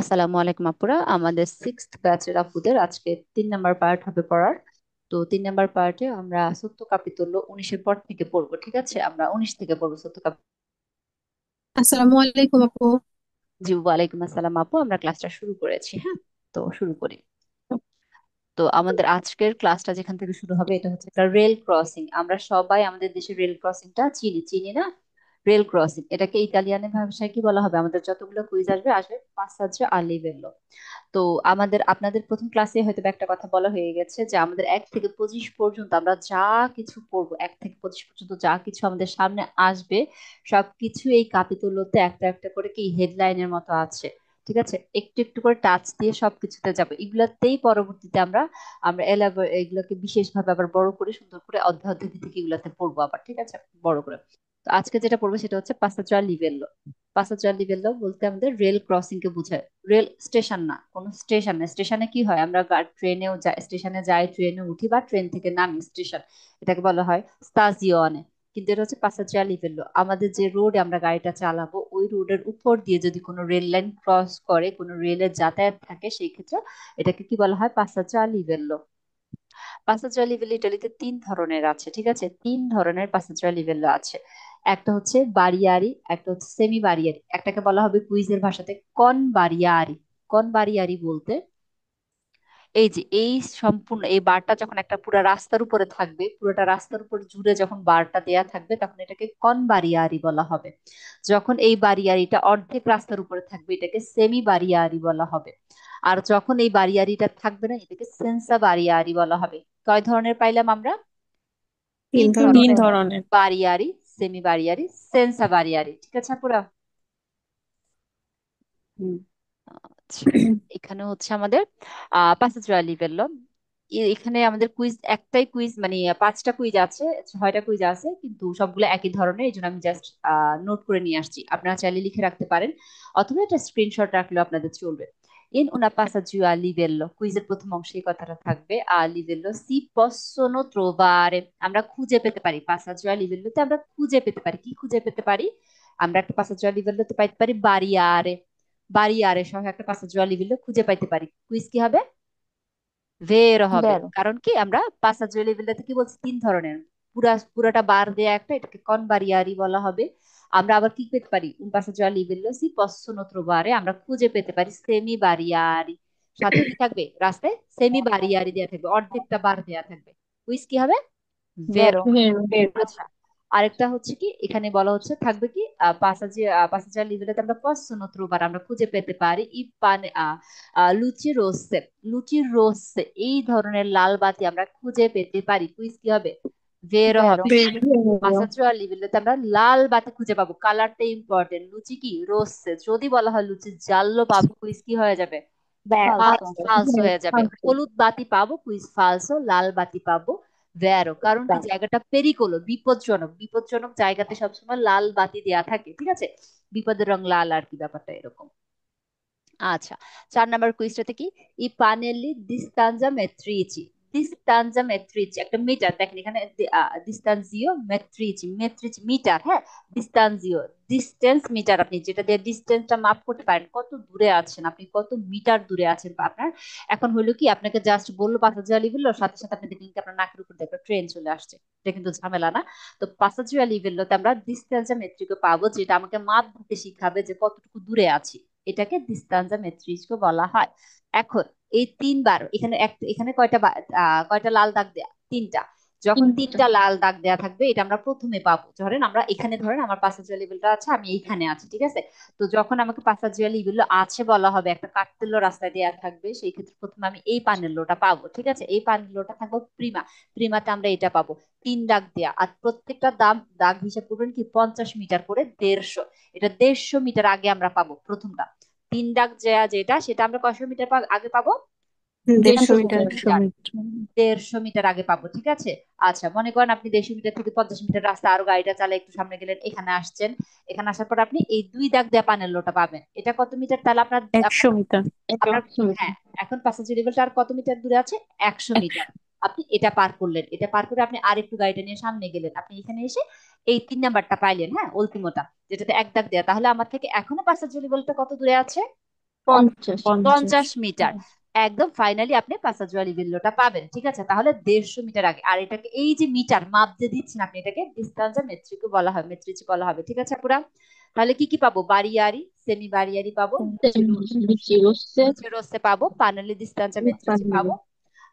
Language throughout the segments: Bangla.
আসসালামু আলাইকুম আপুরা, আমাদের সিক্সথ ব্যাচের আপুদের আজকে 3 নাম্বার পার্ট হবে পড়ার। তো 3 নাম্বার পার্টে আমরা সত্য কাপিতল্য 19-এর পর থেকে পড়বো। ঠিক আছে, আমরা 19 থেকে পড়বো সত্য কাপি। আসসালামু আলাইকুম আপু। জি, ওয়ালাইকুম আসসালাম আপু, আমরা ক্লাসটা শুরু করেছি। হ্যাঁ, তো শুরু করি। তো আমাদের আজকের ক্লাসটা যেখান থেকে শুরু হবে এটা হচ্ছে একটা রেল ক্রসিং। আমরা সবাই আমাদের দেশের রেল ক্রসিংটা চিনি, চিনি না? রেল ক্রসিং এটাকে ইতালিয়ানের ভাষায় কি বলা হবে? আমাদের যতগুলো কুইজ আসবে আসবে পাসাজ্জো আ লিভেলো। তো আমাদের আপনাদের প্রথম ক্লাসে হয়তো বা একটা কথা বলা হয়ে গেছে যে আমাদের 1 থেকে 25 পর্যন্ত আমরা যা কিছু পড়বো, 1 থেকে 25 পর্যন্ত যা কিছু আমাদের সামনে আসবে সবকিছু এই কাপিতুলোতে একটা একটা করে কি হেডলাইনের মতো আছে। ঠিক আছে, একটু একটু করে টাচ দিয়ে সবকিছুতে যাবো, এগুলাতেই পরবর্তীতে আমরা আমরা এগুলোকে বিশেষভাবে আবার বড় করে সুন্দর করে অধ্যায় অধ্যায় থেকে এগুলাতে পড়বো আবার। ঠিক আছে, বড় করে। তো আজকে যেটা পড়বো সেটা হচ্ছে পাসাচুয়া লিভেল্লো। পাসাচুয়া লিভেল্লো বলতে আমাদের রেল ক্রসিং কে বোঝায়। রেল স্টেশন না, কোনো স্টেশন না। স্টেশনে কি হয়, আমরা ট্রেনেও যাই, স্টেশনে যাই, ট্রেনে উঠি বা ট্রেন থেকে নামি, স্টেশন এটাকে বলা হয় স্তাজিওনে। কিন্তু এটা হচ্ছে পাসাচুয়া লিভেল্লো। আমাদের যে রোডে আমরা গাড়িটা চালাবো ওই রোডের উপর দিয়ে যদি কোনো রেল লাইন ক্রস করে, কোনো রেলের যাতায়াত থাকে, সেই ক্ষেত্রে এটাকে কি বলা হয়? পাসাচুয়া লিভেল্লো। পাসাচুয়া লিভেল ইটালিতে 3 ধরনের আছে। ঠিক আছে, 3 ধরনের পাসাচুয়া লিভেল আছে। একটা হচ্ছে বারিয়ারি, একটা হচ্ছে সেমি বারিয়ারি, একটাকে বলা হবে কুইজের ভাষাতে কন বারিয়ারি। কন বারিয়ারি বলতে এই যে এই সম্পূর্ণ এই বারটা যখন একটা পুরো রাস্তার উপরে থাকবে, পুরোটা রাস্তার উপর জুড়ে যখন বারটা দেয়া থাকবে তখন এটাকে কন বারিয়ারি বলা হবে। যখন এই বারিয়ারিটা অর্ধেক রাস্তার উপরে থাকবে এটাকে সেমি বারিয়ারি বলা হবে। আর যখন এই বারিয়ারিটা থাকবে না এটাকে সেন্সা বারিয়ারি বলা হবে। কয় ধরনের পাইলাম আমরা? তিন তিন ধরনের। তিন ধরনের। ধরনের। বারিয়ারি, সেমি বারিয়ারি, সেন্সা বারিয়ারি। ঠিক আছে পুরা? হুম। আচ্ছা, এখানে হচ্ছে আমাদের পাঁচটা লিভেল। এখানে আমাদের কুইজ একটাই কুইজ, মানে 5টা কুইজ আছে, 6টা কুইজ আছে, কিন্তু সবগুলো একই ধরনের। এই জন্য আমি জাস্ট নোট করে নিয়ে আসছি, আপনারা চাইলে লিখে রাখতে পারেন অথবা একটা স্ক্রিনশট রাখলেও আপনাদের চলবে। In una passaggio a livello, কুইজের প্রথম অংশে এই কথাটা থাকবে, a livello si possono trovare, আমরা খুঁজে পেতে পারি। passaggio a livelloতে আমরা খুঁজে পেতে পারি, কি খুঁজে পেতে পারি? আমরা একটা passaggio a livelloতে পাইতে পারি বারিয়ারে। বারিয়ারে সহ একটা passaggio a livello খুঁজে পাইতে পারি। কুইজ কি হবে? ভেরো হবে। বেরো। কারণ কি আমরা passaggio a livelloতে কি বলছি? 3 ধরনের। পুরাটা বার দেয়া একটা, এটাকে কন বারিয়ারি বলা হবে। আমরা আবার কি পেতে পারি? un passaggio a livello si possono trovare, আমরা খুঁজে পেতে পারি সেমি বারিয়ারি। সাথে কি থাকবে? রাস্তায় সেমি বারিয়ারি দেয়া থাকবে, অর্ধেকটা বার দেয়া থাকবে। কুইজ কি হবে? ভেরো। বেরো। বেরো। আচ্ছা, আরেকটা হচ্ছে কি, এখানে বলা হচ্ছে থাকবে কি পাসাজের লিভেলে আমরা possono trovare, আমরা খুঁজে পেতে পারি ই পানে লুচি রোসে। লুচি রোসে এই ধরনের লাল বাতি আমরা খুঁজে পেতে পারি। কুইজ কি হবে? ভেরো বেরো। হবে। বেরো। পাসাজোয়া লিভেলেতে আমরা লাল বাতি খুঁজে পাবো, কালারটা ইম্পর্টেন্ট। লুচি কি রোসে, যদি বলা হয় লুচি জাল্লো পাবো, কুইজ কি হয়ে যাবে? ফালসো। ফালস হয়ে যাবে। হলুদ বাতি পাবো, কুইজ ফালসো। লাল বাতি পাবো, ভ্যারো। কারণ কি জায়গাটা পেরিকোলো, বিপজ্জনক। বিপজ্জনক জায়গাতে সবসময় লাল বাতি দেয়া থাকে। ঠিক আছে, বিপদের রং লাল আর কি, ব্যাপারটা এরকম। আচ্ছা, 4 নাম্বার কুইজটাতে কি, ই পানেলি ডিস্তানজা মেট্রিচি। ডিস্তানজা মেট্রিচি একটা মিটার, দেখেন এখানে ডিস্তানজিও মেট্রিচি, মেট্রিচি মিটার। হ্যাঁ, ডিস্তানজিও ডিস্টেন্স মিটার। আপনি যেটা দিয়ে ডিস্টেন্সটা মাপ করতে পারেন, কত দূরে আছেন আপনি, কত মিটার দূরে আছেন বা আপনার। এখন হলো কি, আপনাকে জাস্ট বললো পাসাজুয়া লিভেল, সাথে সাথে আপনি দেখলেন কি আপনার নাকের উপর দিয়ে একটা ট্রেন চলে আসছে। এটা কিন্তু ঝামেলা না। তো পাসাজুয়া লিভেলতে আমরা ডিস্টেন্সা মেট্রিকও পাবো, যেটা আমাকে মাপ দিতে শিখাবে যে কতটুকু দূরে আছি। এটাকে ডিস্তানজা মেট্রিকও বলা হয়। এখন এই 3 বার এখানে এখানে কয়টা লাল দাগ দেয়া? 3টা। যখন তিনটা। 3টা লাল দাগ দেয়া থাকবে এটা আমরা প্রথমে পাবো। ধরেন আমরা এখানে, ধরেন আমার পাসাজুয়া লেভেলটা আছে, আমি এইখানে আছি। ঠিক আছে, তো যখন আমাকে পাসাজুয়া লেভেল আছে বলা হবে, একটা কাঠতেল্য রাস্তায় দেয়া থাকবে, সেই ক্ষেত্রে প্রথমে আমি এই পানেল্লোটা পাবো। ঠিক আছে, এই পানেল্লোটা থাকবো প্রিমা। প্রিমাতে আমরা এটা পাবো। 3 দাগ দেয়া, আর প্রত্যেকটা দাগ হিসাব করবেন কি 50 মিটার করে, 150। এটা 150 মিটার আগে আমরা পাবো প্রথমটা। 3 দাগ যেটা সেটা আমরা কয়শো মিটার আগে পাবো? দেড়শো 150 মিটার। মিটার। 150 মিটার আগে পাবো। ঠিক আছে, আচ্ছা মনে করেন আপনি 150 মিটার থেকে 50 মিটার রাস্তা আরো গাড়িটা চালিয়ে একটু সামনে গেলেন, এখানে আসছেন। এখানে আসার পর আপনি এই 2 দাগ দেওয়া পানেলোটা পাবেন। এটা কত মিটার তাহলে? আপনার আপনার 100 মিটার। আপনার 100 মিটার। হ্যাঁ, এখন প্যাসেঞ্জার লেভেলটা আর কত মিটার দূরে আছে? 100 মিটার। আপনি এটা পার করলেন, এটা পার করে আপনি আরেকটু গাড়িটা নিয়ে সামনে গেলেন, আপনি এখানে এসে এই 3 নাম্বারটা পাইলেন, হ্যাঁ, অল্টিমোটা, যেটাতে 1 দাগ দেয়া। তাহলে আমার থেকে এখনো প্যাসেঞ্জার লেভেলটা কত দূরে আছে? 50। 50। 50 মিটার। একদম ফাইনালি আপনি পাসাজুয়া লিভেল্লোটা পাবেন, ঠিক আছে? তাহলে 150 মিটার আগে। আর এটাকে এই যে মিটার মাপ দিয়ে দিচ্ছেন আপনি, এটাকে ডিস্টেন্সা মেট্রিকও বলা হয়, মেট্রিচি বলা হবে, ঠিক আছে পুরা? তাহলে কি কি পাবো? বারিয়ারি, সেমি বারিয়ারি পাবো, জিরোসে লুচেরোসে পাবো, পানালি ডিস্টেন্সা মেট্রিচি পাবো।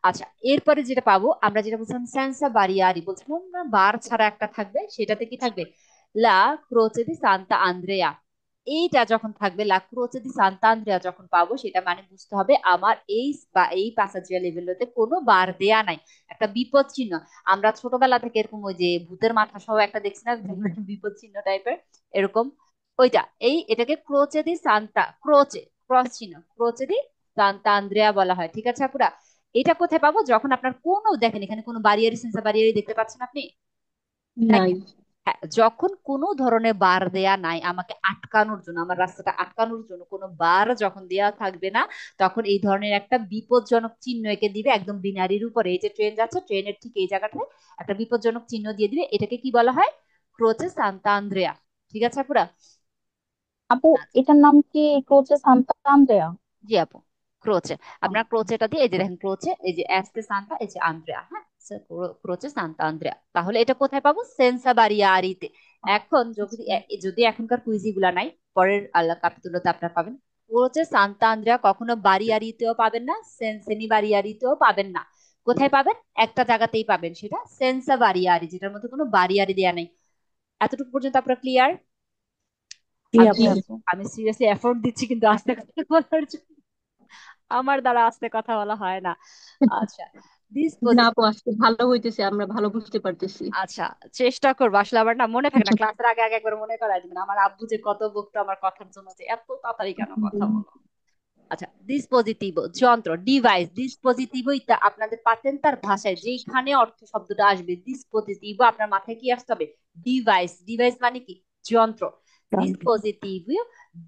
আচ্ছা, এরপরে যেটা পাবো আমরা, যেটা বলছিলাম সেন্সা বারিয়ারি, বলছিলাম না বার ছাড়া একটা থাকবে, সেটাতে কি থাকবে? লা ক্রোচে দি সান্তা আন্দ্রেয়া। এইটা যখন থাকবে লা ক্রোচে দি সান্তা আন্দ্রেয়া যখন পাবো, সেটা মানে বুঝতে হবে আমার এই বা এই পাসাজিয়া লেভেলতে কোনো বার দেয়া নাই, একটা বিপদ চিহ্ন। আমরা ছোটবেলা থেকে এরকম ওই যে ভূতের মাথা সহ একটা দেখছি না, বিপদ চিহ্ন টাইপের, এরকম ওইটা। এটাকে ক্রোচে দি সান্তা, ক্রোচে ক্রস চিহ্ন, ক্রোচে দি সান্তা আন্দ্রেয়া বলা হয়, ঠিক আছে আপুরা? এটা কোথায় পাবো? যখন আপনার কোনো, দেখেন এখানে কোনো বারিয়ারি সেন্সর বারিয়ারি দেখতে পাচ্ছেন আপনি? নাই। দেখেন, হ্যাঁ, যখন কোনো ধরনের বার দেয়া নাই আমাকে আটকানোর জন্য, আমার রাস্তাটা আটকানোর জন্য কোনো বার যখন দেয়া থাকবে না, তখন এই ধরনের একটা বিপজ্জনক চিহ্ন এঁকে দিবে একদম বিনারির উপরে। এই যে ট্রেন যাচ্ছে, ট্রেনের ঠিক এই জায়গাটায় একটা বিপজ্জনক চিহ্ন দিয়ে দিবে। এটাকে কি বলা হয়? ক্রোচে সান্তা আন্দ্রেয়া, ঠিক আছে পুরা? আপু, এটার নাম কি কোচে সান্তা আন্দ্রেয়া? জি আপু, ক্রোচে। আপনার ক্রোচেটা দিয়ে, এই যে দেখেন ক্রোচে, এই যে এস্তে সান্তা, এই যে আন্দ্রেয়া, হ্যাঁ, ক্রোচে সান্তা আন্দ্রেয়া। তাহলে এটা কোথায় পাবো? সেন্সা বারিয়ারিতে। এখন যদি যদি এখনকার কুইজি গুলা নাই, পরের আল্লাহ কাপিতুলোতে আপনারা পাবেন। ক্রোচে সান্তা আন্দ্রেয়া কখনো বারিয়ারিতেও পাবেন না, সেনি বারিয়ারিতেও পাবেন না। কোথায় পাবেন? একটা জায়গাতেই পাবেন, সেটা সেন্সা বারিয়ারি, যেটার মধ্যে কোনো বারিয়ারি দেয়া নেই। এতটুকু পর্যন্ত আপনারা ক্লিয়ার? জি আমি জি। আপু। আমি সিরিয়াসলি এফোর্ট দিচ্ছি কিন্তু আস্তে আস্তে বলার জন্য, আমার দ্বারা আস্তে কথা বলা হয় না। আচ্ছা, না ডিসপোজিট। আপু, আজকে ভালো হইতেছে, আমরা ভালো বুঝতে পারতেছি। আচ্ছা, চেষ্টা করবো। আসলে আবার না মনে থাকে না, ক্লাসের আগে আগে একবার মনে করাই দিবেন। আমার আব্বু যে কত বকতো আমার কথার জন্য, যে এত তাড়াতাড়ি কেন কথা বলো। আচ্ছা, ডিসপোজিটিভ যন্ত্র, ডিভাইস, ডিসপোজিটিভ, ইত্যা আপনাদের পাতেন্তার ভাষায় যেখানে অর্থ শব্দটা আসবে ডিসপোজিটিভ, আপনার মাথায় কি আসতে হবে? ডিভাইস। ডিভাইস মানে কি? যন্ত্র। ডিসপোজিটিভ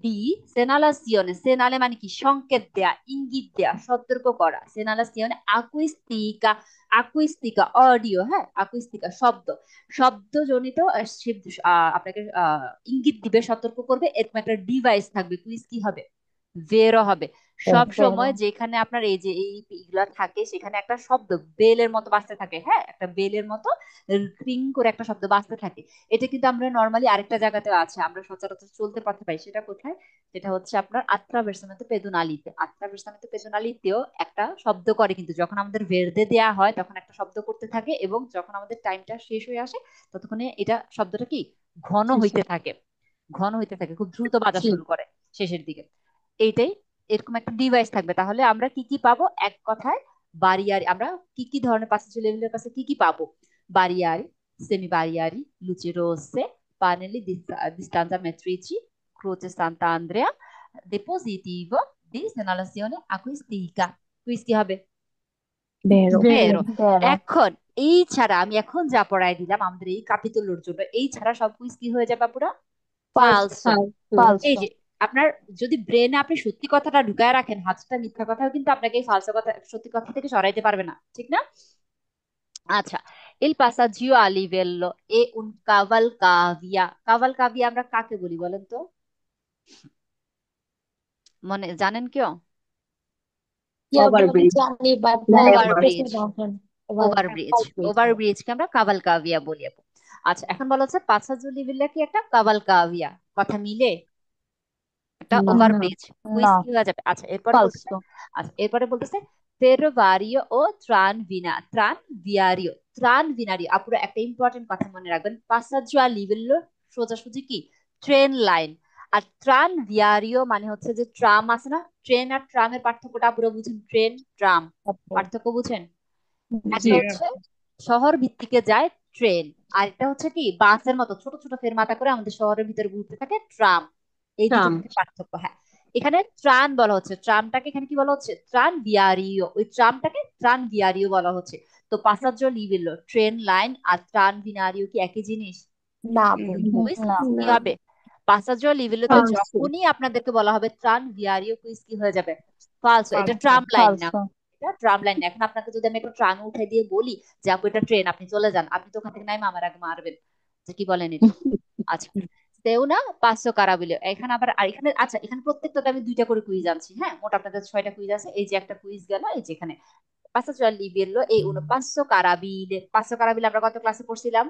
ডি সেনালাসিওনে, সেনালে মানে কি? সংকেত দেয়া, ইঙ্গিত দেয়া, সতর্ক করা। সেনালাসিওনে আকুইস্টিকা, আকুইস্টিকা অডিও, হ্যাঁ, আকুইস্টিকা শব্দ, শব্দজনিত আপনাকে ইঙ্গিত দিবে, সতর্ক করবে, এরকম একটা ডিভাইস থাকবে। কুইজ কি হবে? বেরো হবে। সব সময় যেখানে আপনার এই যে এইগুলা থাকে, সেখানে একটা শব্দ বেলের মতো বাজতে থাকে, হ্যাঁ, একটা বেলের মতো ক্রিং করে একটা শব্দ বাজতে থাকে। এটা কিন্তু আমরা নর্মালি আরেকটা জায়গাতে আছে, আমরা সচরাচর চলতে পথে পাই। সেটা কোথায়? সেটা হচ্ছে আপনার আত্রা বেরসামেতে পেদুনালিতে। আত্রা বেরসামেতে পেদুনালিতেও একটা শব্দ করে, কিন্তু যখন আমাদের ভেরদে দেয়া হয় তখন একটা শব্দ করতে থাকে, এবং যখন আমাদের টাইমটা শেষ হয়ে আসে ততক্ষণে এটা শব্দটা কি? ঘন হইতে থাকে, ঘন হইতে থাকে, খুব দ্রুত বাজা জি। শুরু করে শেষের দিকে। এইটাই, এরকম একটা ডিভাইস থাকবে। তাহলে আমরা কি কি পাবো এক কথায়? বারিয়ারি। আমরা কি কি ধরনের পাসেজ লেভেলের কাছে কি কি পাবো? বারিয়ারি, সেমি বারিয়ারি, লুচি রোসে, পানেলি distanza metrici, croce Sant'Andrea, depositivo di segnalazione acustica। Quiz কি হবে? বেরো। বেরো। বেরো। এখন এই ছাড়া আমি এখন যা পড়াই দিলাম আমাদের এই কাপিতুলোর জন্য, এই ছাড়া সব কুইজ কি হয়ে যাবে পুরা? ফালসো। ফালতু। এই যে আপনার যদি ব্রেনে আপনি সত্যি কথাটা ঢুকায় রাখেন, হাতটা মিথ্যা কথাও কিন্তু আপনাকে এই ফালসো কথা, সত্যি কথা থেকে সরাইতে পারবে না, ঠিক না? আচ্ছা, il passaggio a livello e un cavalcavia। cavalcavia আমরা কাকে বলি বলেন তো? মনে জানেন কেউ? ইয়া ওভারব্রিজ। জানি, বাট ফ্লাইওভার। ওভারব্রিজ, বলতেছে ওভারব্রিজ, না। ওভারব্রিজকে আমরা কাভালকাভিয়া বলি আপু। আচ্ছা, এখন বলা হচ্ছে পাসাজু লিভিলা কি একটা কাভালকাভিয়া, কথা মিলে? একটা না। ওভারব্রিজ। কুইজ না, কি হয়ে যাবে? আচ্ছা, এরপরে বলতেছে, ফালতু। আচ্ছা এরপরে বলতেছে ফেরোভারিও ও ত্রান ভিয়ারিও। ত্রান ভিনারিও আপুরা একটা ইম্পর্টেন্ট কথা মনে রাখবেন, পাসাজু লিভেল সোজাসুজি কি? Train line. আর ত্রান ভিয়ারিও মানে হচ্ছে যে ট্রাম আছে না, ট্রেন আর ট্রামের পার্থক্যটা পুরো বুঝেন? ট্রেন ট্রাম পার্থক্য বুঝেন? জি। একটা হচ্ছে শহর ভিত্তিকে যায় ট্রেন, আর এটা হচ্ছে কি বাসের মতো ছোট ছোট ফেরমাতা করে আমাদের শহরের ভিতরে ঘুরতে থাকে ট্রাম। এই দুটোর ট্রাম। মধ্যে পার্থক্য, হ্যাঁ। এখানে ত্রাণ বলা হচ্ছে, ট্রামটাকে এখানে কি বলা হচ্ছে? ত্রাণ বিয়ারিও। ওই ট্রামটাকে ত্রাণ বিয়ারিও বলা হচ্ছে। তো পাসাজ্জ লিভিল ট্রেন লাইন আর ত্রাণ বিনারিও কি একই জিনিস? না আপু। কুইজ না। কি হবে? পাসাজ্জ লিভিলতে ফালতু। যখনই আপনাদেরকে বলা হবে ত্রাণ বিয়ারিও, কুইজ কি হয়ে যাবে? ফালসো। এটা ফালতু। ট্রাম লাইন না, ফালতু। এটা ট্রাম লাইন না। এখন আপনাকে যদি আমি একটা ট্রামে উঠে দিয়ে বলি যে আপু এটা ট্রেন, আপনি চলে যান, আপনি তো ওখান থেকে নাইমা আমার আগে মারবেন যে কি বলেন এটা। আচ্ছা, তেও না পাঁচশো কারাবিলে, এখানে আবার আর এখানে আচ্ছা এখানে প্রত্যেকটাতে আমি দুইটা করে কুইজ আনছি, হ্যাঁ মোট আপনাদের ছয়টা কুইজ আছে, এই যে একটা কুইজ গেল, এই যে এখানে পাঁচশো চুয়াল্লিশ লিবেলো এই উনো পাঁচশো কারাবিলে, পাঁচশো কারাবিলে আমরা কত ক্লাসে পড়ছিলাম?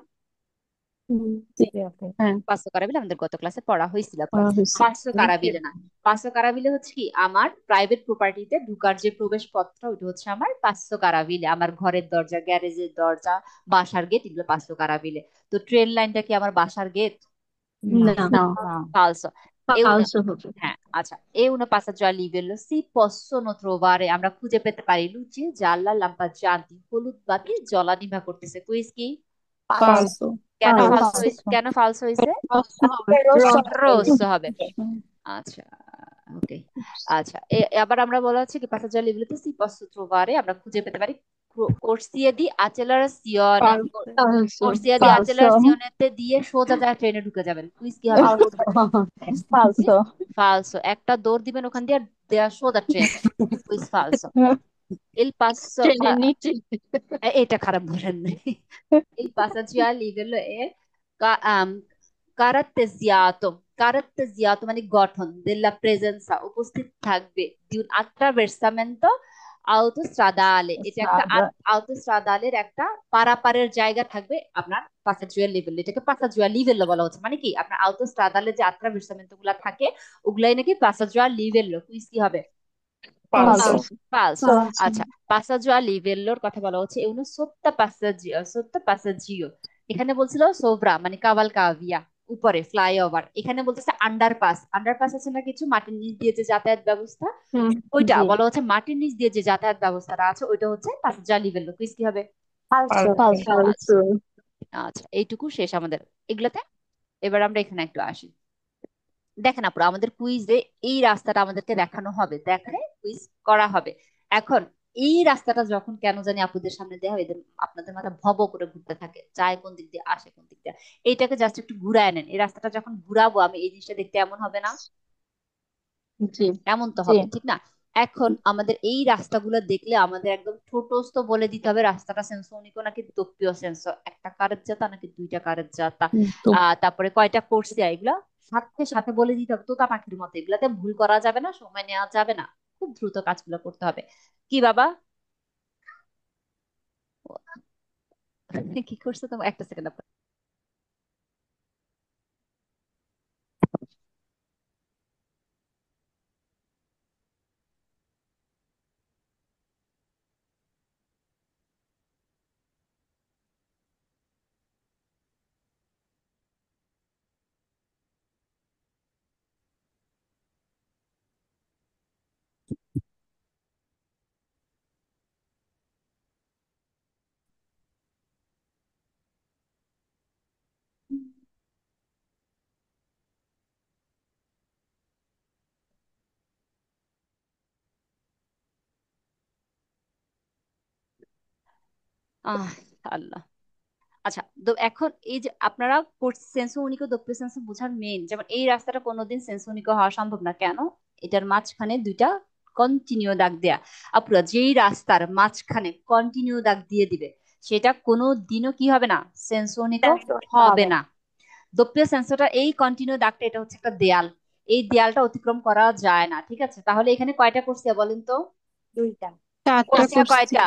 জি আপু। হ্যাঁ, পাঁচশো কারাবিলে আমাদের গত ক্লাসে পড়া হয়েছিল পুরো। পড়া হয়েছে। পাঁচশো কারাবিলে না, পাঁচশো কারাবিলে হচ্ছে কি আমার প্রাইভেট প্রপার্টিতে ঢুকার যে প্রবেশপত্র, ওইটা হচ্ছে আমার পাঁচশো কারাবিলে, আমার ঘরের দরজা, গ্যারেজের দরজা, বাসার গেট, এগুলো পাঁচশো কারাবিলে। তো ট্রেন লাইনটা কি আমার বাসার গেট? না, না। ফালসো। এ উনো, ফালসো হবে। হ্যাঁ আচ্ছা, এ উনো passaggio a livello si possono trovare, আমরা খুঁজে পেতে পারি লুচি জালা লাম্পাজ্জান্তি, হলুদ বাতি জ্বলা নিভা করতেছে। কুইজ কি? ফালসো। কেন পাঁচ। ফালসো হয়েছে, কেন ফালসো হয়েছে? ফালসো হবে। রোস্ট রোস্ট হবে। আচ্ছা, ওকে। আচ্ছা আবার আমরা বলা হচ্ছে কি passaggio a livello si possono trovare, আমরা খুঁজে পেতে পারি corsia di accelerazione, ফালসো। corsia di ফালসো। accelerazione তে দিয়ে সোজা যায় ট্রেনে ঢুকে যাবেন। কুইজ কি হবে? ফালসো। ফালসো, একটা দৌড় দিবেন ওখান দিয়ে, আর দেয়া সোজা ট্রেন। কুইজ ফালসো। il passo ট্রেনের নিচে। এটা খারাপ বলেন নাই। il passaggio a livello è ca- um, caratterizzata, caratterizzata মানে গঠন, della presenza উপস্থিত থাকবে, di un attraversamento autostradale, এটা একটা autostradaleর একটা পারাপারের জায়গা থাকবে আপনার পাসাজুয়া লেভেল, এটাকে পাসাজুয়া লিভেল বলা হচ্ছে, মানে কি আপনার autostradale যে attraversamento গুলা থাকে ওগুলাই নাকি পাসাজুয়া লিভেল। কুইজ কি হবে? ফালসো। ফালসো। ফালসো। ফালসো। আচ্ছা, পাসাজো আর লিভেল্লোর কথা বলা হচ্ছে এগুলো সত্য পাসাজিও, সত্য পাসাজিও। এখানে বলছিল সোভরা মানে কাভাল কাভিয়া, উপরে ফ্লাইওভার, এখানে বলতেছে আন্ডারপাস, আন্ডারপাস আছে না কিছু মাটির নিচ দিয়ে যে যাতায়াত ব্যবস্থা, হুম। ওইটা জি। বলা হচ্ছে মাটির নিচ দিয়ে যে যাতায়াত ব্যবস্থাটা আছে ওইটা হচ্ছে পাসাজো আর লিভেল্লো। কুইজ কি হবে? ফালসো। ফালসো। আচ্ছা, ফালসো। আচ্ছা এইটুকু শেষ আমাদের এগুলাতে। এবার আমরা এখানে একটু আসি। দেখেন আপুরা, আমাদের কুইজে এই রাস্তাটা আমাদেরকে দেখানো হবে, দেখায় কুইজ করা হবে। এখন এই রাস্তাটা যখন কেন জানি আপুদের সামনে দেওয়া হয়, এদের আপনাদের মাথা ভব করে ঘুরতে থাকে, যায় কোন দিক দিয়ে আসে কোন দিক দিয়ে, এইটাকে জাস্ট একটু ঘুরায় নেন। এই রাস্তাটা যখন ঘুরাবো আমি, এই জিনিসটা দেখতে এমন হবে না? জি। এমন তো জি। হবে, ঠিক না? এখন আমাদের এই রাস্তাগুলো দেখলে আমাদের একদম ঠোঁটস্থ বলে দিতে হবে রাস্তাটা সেন্সোনিকো নাকি দোপ্পিও সেন্সো, একটা কারের জাতা নাকি দুইটা কারের জাতা, তো তারপরে কয়টা কোর্সিয়া, এগুলা সাথে সাথে বলে দিতে হবে তোতা পাখির মতো, এগুলাতে ভুল করা যাবে না, সময় নেওয়া যাবে না, খুব দ্রুত কাজগুলো করতে হবে। কি বাবা? কি করছো তোমার? একটা সেকেন্ড। আহ আল্লাহ। আচ্ছা, তো এখন এই যে আপনারা সেন্সো উনিকো দোপ্পিও সেন্সো বোঝার মেন, যেমন এই রাস্তাটা কোনোদিন সেন্সো উনিকো হওয়া সম্ভব না, কেন? এটার মাঝখানে দুইটা কন্টিনিউ দাগ দেয়া। আপুরা, যেই রাস্তার মাঝখানে কন্টিনিউ দাগ দিয়ে দিবে সেটা কোনো দিনও কি হবে না, সেন্সো উনিকো হবে হবে না। না। দোপ্পিও সেন্সোটা এই কন্টিনিউ দাগটা, এটা হচ্ছে একটা দেয়াল, এই দেয়ালটা অতিক্রম করা যায় না, ঠিক আছে? তাহলে এখানে কয়টা কোর্সিয়া বলেন তো? দুইটা। চারটা কোর্সিয়া করছি। কয়টা?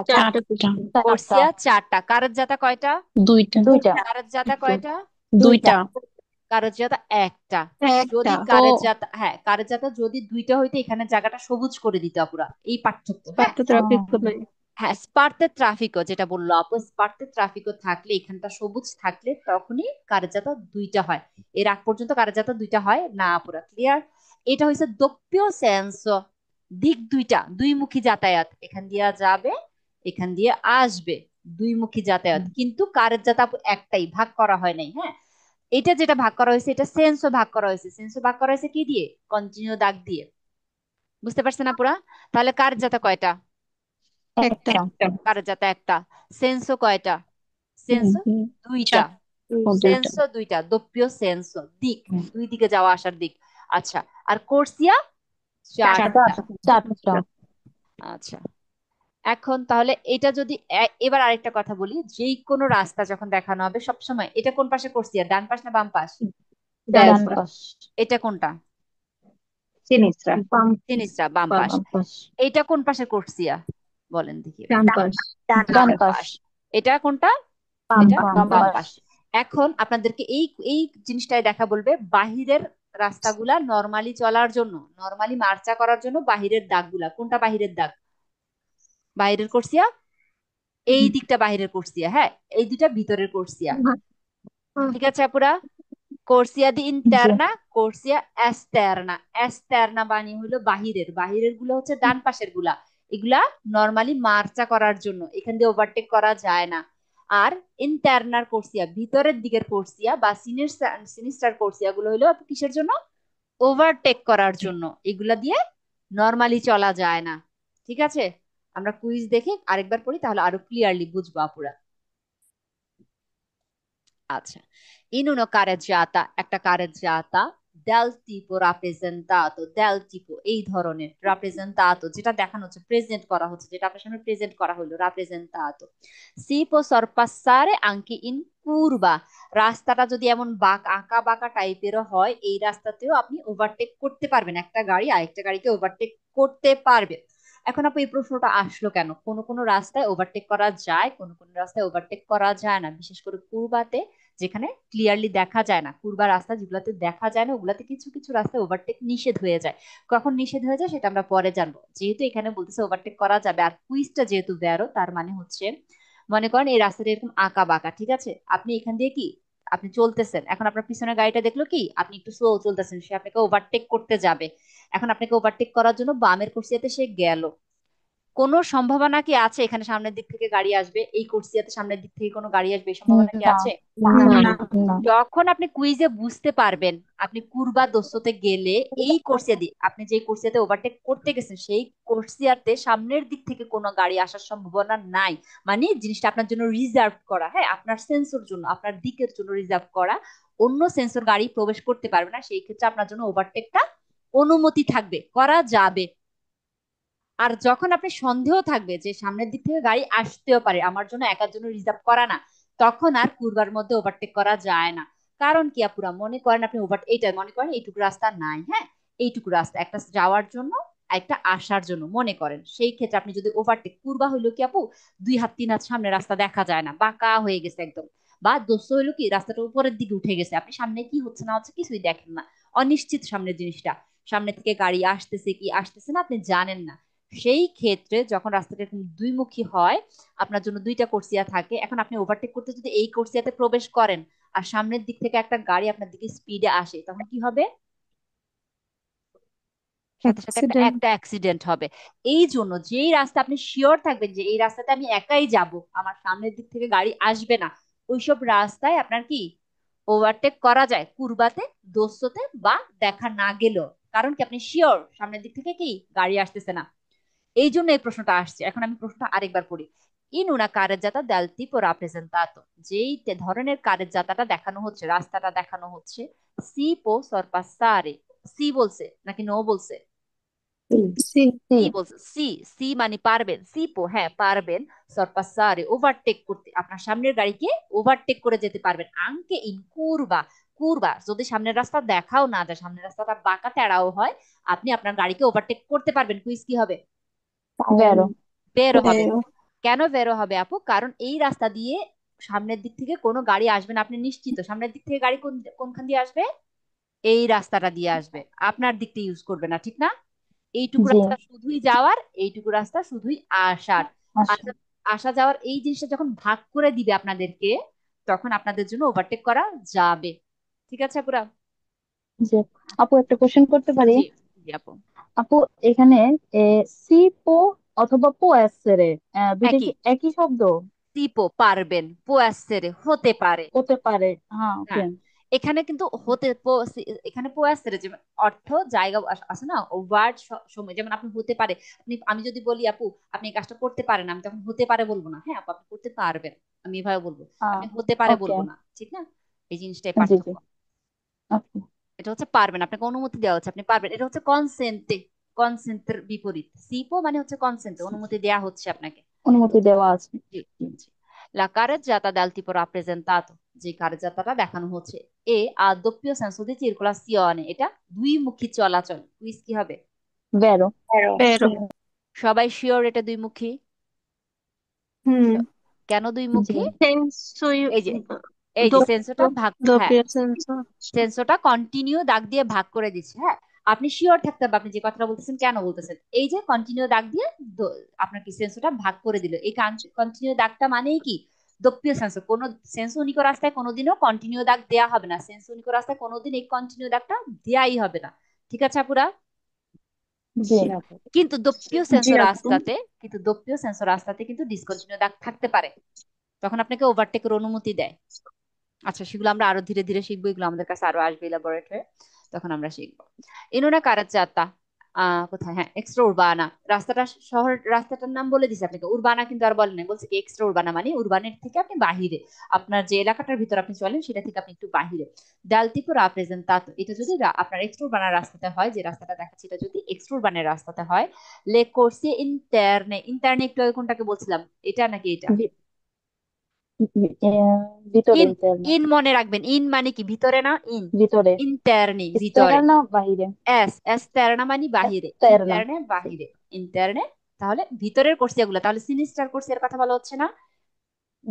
চারটা করছি। চারটা। কোর্সিয়া চারটা, কারের জাতা কয়টা? দুইটা। দুইটা। কারের জাতা কয়টা? দুইটা। দুইটা। কারের জাতা একটা। একটা। যদি ও, কারের জাতা, হ্যাঁ কারের জাতা যদি দুইটা হইতো এখানে জায়গাটা সবুজ করে দিত আপুরা, এই পার্থক্য, হ্যাঁ। পাঁচটা ট্রাফিক নাই। হ্যাঁ স্পার্তে ট্রাফিকও যেটা বললো আপু, স্পার্তে ট্রাফিকও থাকলে এখানটা সবুজ থাকলে তখনই কারের জাতা দুইটা হয়, এর আগ পর্যন্ত কারের জাতা দুইটা হয় না আপুরা, ক্লিয়ার? এটা হচ্ছে দোপ্পিও সেন্স, দিক দুইটা, দুই মুখী যাতায়াত, এখান দিয়ে যাবে এখান দিয়ে আসবে, দুই মুখী যাতায়াত, কিন্তু কারের জাতা আপু একটাই, ভাগ করা হয় নাই, হ্যাঁ। এটা যেটা ভাগ করা হয়েছে এটা সেন্সও ভাগ করা হয়েছে, সেন্সও ভাগ করা হয়েছে কি দিয়ে? কন্টিনিউ দাগ দিয়ে। বুঝতে পারছেন না পুরা? তাহলে কার জাতা কয়টা? একটা। একটা। কার জাতা একটা। সেন্সও কয়টা? সেন্সও হুম, দুইটা। চার। ও, দুইটা। সেন্সও দুইটা, দোপ্পিও সেন্সও দিক, দুই দিকে যাওয়া আসার দিক। আচ্ছা, আর কোর্সিয়া চারটা। চারটা। চারটা। আচ্ছা, এখন তাহলে এটা যদি এবার আরেকটা কথা বলি, যেই কোনো রাস্তা যখন দেখানো হবে সবসময় এটা কোন পাশে কোর্সিয়া, ডান পাশ না বাম পাশ? ডান ডান পাশ। পাশ। এটা কোনটা? সিনিস্ট্রা। বাম সিনিস্ট্রা, বাম পাশ। বাম পাশ। এইটা কোন পাশের কোর্সিয়া বলেন দেখি এবার। ডান পাশ। ডান ডান পাশ। পাশ। এটা কোনটা? বাম এটা বাম বাম পাশ। পাশ। এখন আপনাদেরকে এই এই জিনিসটাই দেখা বলবে, বাহিরের রাস্তাগুলা নরমালি চলার জন্য, নরমালি মার্চা করার জন্য বাহিরের দাগগুলা কোনটা? বাহিরের দাগ, বাহিরের কোর্সিয়া, এই দিকটা বাহিরের কোর্সিয়া। হ্যাঁ, এই দুটা ভিতরের কোর্সিয়া। ঠিক আছে আপুরা? কোর্সিয়া দি জি। ইন্টারনা, কোর্সিয়া এক্সটারনা। এক্সটারনা মানে হলো বাহিরের, বাহিরের গুলো হচ্ছে ডান পাশের গুলা। এগুলা নরমালি মার্চা করার জন্য, এখান দিয়ে ওভারটেক করা যায় না। আর ইন্টারনার কোর্সিয়া, ভিতরের দিকের কোর্সিয়া বা সিনিস্টার কোর্সিয়া গুলো হলো কিসের জন্য? ওভারটেক করার জন্য। এগুলা দিয়ে নরমালি চলা যায় না। ঠিক আছে, আমরা কুইজ দেখে আরেকবার পড়ি, তাহলে আরো ক্লিয়ারলি বুঝবো আপুরা। আচ্ছা, in uno careggiata, একটা careggiata del tipo rappresentato, del tipo এই ধরনের rappresentato, যেটা দেখানো হচ্ছে, প্রেজেন্ট করা হচ্ছে, যেটা আপনার সামনে প্রেজেন্ট করা হলো, rappresentato si può sorpassare anche in curva। রাস্তাটা যদি এমন আঁকা বাঁকা টাইপেরও হয়, এই রাস্তাতেও আপনি ওভারটেক করতে পারবেন, একটা গাড়ি আরেকটা গাড়িকে ওভারটেক করতে পারবে। এখন আপু এই প্রশ্নটা আসলো কেন? কোন কোন রাস্তায় ওভারটেক করা যায়, কোন কোন রাস্তায় ওভারটেক করা যায় না, বিশেষ করে কুরবাতে, যেখানে ক্লিয়ারলি দেখা যায় না। কুরবা রাস্তা যেগুলোতে দেখা যায় না, ওগুলাতে কিছু কিছু রাস্তায় ওভারটেক নিষেধ হয়ে যায়। কখন নিষেধ হয়ে যায় সেটা আমরা পরে জানবো। যেহেতু এখানে বলতেছে ওভারটেক করা যাবে, আর কুইজটা যেহেতু ব্যারো, তার মানে হচ্ছে, মনে করেন এই রাস্তাটা এরকম আঁকা বাঁকা, ঠিক আছে, আপনি এখান দিয়ে কি, আপনি চলতেছেন, এখন আপনার পিছনে গাড়িটা দেখলো কি আপনি একটু স্লো চলতেছেন, সে আপনাকে ওভারটেক করতে যাবে। এখন আপনাকে ওভারটেক করার জন্য বামের কুর্সিয়াতে সে গেল, কোনো সম্ভাবনা কি আছে এখানে সামনের দিক থেকে গাড়ি আসবে? এই কোর্সিয়াতে সামনের দিক থেকে কোনো গাড়ি আসবে, এই সম্ভাবনা কি না আছে? না না। না। যখন আপনি কুইজে বুঝতে পারবেন, আপনি কুরবা দোস্ততে গেলে এই কোর্সিয়া দিয়ে, আপনি যে কোর্সিয়াতে ওভারটেক করতে গেছেন সেই কোর্সিয়াতে সামনের দিক থেকে কোনো গাড়ি আসার সম্ভাবনা নাই, মানে জিনিসটা আপনার জন্য রিজার্ভ করা, হ্যাঁ, আপনার সেন্সর জন্য, আপনার দিকের জন্য রিজার্ভ করা, অন্য সেন্সর গাড়ি প্রবেশ করতে পারবে না, সেই ক্ষেত্রে আপনার জন্য ওভারটেকটা অনুমতি থাকবে, করা যাবে। আর যখন আপনি সন্দেহ থাকবে যে সামনের দিক থেকে গাড়ি আসতেও পারে, আমার জন্য একার জন্য রিজার্ভ করা না, তখন আর কুরবার মধ্যে ওভারটেক করা যায় না। কারণ কি আপুরা, মনে করেন আপনি এইটা মনে করেন এইটুকু রাস্তা নাই, হ্যাঁ, এইটুকু রাস্তা একটা যাওয়ার জন্য, একটা আসার জন্য, মনে করেন সেই ক্ষেত্রে আপনি যদি ওভারটেক, কুরবা হইলো কি আপু, 2 হাত 3 হাত সামনে রাস্তা দেখা যায় না, বাঁকা হয়ে গেছে একদম, বা দোস্ত হইলো কি রাস্তাটা উপরের দিকে উঠে গেছে, আপনি সামনে কি হচ্ছে না হচ্ছে কিছুই দেখেন না, অনিশ্চিত সামনের জিনিসটা, সামনে থেকে গাড়ি আসতেছে কি আসতেছে না আপনি জানেন না। সেই ক্ষেত্রে যখন রাস্তাটা এরকম দুইমুখী হয়, আপনার জন্য দুইটা কোর্সিয়া থাকে, এখন আপনি ওভারটেক করতে যদি এই কোর্সিয়াতে প্রবেশ করেন আর সামনের দিক থেকে একটা গাড়ি আপনার দিকে স্পিডে আসে, তখন কি হবে? সাথে সাথে একটা অ্যাক্সিডেন্ট। একটা অ্যাক্সিডেন্ট হবে। এই জন্য যেই রাস্তা আপনি শিওর থাকবেন যে এই রাস্তাতে আমি একাই যাব, আমার সামনের দিক থেকে গাড়ি আসবে না, ওইসব রাস্তায় আপনার কি ওভারটেক করা যায়, কুরবাতে, দোস্ততে বা দেখা না গেলেও। কারণ কি, আপনি শিওর সামনের দিক থেকে কি গাড়ি আসতেছে না। এই জন্য এই প্রশ্নটা আসছে। এখন আমি প্রশ্নটা আরেকবার পড়ি। In una carreggiata del tipo rappresentato, যেই ধরনের কারেজ্জাতাটা দেখানো হচ্ছে, রাস্তাটা দেখানো হচ্ছে, সি পো সরপাসারে, সি বলছে নাকি নো বলছে? সি। সি। সি বলছে, সি। সি মানে পারবেন, সি পো হ্যাঁ পারবেন, সরপাসারে ওভারটেক করতে, আপনার সামনের গাড়িকে ওভারটেক করে যেতে পারবেন, আঙ্কে ইন কুরবা, কুরবা যদি সামনের রাস্তা দেখাও না যায়, সামনের রাস্তাটা বাঁকা তেড়াও হয়, আপনি আপনার গাড়িকে ওভারটেক করতে পারবেন। কুইজ কি হবে? ভেরো। বেরো হবে। ভেরো। কেন বেরো হবে আপু? কারণ এই রাস্তা দিয়ে সামনের দিক থেকে কোনো গাড়ি আসবে না, আপনি নিশ্চিত সামনের দিক থেকে গাড়ি কোনখান দিয়ে আসবে, এই রাস্তাটা দিয়ে আসবে, আপনার দিকটা ইউজ করবে না, ঠিক না? এইটুকু জি। রাস্তা শুধুই যাওয়ার, এইটুকু রাস্তা শুধুই আসার। আচ্ছা। আসা, আসা যাওয়ার এই জিনিসটা যখন ভাগ করে দিবে আপনাদেরকে, তখন আপনাদের জন্য ওভারটেক করা যাবে। ঠিক আছে পুরা? জি। আপু একটা কোশ্চেন করতে পারি? জি, জি আপু। আপু এখানে সিপো অথবা পোয়াসেরে দুইটা একই, কি একই শব্দ? সিপো পারবেন, পোয়াসেরে হতে পারে। হতে পারে। হ্যাঁ, ওকে। হ্যাঁ, এখানে কিন্তু এখানে পোয়াসের যে অর্থ জায়গা আছে না, ওয়ার্ড সময়, যেমন আপনি হতে পারে, আমি যদি বলি আপু আপনি এই কাজটা করতে পারেন, আমি তখন হতে পারে বলবো না, হ্যাঁ আপু আপনি করতে পারবেন, আমি এভাবে বলবো, আপনি হতে পারে ওকে। বলবো না, ঠিক না? এই জিনিসটাই জি জি। পার্থক্য। ওকে। এটা হচ্ছে পারবেন, আপনাকে অনুমতি দেওয়া হচ্ছে, আপনি পারবেন, এটা হচ্ছে কনসেন্টে, কনসেন্টের বিপরীত। সিপো মানে হচ্ছে কনসেন্টে, অনুমতি দেওয়া হচ্ছে আপনাকে। অনুমতি দেওয়া আছে। জি, জি। La carreggiata dal tipo rappresentato, যে কার্যযাত্রাটা দেখানো হচ্ছে, এ a doppio senso di circolazione, এটা দুই মুখী চলাচল। কুইজ কি হবে? ভেরো। Pero. সবাই শিওর এটা দুই মুখী? Hmm. কেন দুই জি। মুখী? Senso এই যে এই যে সেন্সরটা ভাগ, হ্যাঁ, doppio senso. সেন্সরটা কন্টিনিউ দাগ দিয়ে ভাগ করে দিচ্ছে। হ্যাঁ, আপনি শিওর থাকতে হবে আপনি যে কথাটা বলতেছেন কেন বলতেছেন। এই যে কন্টিনিউ দাগ দিয়ে আপনার কি সেন্সরটা ভাগ করে দিল, এই কন্টিনিউ দাগটা মানেই কি দপ্পীয় সেন্সর। কোন সেন্সনিক রাস্তায় কোনোদিনও কন্টিনিউ দাগ দেয়া হবে না, সেন্সনিক রাস্তায় কোনোদিন এই কন্টিনিউ দাগটা দেয়াই হবে না। ঠিক আছে আপুরা? জি। কিন্তু দপ্পীয় জি সেন্সর আপু। রাস্তাতে, কিন্তু দপ্পীয় সেন্সর রাস্তাতে কিন্তু ডিসকন্টিনিউ দাগ থাকতে পারে, তখন আপনাকে ওভারটেকের অনুমতি দেয়। আচ্ছা, সেগুলো আমরা আরো ধীরে ধীরে শিখবো, এগুলো আমাদের কাছে আরো আসবে ইলাবোরেটরে, তখন আমরা শিখবো। ইনোনা কারাচাতা, কোথায়, হ্যাঁ, এক্সট্রা উরবানা রাস্তাটা, শহর রাস্তাটার নাম বলে দিছে আপনাকে। উরবানা কিন্তু আর বলেন নাই, বলছে কি এক্সট্রা উরবানা মানে উরবানের থেকে আপনি বাহিরে, আপনার যে এলাকাটার ভিতর আপনি চলেন সেটা থেকে আপনি একটু বাহিরে। ডাল tipo rappresentato, এটা যদি আপনার এক্সট্রা উরবানার রাস্তাতে হয়, যে রাস্তাটা দেখাচ্ছি এটা যদি এক্সট্রা উরবানের রাস্তাতে হয়, লে corsie interne, ইন্টারনে একটু আগে কোনটাকে বলছিলাম, এটা নাকি এটা? ভি- ভিতরে ইন, ইন্টারনা। ইন মনে রাখবেন, ইন মানে কি ভিতরে না, ইন, ভিতরে ইন্টারনি ভিতরে, এক্সটার্না বাহিরে। এস এক্সটার্না মানে বাহিরে, এক্সটার্না। ইন্টারনে বাহিরে, ইন্টারনে। তাহলে ভিতরের কোর্সিয়া গুলা, তাহলে সিনিস্টার কোর্সিয়ার কথা বলা হচ্ছে না,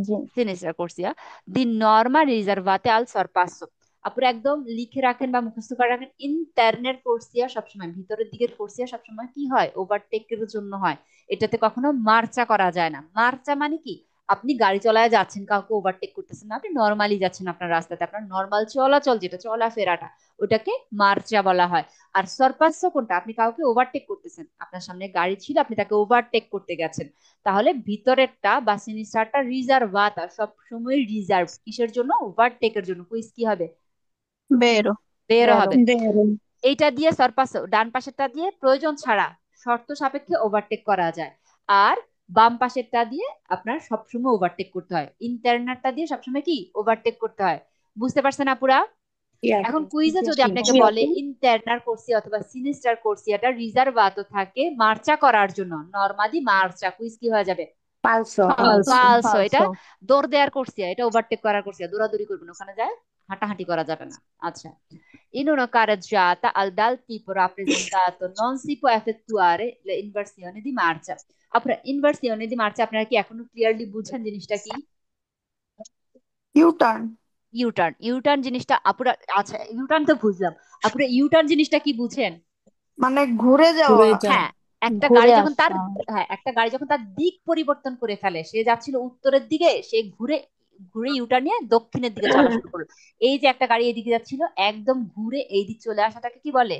জি। সিনিস্টার কোর্সিয়া দি নর্মা রিজার্ভাতে আল সরপাসো। আপুরা একদম লিখে রাখেন বা মুখস্থ করে রাখেন, ইন্টারনের কোর্সিয়া সবসময়, ভিতরের দিকের কোর্সিয়া সবসময় কি হয়, ওভারটেকের জন্য হয়। এটাতে কখনো মার্চা করা যায় না। মার্চা মানে কি, আপনি গাড়ি চালায় যাচ্ছেন, কাউকে ওভারটেক করতেছেন না, আপনি নর্মালি যাচ্ছেন আপনার রাস্তাতে, আপনার নর্মাল চলাচল যেটা, চলাফেরাটা, ওটাকে মার্চা বলা হয়। আর সরপাসো কোনটা, আপনি কাউকে ওভারটেক করতেছেন, আপনার সামনে গাড়ি ছিল, আপনি তাকে ওভারটেক করতে গেছেন। তাহলে ভিতরেরটা বা সিনিস্টারটা রিজার্ভাতা, সব সময় রিজার্ভ কিসের জন্য, ওভারটেকের জন্য। কুইজ কি হবে? Vero. বের ভেরো। হবে। Vero. এইটা দিয়ে সরপাস, ডান পাশেরটা দিয়ে প্রয়োজন ছাড়া শর্ত সাপেক্ষে ওভারটেক করা যায়। আর বাম পাশেরটা দিয়ে আপনার সবসময় ওভারটেক করতে হয়, ইন্টারনারটা দিয়ে সবসময় কি ওভারটেক করতে হয়। বুঝতে পারছেন আপুরা? Sì, এখন appunto. কুইজে যদি জি। আপনাকে Sì, বলে appunto. ইন্টারনাল কোর্সিয়া অথবা সিনিস্টার কোর্সিয়াটা রিজার্ভাতো থাকে মার্চা করার জন্য, নরমালি মার্চা, কুইজ কি হয়ে যাবে? পালসো। Falso. ফালসো, এটা ফালসো। দৌড় দেওয়ার করছি, এটা ওভারটেক করার করছি, দৌড়াদৌড়ি করবেন ওখানে যায়, হাঁটাহাঁটি করা যাবে না। আচ্ছা, in una carreggiata al dal tipo rappresentato non si può effettuare le inversioni di marcia। আপনারা ইনভার্সিওনে দি মার্চা আপনারা কি এখনো ক্লিয়ারলি বুঝছেন জিনিসটা কি? U-turn. ইউটার্ন, ইউটার্ন জিনিসটা আপুরা, আচ্ছা ইউটার্ন তো বুঝলাম, আপুরা ইউটার্ন জিনিসটা কি বুঝেন? মানে ঘুরে যাওয়া। ঘুরে যাওয়া। হ্যাঁ, একটা গাড়ি ঘুরে যখন তার, আসা। হ্যাঁ একটা গাড়ি যখন তার দিক পরিবর্তন করে ফেলে, সে যাচ্ছিল উত্তরের দিকে, সে ঘুরে, ঘুরে ইউটার্ন নিয়ে দক্ষিণের দিকে চলা শুরু করলো। এই যে একটা গাড়ি এদিকে যাচ্ছিল, একদম ঘুরে এই দিক চলে আসাটাকে কি বলে?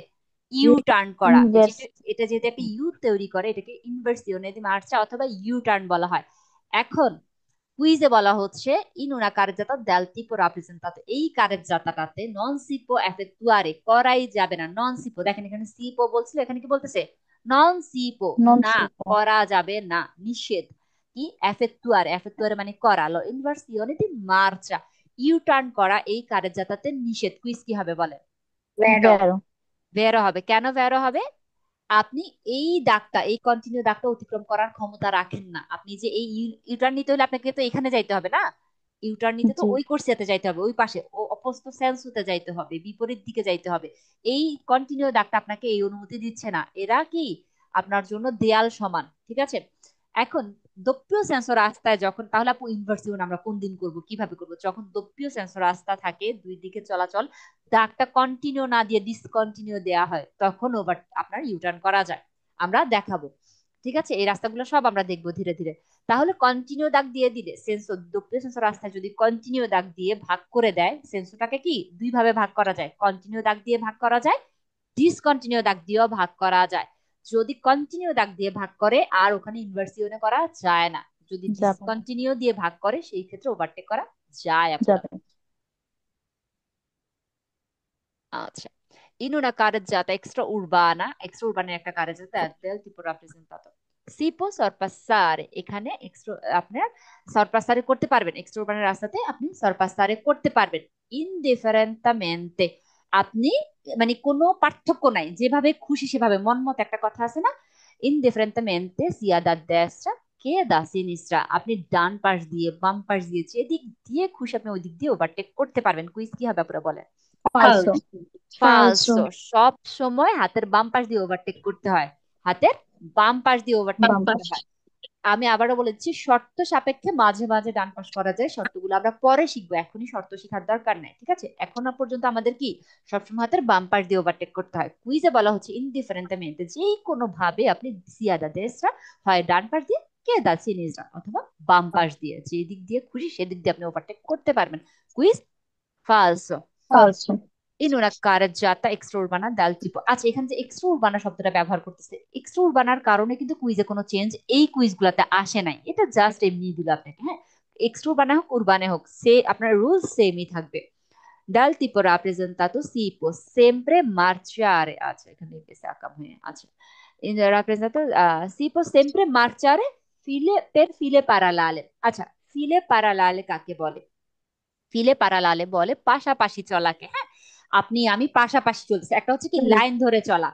ইউ টার্ন করা। ইনভার্স। যেটা, এটা যেহেতু একটা ইউ তৈরি করে, এটাকে ইনভার্সিওনে দি মার্চা অথবা ইউ টার্ন বলা হয়। এখন কুইজে বলা হচ্ছে in una carreggiata del tipo rappresentato, এই কারেজ্জাতাটাতে নন সিপো এফেক্টুয়ারে করাই যাবে না। নন সিপো, দেখেন এখানে সিপো বলছিল, এখানে কি বলতেছে, নন সিপো, নন না সিপো। করা যাবে না, নিষেধ। কি এফেক্টুয়ারে, এফেক্টুয়ারে মানে করালো, ইনভার্সিওনে দি মার্চা, ইউ টার্ন করা এই কারেজ্জাতাতে নিষেধ। কুইজ কি হবে বলে? Vero. ভেরো। ভেরো হবে। কেন ভেরো হবে? আপনি এই দাগটা, এই কন্টিনিউ দাগটা অতিক্রম করার ক্ষমতা রাখেন না। আপনি যে এই ইউটার্ন নিতে হলে আপনাকে তো এখানে যাইতে হবে না, ইউটার্ন নিতে তো জি। ওই কোর্সিয়াতে যাইতে হবে, ওই পাশে অপোস্ত সেন্স হতে যাইতে হবে, বিপরীত দিকে যাইতে হবে। এই কন্টিনিউ দাগটা আপনাকে এই অনুমতি দিচ্ছে না। এরা কি আপনার জন্য দেয়াল সমান, ঠিক আছে? এখন দপ্পীয় সেন্সর রাস্তায় যখন, তাহলে আপু ইনভার্সিবল আমরা কোন দিন করব, কিভাবে করব? যখন দপ্পীয় সেন্সর রাস্তা থাকে, দুই দিকে চলাচল, দাগটা কন্টিনিউ না দিয়ে ডিসকন্টিনিউ দেয়া হয়, তখন ওভার আপনার ইউটার্ন করা যায়। আমরা দেখাবো, ঠিক আছে? এই রাস্তাগুলো সব আমরা দেখবো ধীরে ধীরে। তাহলে কন্টিনিউ দাগ দিয়ে দিলে, সেন্সর দক্ষিণ সেন্সর রাস্তায় যদি কন্টিনিউ দাগ দিয়ে ভাগ করে দেয়, সেন্সরটাকে কি দুই ভাবে ভাগ করা যায়, কন্টিনিউ দাগ দিয়ে ভাগ করা যায়, ডিসকন্টিনিউ দাগ দিয়েও ভাগ করা যায়। যদি কন্টিনিউ দাগ দিয়ে ভাগ করে আর ওখানে ইনভার্সিওনে করা যায় না, যদি যাবে না। ডিসকন্টিনিউ দিয়ে ভাগ করে সেই ক্ষেত্রে ওভারটেক করা যায় আপুরা। যাবে। আচ্ছা, in una carreggiata extra urbana একটা carreggiata del tipo rappresentato si può sorpassare, এখানে এক্সট্রা আপনার সরপাসারে করতে পারবেন, এক্সট্রা উরবানের রাস্তাতে আপনি সরপাসারে করতে পারবেন ইনডিফারেন্টামেন্টে, আপনি মানে কোনো পার্থক্য নাই, যেভাবে খুশি সেভাবে, মন মত একটা কথা আছে না, ইনডিফারেন্টামেন্টে sia da destra কে দা সিনিস্ট্রা, আপনি ডান পাশ দিয়ে বাম পাশ দিয়ে যেদিক দিয়ে খুশি আপনি ওই দিক দিয়ে ওভারটেক করতে পারবেন। কুইজ কি হবে পুরো বলেন। ফালসো। ফালসো। ফালসো। সব সময় হাতের বাম পাশ দিয়ে ওভারটেক করতে হয়, হাতের বাম পাশ দিয়ে ওভারটেক বাম করতে পাশ। হয়। আমি আবারও বলেছি, শর্ত সাপেক্ষে মাঝে মাঝে ডান পাশ করা যায়, শর্তগুলো আমরা পরে শিখবো, এখনই শর্ত শেখার দরকার নাই, ঠিক আছে। এখনো পর্যন্ত আমাদের কি সবসময় হাতের বাম পাশ দিয়ে ওভারটেক করতে হয়। কুইজে বলা হচ্ছে ইনডিফারেন্টমেন্টে যে কোনো ভাবে আপনি সিয়াদা দেশরা হয় ডান পাশ দিয়ে, কে দা সিনিজরা অথবা বাম পাশ দিয়ে, যে দিক দিয়ে খুশি সেদিক দিয়ে আপনি ওভারটেক করতে পারবেন। Quiz ফালসো। ফালসো। in una carreggiata extraurbana dal tipo, আচ্ছা এখানে যে এক্সট্রা উরবানা শব্দটা ব্যবহার করতেছে, এক্সট্রা উরবানার কারণে কিন্তু কুইজে কোনো চেঞ্জ এই কুইজগুলোতে আসে নাই, এটা জাস্ট এমনি দিল আপনাকে, হ্যাঁ। এক্সট্রা উরবানা হোক উরবানে হোক, সে আপনার রুলস সেমই থাকবে। dal tipo rappresentato si può sempre marciare, আচ্ছা এখানে বেশি আকাম হয়ে আছে, rappresentato si può sempre marciare file per file parallele। আচ্ছা, ফিলে প্যারালালে কাকে বলে? ফিলে প্যারালালে বলে পাশাপাশি চলাকে, হ্যাঁ। আপনি আমি পাশাপাশি চলছে, একটা হচ্ছে কি লাইন ধরে চলা,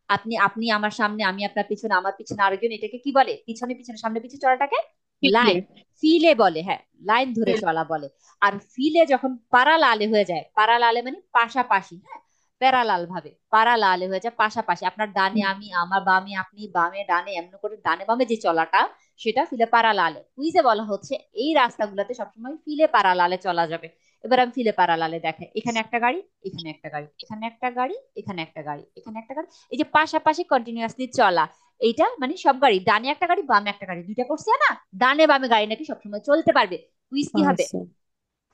আপনি আপনি আমার সামনে, আমি আপনার পিছনে, আমার পিছনে আরেকজন, এটাকে কি বলে? পিছনে পিছনে সামনে পিছনে চলাটাকে ফিলে। লাইন, ফিলে বলে, হ্যাঁ। লাইন ধরে চলা বলে। আর ফিলে যখন পারালালে হয়ে যায়, পারালালে মানে পাশাপাশি, হ্যাঁ। প্যারালাল ভাবে পারালালে হয়ে যায় পাশাপাশি, আপনার ডানে আমি, আমার বামে আপনি, বামে ডানে, এমন করে ডানে বামে যে চলাটা, সেটা ফিলে পারালালে। কুইজে বলা হচ্ছে এই রাস্তাগুলোতে সবসময় ফিলে পারালালে চলা যাবে। এবার আমি ফিলে প্যারালালে দেখে, এখানে একটা গাড়ি, এখানে একটা গাড়ি, এখানে একটা গাড়ি, এখানে একটা গাড়ি, এখানে একটা গাড়ি, এই যে পাশাপাশি কন্টিনিউয়াসলি চলা, এইটা মানে সব গাড়ি, ডানে একটা গাড়ি বামে একটা গাড়ি, দুইটা করছে না, ডানে বামে গাড়ি নাকি সবসময় চলতে পারবে। কুইজ কি হবে? ফালসো।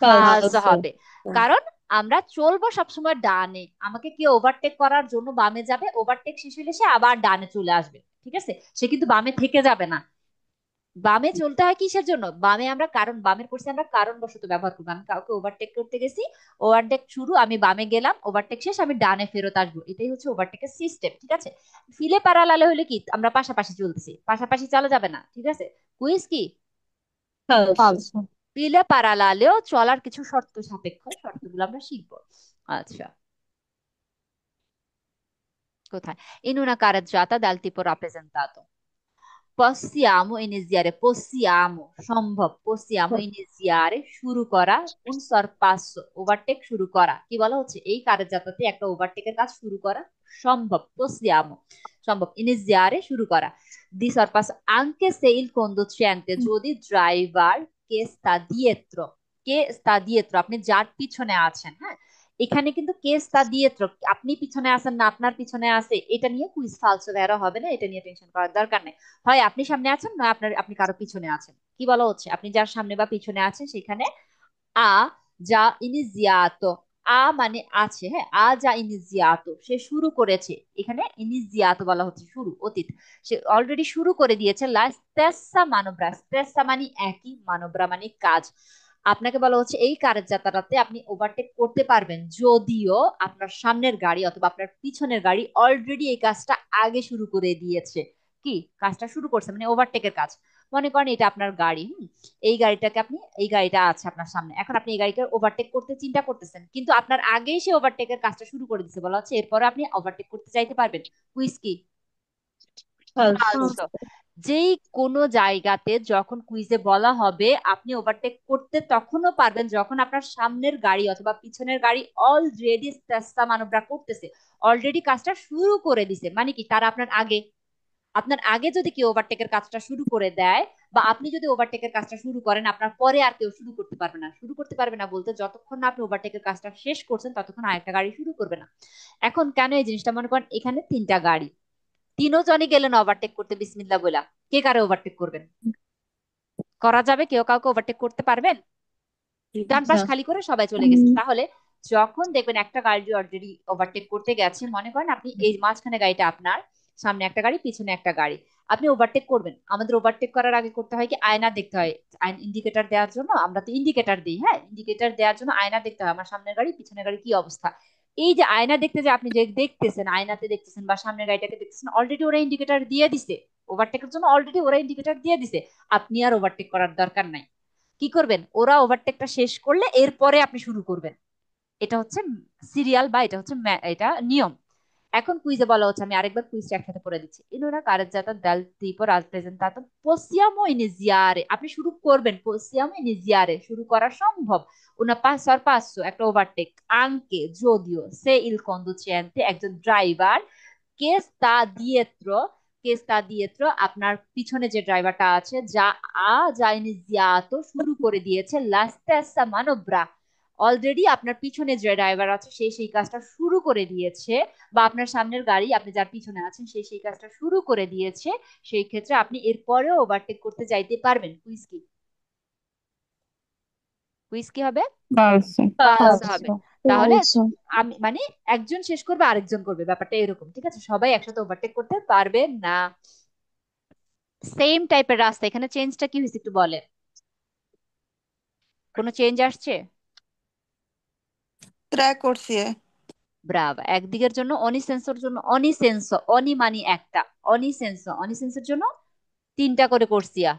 ফালস ফালসো। হবে। কারণ আমরা চলবো সবসময় ডানে, আমাকে কেউ ওভারটেক করার জন্য বামে যাবে, ওভারটেক শেষ হলে সে আবার ডানে চলে আসবে, ঠিক আছে, সে কিন্তু বামে থেকে যাবে না। বামে চলতে হয় কিসের জন্য? বামে আমরা কারণ, বামের করছি আমরা কারণবশত ব্যবহার করবো, আমি কাউকে ওভারটেক করতে গেছি, ওভারটেক শুরু, আমি বামে গেলাম, ওভারটেক শেষ, আমি ডানে ফেরত আসবো, এটাই হচ্ছে ওভারটেকের সিস্টেম, ঠিক আছে। ফিলে প্যারালালে হলে কি আমরা পাশাপাশি চলতেছি, পাশাপাশি চলা যাবে না, ঠিক আছে। কুইজ কি? ফালসো। ফালসো। ফিলে প্যারালালেও চলার কিছু শর্ত সাপেক্ষ, শর্তগুলো আমরা শিখবো। আচ্ছা, কোথায়? in una carreggiata dal tipo rappresentato possiamo iniziare, possiamo সম্ভব, possiamo iniziare শুরু করা, un sorpasso ওভারটেক শুরু করা, কি বলা হচ্ছে এই কারের যাত্রাতে একটা ওভারটেকের কাজ শুরু করা সম্ভব, possiamo সম্ভব, iniziare শুরু করা, di sorpasso anche se il conducente যদি ড্রাইভার কে sta dietro আপনি যার পিছনে আছেন, হ্যাঁ। এখানে কিন্তু কেস তা দিয়ে আপনি পিছনে আছেন না আপনার পিছনে আছে, এটা নিয়ে কুইজ ফালসো ভেরো হবে না, এটা নিয়ে টেনশন করার দরকার নেই। হয় আপনি সামনে আছেন না আপনার, আপনি কারো পিছনে আছেন, কি বলা হচ্ছে আপনি যার সামনে বা পিছনে আছেন সেখানে আ যা ইনিজিয়াতো, আ মানে আছে, হ্যাঁ, আ যা ইনিজিয়াতো সে শুরু করেছে, এখানে ইনিজিয়াতো বলা হচ্ছে শুরু, অতীত, সে অলরেডি শুরু করে দিয়েছে। লা স্টেসা মানোব্রা, স্টেসা মানে একই, মানোব্রা মানে কাজ। আপনাকে বলা হচ্ছে এই কারের যাত্রাতে আপনি ওভারটেক করতে পারবেন যদিও আপনার সামনের গাড়ি অথবা আপনার পিছনের গাড়ি অলরেডি এই কাজটা আগে শুরু করে দিয়েছে। কি কাজটা শুরু করছে মানে ওভারটেকের কাজ। মনে করেন এটা আপনার গাড়ি, এই গাড়িটাকে আপনি, এই গাড়িটা আছে আপনার সামনে, এখন আপনি এই গাড়িকে ওভারটেক করতে চিন্তা করতেছেন, কিন্তু আপনার আগেই সে ওভারটেকের কাজটা শুরু করে দিচ্ছে, বলা হচ্ছে এরপরে আপনি ওভারটেক করতে চাইতে পারবেন। কুইজ কি? ফালসো। ফালসো। যেই কোনো জায়গাতে যখন কুইজে বলা হবে আপনি ওভারটেক করতে তখনও পারবেন যখন আপনার সামনের গাড়ি অথবা পিছনের গাড়ি অলরেডি চেষ্টা মানবরা করতেছে, অলরেডি কাজটা শুরু করে দিছে, মানে কি তারা আপনার আগে, আপনার আগে যদি কেউ ওভারটেকের কাজটা শুরু করে দেয় বা আপনি যদি ওভারটেকের কাজটা শুরু করেন, আপনার পরে আর কেউ শুরু করতে পারবে না, শুরু করতে পারবে না বলতে যতক্ষণ না আপনি ওভারটেকের কাজটা শেষ করছেন ততক্ষণ আরেকটা গাড়ি শুরু করবে না। এখন কেন এই জিনিসটা? মনে করেন এখানে তিনটা গাড়ি, তিনজনই গেলেন ওভারটেক করতে বিসমিল্লাহ বলা, কে কারে ওভারটেক করবেন? করা যাবে? কেউ কাউকে ওভারটেক করতে পারবেন? ডান পাশ না। খালি করে সবাই চলে গেছেন, তাহলে যখন দেখবেন একটা গাড়ি অলরেডি ওভারটেক করতে গেছে, মনে করেন আপনি এই মাঝখানে গাড়িটা আপনার, সামনে একটা গাড়ি পিছনে একটা গাড়ি, আপনি ওভারটেক করবেন, আমাদের ওভারটেক করার আগে করতে হয় কি আয়না দেখতে হয়, আইন ইন্ডিকেটর দেওয়ার জন্য, আমরা তো ইন্ডিকেটর দিই, হ্যাঁ, ইন্ডিকেটর দেওয়ার জন্য আয়না দেখতে হয় আমার সামনের গাড়ি পিছনের গাড়ি কি অবস্থা। এই যে আয়না দেখতে যে আপনি যে দেখতেছেন, আয়নাতে দেখতেছেন বা সামনের গাড়িটাকে দেখতেছেন, অলরেডি ওরা ইন্ডিকেটর দিয়ে দিছে, ওভারটেকের জন্য অলরেডি ওরা ইন্ডিকেটর দিয়ে দিছে, আপনি আর ওভারটেক করার দরকার নাই। কি করবেন? ওরা ওভারটেকটা শেষ করলে এরপরে আপনি শুরু করবেন। এটা হচ্ছে সিরিয়াল বা এটা হচ্ছে এটা নিয়ম। এখন কুইজে বলা হচ্ছে, আমি আরেকবার কুইজটা একসাথে পড়ে দিচ্ছি। In una gareggiata dal tipo rappresentato possiamo iniziare, আপনি শুরু করবেন, possiamo iniziare শুরু করা সম্ভব, una passo al passo একটা ওভারটেক, anche যদিও se il conducente একজন ড্রাইভার, কে sta dietro, কে sta dietro আপনার পিছনে যে ড্রাইভারটা আছে, যা যা iniziato শুরু করে দিয়েছে, la stessa manovra অলরেডি আপনার পিছনে যে ড্রাইভার আছে সে সেই কাজটা শুরু করে দিয়েছে, বা আপনার সামনের গাড়ি আপনি যার পিছনে আছেন সে সেই কাজটা শুরু করে দিয়েছে, সেই ক্ষেত্রে আপনি এরপরেও ওভারটেক করতে যাইতে পারবেন। কুইজ কি, কুইজ কি হবে? falso, পালস falso, হবে। তাহলে falso, আমি মানে একজন শেষ করবে আরেকজন করবে, ব্যাপারটা এরকম, ঠিক আছে? সবাই একসাথে ওভারটেক করতে পারবে না। সেম টাইপের রাস্তা, এখানে চেঞ্জটা কি হয়েছে একটু বলে, কোনো চেঞ্জ আসছে? ট্রাই করছি। ব্রাভ, একদিকের জন্য অনিসেন্সর জন্য অনিসেন্স, অনি মানি একটা, অনিসেন্সের জন্য তিনটা করে কোর্সিয়া।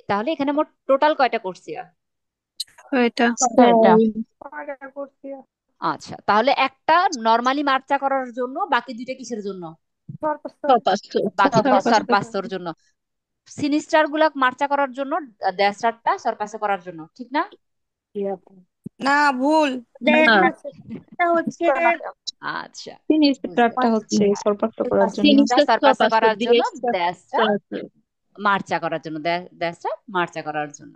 তাহলে এখানে মোট টোটাল কয়টা কোর্সিয়া? ওইটা ছয়টা, আচ্ছা, তাহলে একটা নরমালি মার্চা করার জন্য, বাকি দুইটা কিসের জন্য? sorpasso, বাকি দুইটা sorpasso, sorpasso, সরপাসর জন্য। সিনিস্টার গুলা মার্চা করার জন্য, ড্যাশারটা সরপাসে করার জন্য, ঠিক না? না, ভুল। না আচ্ছা, বুঝতে সিনিস্টারটা পারছি। হচ্ছে হ্যাঁ, সরপাস্ত করার জন্য। সিনিস্টার sinistra সরপাসে sorpasso, করার জন্য, destra ড্যাশটা sorpasso. মার্চা করার জন্য, ড্যাশটা মার্চা করার জন্য।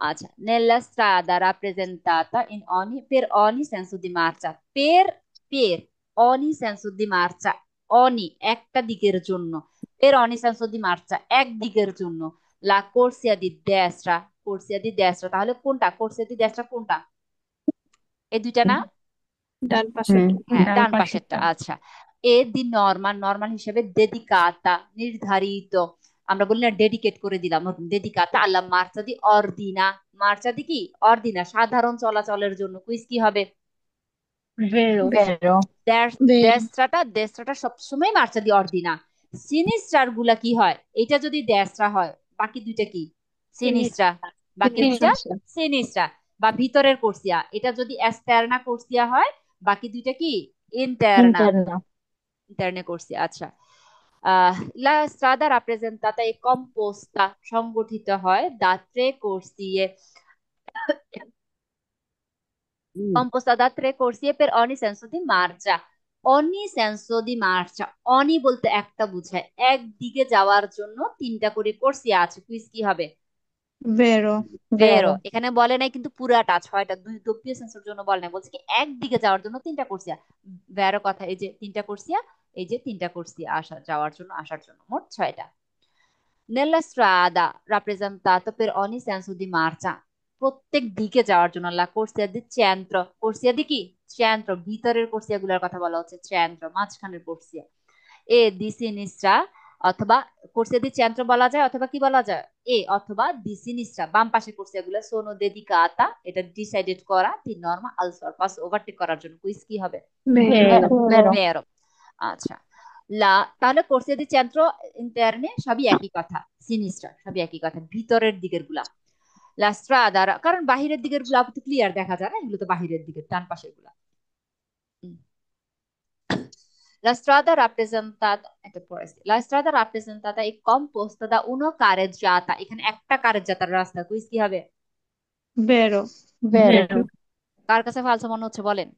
আচ্ছা, nella strada rappresentata in ogni per ogni senso di marcia, per ogni senso di marcia, ogni একটা দিকের জন্য, per ogni senso di marcia এক দিকের জন্য, la corsia di destra, corsia di destra তাহলে কোনটা corsia di destra কোনটা? এই দুইটা না? ডান পাশে হুম, হ্যাঁ, ডান ডান পাশেরটা। পাশেরটা। আচ্ছা, এ দি নরমাল, নরমাল হিসেবে ডেডিকাতা নির্ধারিত, আমরা বলি না ডেডিকেট করে দিলাম, ডেডিকাতা আল্লাহ মার্চা দি অর্দিনা, মার্চা দি কি অর্দিনা সাধারণ চলাচলের জন্য। কুইজ কি হবে? vero, বেরো, vero, দেশটাটা সবসময় মার্চা দি অর্দিনা। সিনিস্টার গুলা কি হয়, এটা যদি দেশটা হয়, বাকি দুইটা কি সিনিস্ট্রা, sinistra, বাকি দুইটা sinistra, সিনিস্ট্রা। বা ভিতরের কোর্সিয়া, এটা যদি এক্সটার্না কোর্সিয়া হয়, বাকি দুইটা কি ইন্টারনা, ইন্টারনা, ইন্টারনে কোর্সিয়া। আচ্ছা, লা স্ট্রাদা রাপ্রেজেন্তাতা এ কম্পোস্তা সংগঠিত হয় দা tray কোর্সিয়ে, composta da tre corsie per ogni senso di marcia, ogni senso di marcia, অনি বলতে একটা বুঝায়, একদিকে যাওয়ার জন্য তিনটা করে কোর্সিয়া আছে। কুইজ কি হবে? vero, ভেরো, বেরো, এখানে বলে নাই কিন্তু পুরাটা ছয়টা, দুই দ্রব্যীয় সেন্সর জন্য বলে নাই, বলছে কি একদিকে যাওয়ার জন্য তিনটা কোর্সিয়া। ভেরো কথা, এই যে তিনটা কোর্সিয়া, এই যে তিনটা কোর্সিয়া আসা যাওয়ার জন্য, আসার জন্য মোট ছয়টা। Nella strada rappresentato per ogni senso di marcia, প্রত্যেক দিকে যাওয়ার জন্য, লা কোর্সিয়া দি centro, কোর্সিয়া দি কি centro, ভিতরের কোর্সিয়া গুলোর কথা বলা হচ্ছে, centro মাঝখানের কোর্সিয়া। এ দি sinistra অথবা কোর্সিয়া দি centro বলা যায়, অথবা কি বলা যায়, এ অথবা দি sinistra বাম পাশের কোর্সিয়া গুলো, sono dedicata এটা ডিসাইডেড করা, দি নরমা আল সারপাস ওভারটেক করার জন্য। কুইজ কি হবে? vero, বেরো, বেরো, ভেরো। আচ্ছা, লা তাহলে কোর্সিয়া দি চেন্ট্রো ইন্টারনে সবই একই কথা, সিনিস্টার সবই একই কথা, ভিতরের দিকের গুলা। লা স্ট্রাদা, কারণ বাহিরের দিকের গুলা তো ক্লিয়ার দেখা যায় না, এগুলো তো বাহিরের দিকের ডান পাশের গুলা। La strada rappresentata, একটা পড়েছি, la strada rappresentata è composta da uno carreggiata, এখানে একটা কারেজ্জাতার রাস্তা। কুইজ কি হবে? vero, বেরো, vero. কার কাছে ফালসো মনে হচ্ছে বলেন।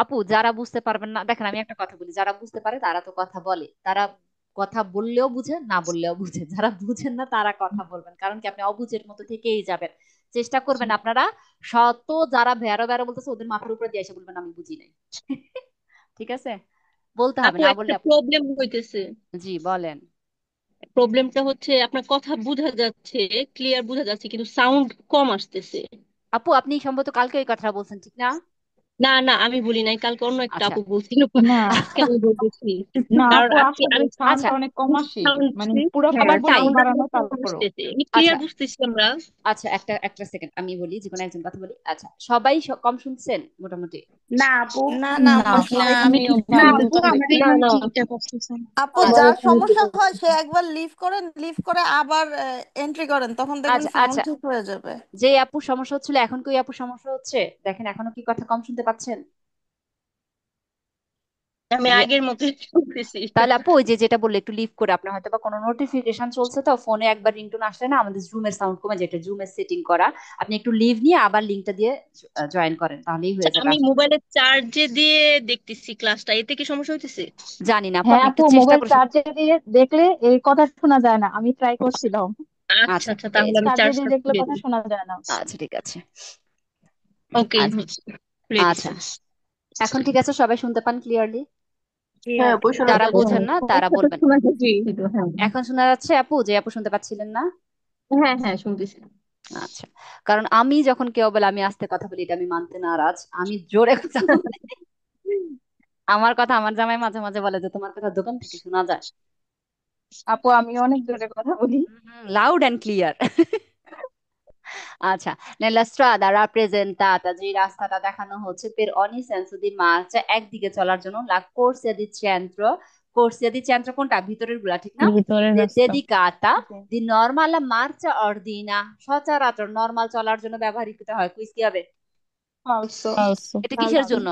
আপু যারা বুঝতে পারবেন না, দেখেন আমি একটা কথা বলি, যারা বুঝতে পারে তারা তো কথা বলে, তারা কথা বললেও বুঝে, না বললেও বুঝে, যারা বুঝেন না তারা কথা বলবেন, কারণ কি আপনি অবুঝের মতো থেকেই যাবেন। চেষ্টা করবেন আপনারা শত যারা ভেরো ভেরো বলতেছে ওদের মাথার উপরে দিয়ে এসে বলবেন আমি বুঝি নাই। ঠিক আছে, বলতে হবে, আপু না একটা বললে আপু। প্রবলেম হইতেছে। জি বলেন। প্রবলেমটা হচ্ছে আপনার কথা বোঝা যাচ্ছে, ক্লিয়ার বোঝা যাচ্ছে, কিন্তু সাউন্ড কম আসতেছে। আপু আপনি সম্ভবত কালকে ওই কথা বলছেন, ঠিক না? না না, আমি বলি নাই, কালকে অন্য একটা আচ্ছা। আপু বলছিল। না, আজকে আমি বলতেছি। না কারণ আপু আজকে আসলে আমি সাউন্ডটা আচ্ছা, অনেক কম আসে, sound মানে দিচ্ছি, পুরোপুরি আবার হ্যাঁ তাই। সাউন্ড সাউন্ডটা বাড়ানো কম তারপরও। আসতেছে, আমি ক্লিয়ার আচ্ছা, বুঝতেছি আমরা। আচ্ছা, একটা একটা সেকেন্ড আমি বলি, যে কোনো একজন কথা বলি। আচ্ছা, সবাই কম শুনছেন মোটামুটি? না আপু, না না, না আমরা না, সবাই আমিও শুনতেছি। না ভালো আপু, শুনতেছি। না না ঠিকঠাক আসতেছে। আপু, আচ্ছা, যার সমস্যা হয় সে একবার লিভ করেন, লিভ করে আবার এন্ট্রি করেন, তখন দেখবেন আচ্ছা, সাউন্ড আচ্ছা, ঠিক হয়ে যাবে। যে আপু সমস্যা হচ্ছিল এখন কি ওই আপু সমস্যা হচ্ছে? দেখেন এখনো কি কথা কম শুনতে পাচ্ছেন? আমি আগের মতোই শুনতেছি। তাহলে আপু ওই যে যেটা বললে একটু লিভ করে, আপনার হয়তো বা কোনো নোটিফিকেশন চলছে তো ফোনে, একবার রিংটোন আসলে না আমাদের জুমের সাউন্ড কমে যায়, এটা জুমের সেটিং করা। আপনি একটু লিভ নিয়ে আবার লিঙ্কটা দিয়ে জয়েন করেন, তাহলেই হয়ে যাবে আমি আশা করি। মোবাইলে চার্জে দিয়ে দেখতেছি ক্লাসটা, এতে কি সমস্যা হইতেছে? জানি না আপু, হ্যাঁ আপনি আপু, একটু চেষ্টা মোবাইল করে চার্জে দিয়ে দেখলে এই কথা শোনা যায় না, আমি ট্রাই করছিলাম। আচ্ছা আচ্ছা আচ্ছা, এই তাহলে যে, আমি চার্জে দিয়ে চার্জটা দেখলে খুলে কথা দিই। শোনা যায় না। আচ্ছা ঠিক আছে। ওকে, আচ্ছা খুলে আচ্ছা, দিচ্ছি। এখন ঠিক আছে, সবাই শুনতে পান ক্লিয়ারলি? হ্যাঁ আপু শোনা যারা যাচ্ছে। বোঝেন না তারা সমস্যাটা বলবেন। শোনা যাচ্ছে কিন্তু, হ্যাঁ। এখন শোনা যাচ্ছে আপু? যে আপু শুনতে পাচ্ছিলেন না? হ্যাঁ হ্যাঁ, শুনতেছি। আচ্ছা, কারণ আমি যখন কেউ বলে আমি আস্তে কথা বলি, এটা আমি মানতে নারাজ, আমি জোরে কথা বলি। আমার কথা আমার জামাই মাঝে মাঝে বলে যে তোমার কথা দোকান থেকে শোনা যায়। আপু আমি অনেক জোরে কথা বলি। Loud and clear. আচ্ছা, nella strada rappresentata, যে রাস্তাটা দেখানো হচ্ছে per ogni senso di marcia, একদিকে চলার জন্য la corsia di centro, corsia di centro কোনটা, ভিতরের গুলা ঠিক না? ভিতরের রাস্তা। dedicata di norma alla marcia ordina, সচরাচর নরমাল চলার জন্য ব্যবহৃত হয়। কুইজ কি হবে? ফালসো। ফালসো। এটা কিসের জন্য?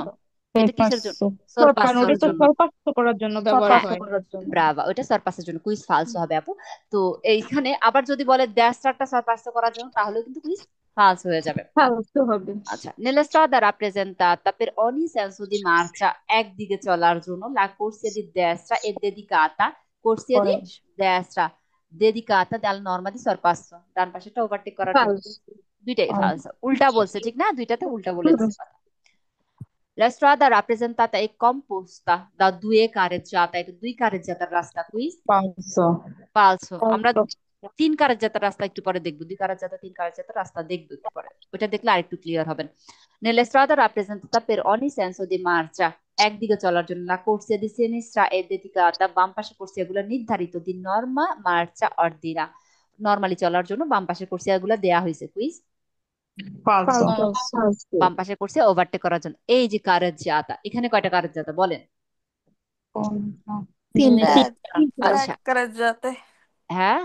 এটা কিসের জন্য? সরপাসো। কারণ সরপাসোর ওটা তো জন্য। সরপাস্য করার জন্য ব্যবহার হ্যাঁ, হয়। করার জন্য। ব্রাভা, ওইটা সারপাসের জন্য, কুইজ ফালসো হবে আপু। তো এইখানে আবার যদি বলে ড্যাশটা সারপাসো করার জন্য, তাহলেও কিন্তু কুইজ ফালস হয়ে যাবে। ফালতু হবে। আচ্ছা, nella strada rappresentata per ogni senso di marcia, একদিকে চলার জন্য la corsia di destra è dedicata, corsia di করে। destra dedicata dal norma di sorpasso, ডান পাশেটা ওভারটেক করার জন্য। ফালতু। দুইটাই আর ফালস, উল্টা বলছে ঠিক না, দুইটাতে উল্টা বলে দিচ্ছে কথা। La strada rappresentata è composta da due carreggiate, এটা দুই কারেজ্জাতার রাস্তা। কুইজ ফালসো। ফালসো। আমরা ফালসো। তিন কারেজ্জাতার রাস্তা একটু পরে দেখবো, দুই কারেজ্জাতা তিন কারেজ্জাতার রাস্তা দেখবো একটু পরে, ওটা দেখলে আরেকটু ক্লিয়ার হবেন। Nella strada rappresentata per ogni senso di marcia, একদিকে চলার জন্য la corsia di sinistra è dedicata, বাম পাশে কোর্সিয়া গুলো নির্ধারিত di norma marcia ordina, normally চলার জন্য বাম পাশে কোর্সিয়া গুলো দেয়া হয়েছে। কুইজ ফালসো। ফালসো। বাম পাশে কোর্সিয়া ওভারটেক করার জন্য। এই যে কারেজ্জাতা, এখানে কয়টা কারেজ্জাতা বলেন? কোনটা? তিনটা। তিনটা। এক এক আচ্ছা, করে যেতে। হ্যাঁ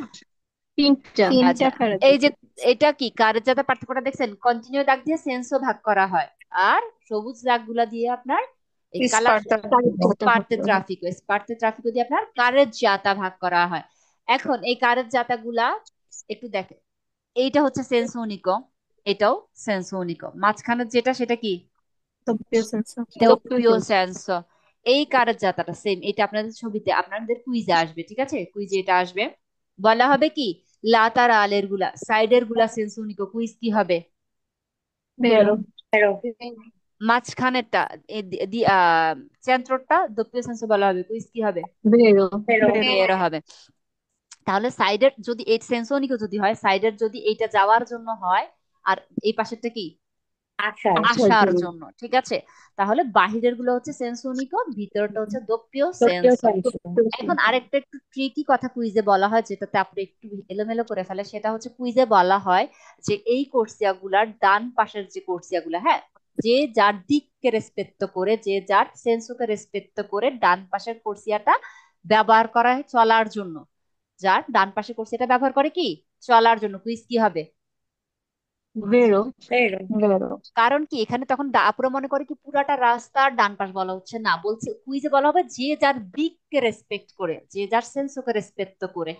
তিনটা। তিনটা আচ্ছা, ফেরত এই যে দিতে। এটা কি কারের যাতে পার্থক্যটা দেখছেন, কন্টিনিউ দাগ দিয়ে সেন্সও ভাগ করা হয়, আর সবুজ দাগ গুলা দিয়ে আপনার এই কালার স্পার্টা। স্পার্তে ট্রাফিক, স্পার্তে ট্রাফিক দিয়ে আপনার কারের জাতা ভাগ করা হয়। এখন এই কারের জাতা গুলা একটু দেখেন, এইটা হচ্ছে সেন্স উনিকো, এটাও সেন্স উনিকো, মাঝখানের যেটা সেটা কি doppio senso। ডোপিও সেন্স। এই কারের জাতাটা সেম, এটা আপনাদের ছবিতে আপনাদের কুইজে আসবে, ঠিক আছে, কুইজে এটা আসবে। বলা হবে কি লাতারালের গুলা, সাইডের গুলা সেন্স উনিকো, কুইজ কি হবে? Vero। মাঝখানেরটা সেন্ট্রোরটা দোপিও সেন্স বলা হবে, কুইজ কি হবে? বেরো। বের হবে। তাহলে সাইডের যদি এই সেন্সোনিকও যদি হয়, সাইডের যদি এইটা যাওয়ার জন্য হয়, আর এই পাশেরটা কি আসার আসার জন্য। জন্য, ঠিক আছে। তাহলে বাহিরের গুলো হচ্ছে সেন্সোনিকো, ভিতরটা হচ্ছে দোপিও সেন্স। এখন আরেকটা একটু ট্রিকি কথা কুইজে বলা হয়, যেটাতে আপনি একটু এলোমেলো করে ফেলে, সেটা হচ্ছে কুইজে বলা হয় যে এই কোর্সিয়া গুলার ডান পাশের যে কোর্সিয়া গুলা, হ্যাঁ, যে যার দিককে রেসপেক্ট করে, যে যার সেন্সকে রেসপেক্ট করে ডান পাশের কোর্সিয়াটা ব্যবহার করা হয় চলার জন্য, যার ডান পাশে কোর্সিয়াটা ব্যবহার করে কি চলার জন্য। কুইজ কি হবে? বেরো। Vero। কারণ কি এখানে তখন আপুরা মনে করে কি পুরাটা রাস্তার ডান পাশ বলা হচ্ছে না, বলছে কুইজে বলা হবে যে যার দিককে রেসপেক্ট করে, যে যার সেন্সকে রেসপেক্ট করে।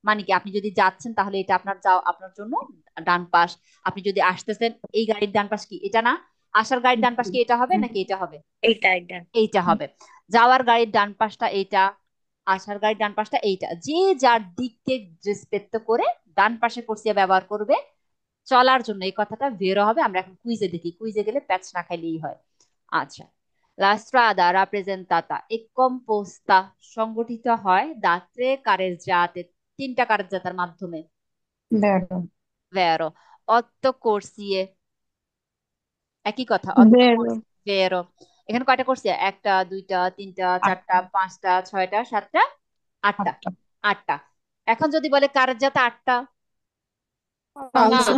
মানে কি আপনি যদি যাচ্ছেন তাহলে এটা আপনার যাও আপনার জন্য ডান পাশ, আপনি যদি আসতেছেন এই গাড়ির ডান পাশ কি এটা না, আসার গাড়ির ডান পাশ কি এটা হবে নাকি এটা হবে? এইটা হবে। যাওয়ার গাড়ির ডান পাশটা এইটা, আসার গাড়ির ডান পাশটা এইটা, যে যার দিককে রেসপেক্ট করে ডান পাশে কোর্সিয়া ব্যবহার করবে চলার জন্য, এই কথাটা বেরো হবে। আমরা এখন কুইজে দেখি, কুইজে গেলে প্যাচ না খাইলেই হয়। আচ্ছা, la strada rappresentata e composta, সংগঠিত হয় da tre carreggiate, তিনটা কারেজ্জাতার মাধ্যমে। Vero। vero, otto corsie, একই কথা, otto Vero। corsie, vero। এখানে কয়টা corsia? একটা, দুইটা, তিনটা, চারটা, আটটা। পাঁচটা, ছয়টা, সাতটা, আটটা। আটটা। আটটা। এখন যদি বলে কারেজ্জাতা আটটা, না ফালসো।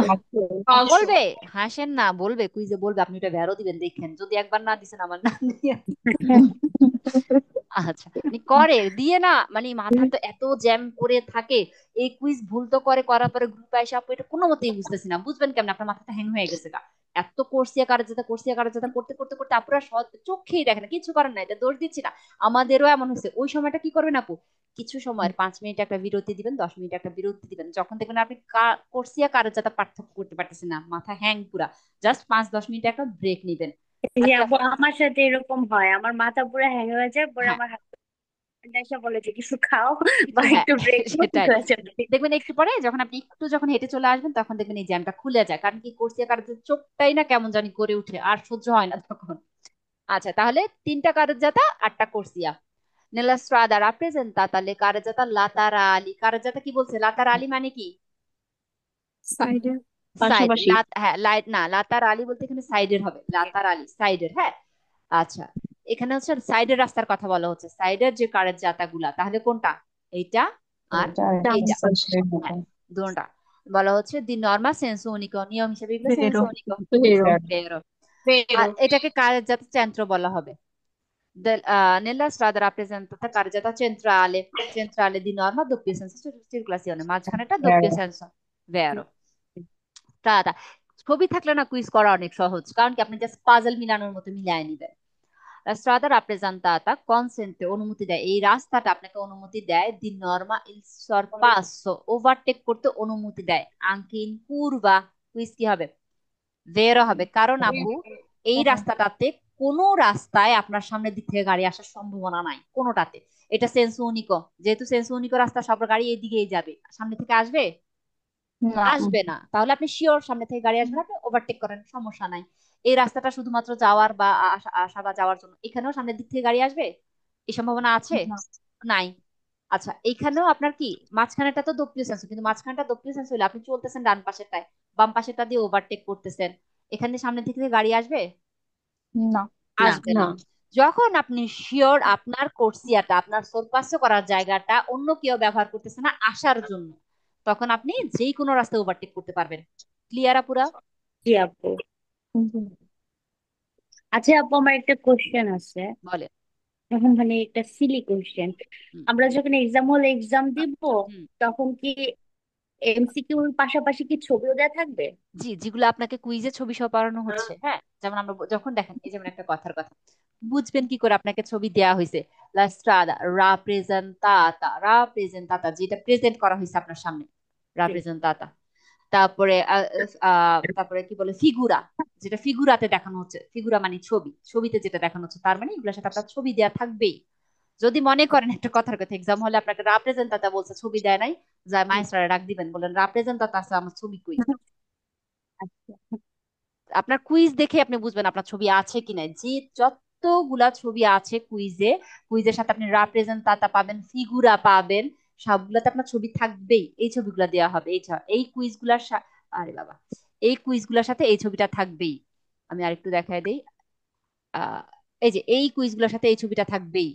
ফালসো। বলবে, হাসেন না, বলবে কুইজে বলবে, আপনি ওটা ভ্যারো দিবেন, দেখেন যদি একবার না দিছেন আমার নাম দিয়ে। আচ্ছা, মানে করে দিয়ে না, মানে মাথা তো এত জ্যাম করে থাকে, এই কুইজ ভুল তো করে, করার পরে গ্রুপে এসে আপু এটা কোনো মতেই বুঝতেছি না, বুঝবেন কেমন, আপনার মাথাটা হ্যাং হয়ে গেছে গা, এত কোর্সিয়া কারো যাতা করতে করতে করতে আপুরা চোখেই দেখে না, কিছু করার না, এটা দোষ দিচ্ছি না, আমাদেরও এমন হয়েছে। ওই সময়টা কি করবেন আপু, কিছু সময়ের 5 মিনিট একটা বিরতি দিবেন, 10 মিনিট একটা বিরতি দিবেন, যখন দেখবেন আপনি কোর্সিয়া কারো যাতা পার্থক্য করতে পারতেছেন না, মাথা হ্যাং পুরা, জাস্ট 5-10 মিনিট একটা ব্রেক নিবেন। এই আর যে আপু যখন, আমার সাথে এরকম হয়, আমার মাথা পুরো হ্যাং হয়ে যায়, পরে হ্যাঁ আমার হাজবেন্ড এসে বলে যে কিছু খাও বা কিছু, হ্যাঁ একটু ব্রেক নাও, ঠিক সেটাই, হয়ে যাবে। দেখবেন একটু পরে যখন আপনি একটু যখন হেঁটে চলে আসবেন তখন দেখবেন এই জ্যামটা খুলে যায়, কারণ কি কোর্সিয়া কারো চোখটাই না কেমন জানি করে উঠে, আর সহ্য হয় না তখন। আচ্ছা, তাহলে 3টা কারজাতা, 8টা কোর্সিয়া। Nella strada rappresentata le carreggiata laterali, carreggiata কি বলছে, laterali মানে কি, সাইডে, সাইড, পাশাপাশি। হ্যাঁ লাইট না, লাতারালি বলতে এখানে সাইডের হবে, লাতারালি সাইডের, হ্যাঁ। আচ্ছা, এখানে হচ্ছে সাইডের রাস্তার কথা বলা হচ্ছে, সাইডের যে কারের জাতাগুলা, তাহলে কোনটা, এইটা আর এটা আর এটা ডান এইটা, সাইড। হ্যাঁ দুটোটা। বলা হচ্ছে দি নর্মা সেন্সো উনিকো, নিয়ম হিসেবে এগুলো ভেরো, সেন্সো উনিকো, ভেরো, বেরো। ভেরো। আর এটাকে কারের জাতা চেন্ত্র বলা হবে। Nella strada rappresentata carreggiata centrale, centrale di norma doppio senso circolazione, মাঝখানেটা doppio senso, vero। Strada, ছবি থাকলে না কুইজ করা অনেক সহজ, কারণ কি আপনি জাস্ট পাজল মিলানোর মতো মিলাই নিবেন। স্ট্রাদা রাপ্রেজেন্তাতা কনসেন্টে, অনুমতি দেয়, এই রাস্তাটা আপনাকে অনুমতি দেয়, দি নর্মা ইল সরপাসো, ওভারটেক করতে অনুমতি দেয়, আঙ্কি ইন কুরবা, কুইজ কি হবে, ভেরো হবে, কারণ আপু এই রাস্তাটাতে কোনো রাস্তায় আপনার সামনের দিক থেকে গাড়ি আসার সম্ভাবনা নাই কোনোটাতে, এটা সেন্সো উনিকো, যেহেতু সেন্সো উনিকো রাস্তা, সব গাড়ি এইদিকেই যাবে, সামনে থেকে আসবে, না। আসবে না, তাহলে আপনি শিওর সামনে থেকে গাড়ি আসবে না, আপনি ওভারটেক করেন, সমস্যা নাই। এই রাস্তাটা শুধুমাত্র যাওয়ার বা আসা আসা বা যাওয়ার জন্য, এখানেও সামনের দিক থেকে গাড়ি আসবে, এই সম্ভাবনা আছে, না। নাই। আচ্ছা, এইখানেও আপনার কি, মাঝখানেটা তো দপ্পিও সেন্স, কিন্তু মাঝখানটা দপ্পিও সেন্স হলে আপনি চলতেছেন ডান পাশেরটায়, বাম পাশেরটা দিয়ে ওভারটেক করতেছেন, এখানে সামনে থেকে গাড়ি আসবে, না। না। আসবে না। না। যখন আপনি শিওর আপনার কোর্সিয়াটা, আপনার সোরপাস করার জায়গাটা অন্য কেউ ব্যবহার করতেছে না আসার জন্য, তখন আপনি যেই কোনো রাস্তায় ওভারটেক করতে পারবেন। ক্লিয়ার আপুরা? জি আপু। হুম। আচ্ছা আপু, আমার একটা কোশ্চেন আছে। বলে। এখন মানে একটা সিলি কোশ্চেন, হুম আমরা যখন এক্সাম হলে এক্সাম দিব, হুম। তখন কি এমসিকিউর পাশাপাশি কি ছবিও দেওয়া থাকবে? জি, যেগুলো আপনাকে কুইজে ছবি সহ পড়ানো হচ্ছে, হ্যাঁ, যেমন আমরা যখন দেখেন, এই যেমন একটা কথার কথা, বুঝবেন কি করে আপনাকে ছবি দেয়া হয়েছে, লা স্ট্রাদা রাপ্রেজেন্তাতা, রাপ্রেজেন্তাতা যেটা প্রেজেন্ট করা হয়েছে আপনার সামনে, জি। রাপ্রেজেন্তাতা। তারপরে তারপরে কি বলে, ফিগুরা, যেটা ফিগুরাতে দেখানো হচ্ছে, ফিগুরা মানে ছবি, ছবিতে যেটা দেখানো হচ্ছে, তার মানে এগুলোর সাথে আপনার ছবি দেওয়া থাকবেই। যদি মনে করেন একটা কথার কথা, এক্সাম হলে আপনাকে রাপ্রেজেন্তাতা বলছে, ছবি দেয় নাই, যায় মাইস্টারে ডাক দিবেন, বলেন রাপ্রেজেন্তাতা আছে, আমার ছবি কই। আচ্ছা। আপনার কুইজ দেখে আপনি বুঝবেন আপনার ছবি আছে কিনা, যে যতগুলা ছবি আছে কুইজে, কুইজের সাথে আপনি রাপ্রেজেন্তাতা পাবেন, ফিগুরা পাবেন, সবগুলাতে আপনার ছবি থাকবেই, এই ছবিগুলা দেওয়া হবে, এই কুইজগুলার আরে বাবা, এই কুইজগুলোর সাথে এই ছবিটা থাকবেই। আমি আরেকটু দেখাই দেই, আহ এই যে এই কুইজগুলোর সাথে এই ছবিটা থাকবেই,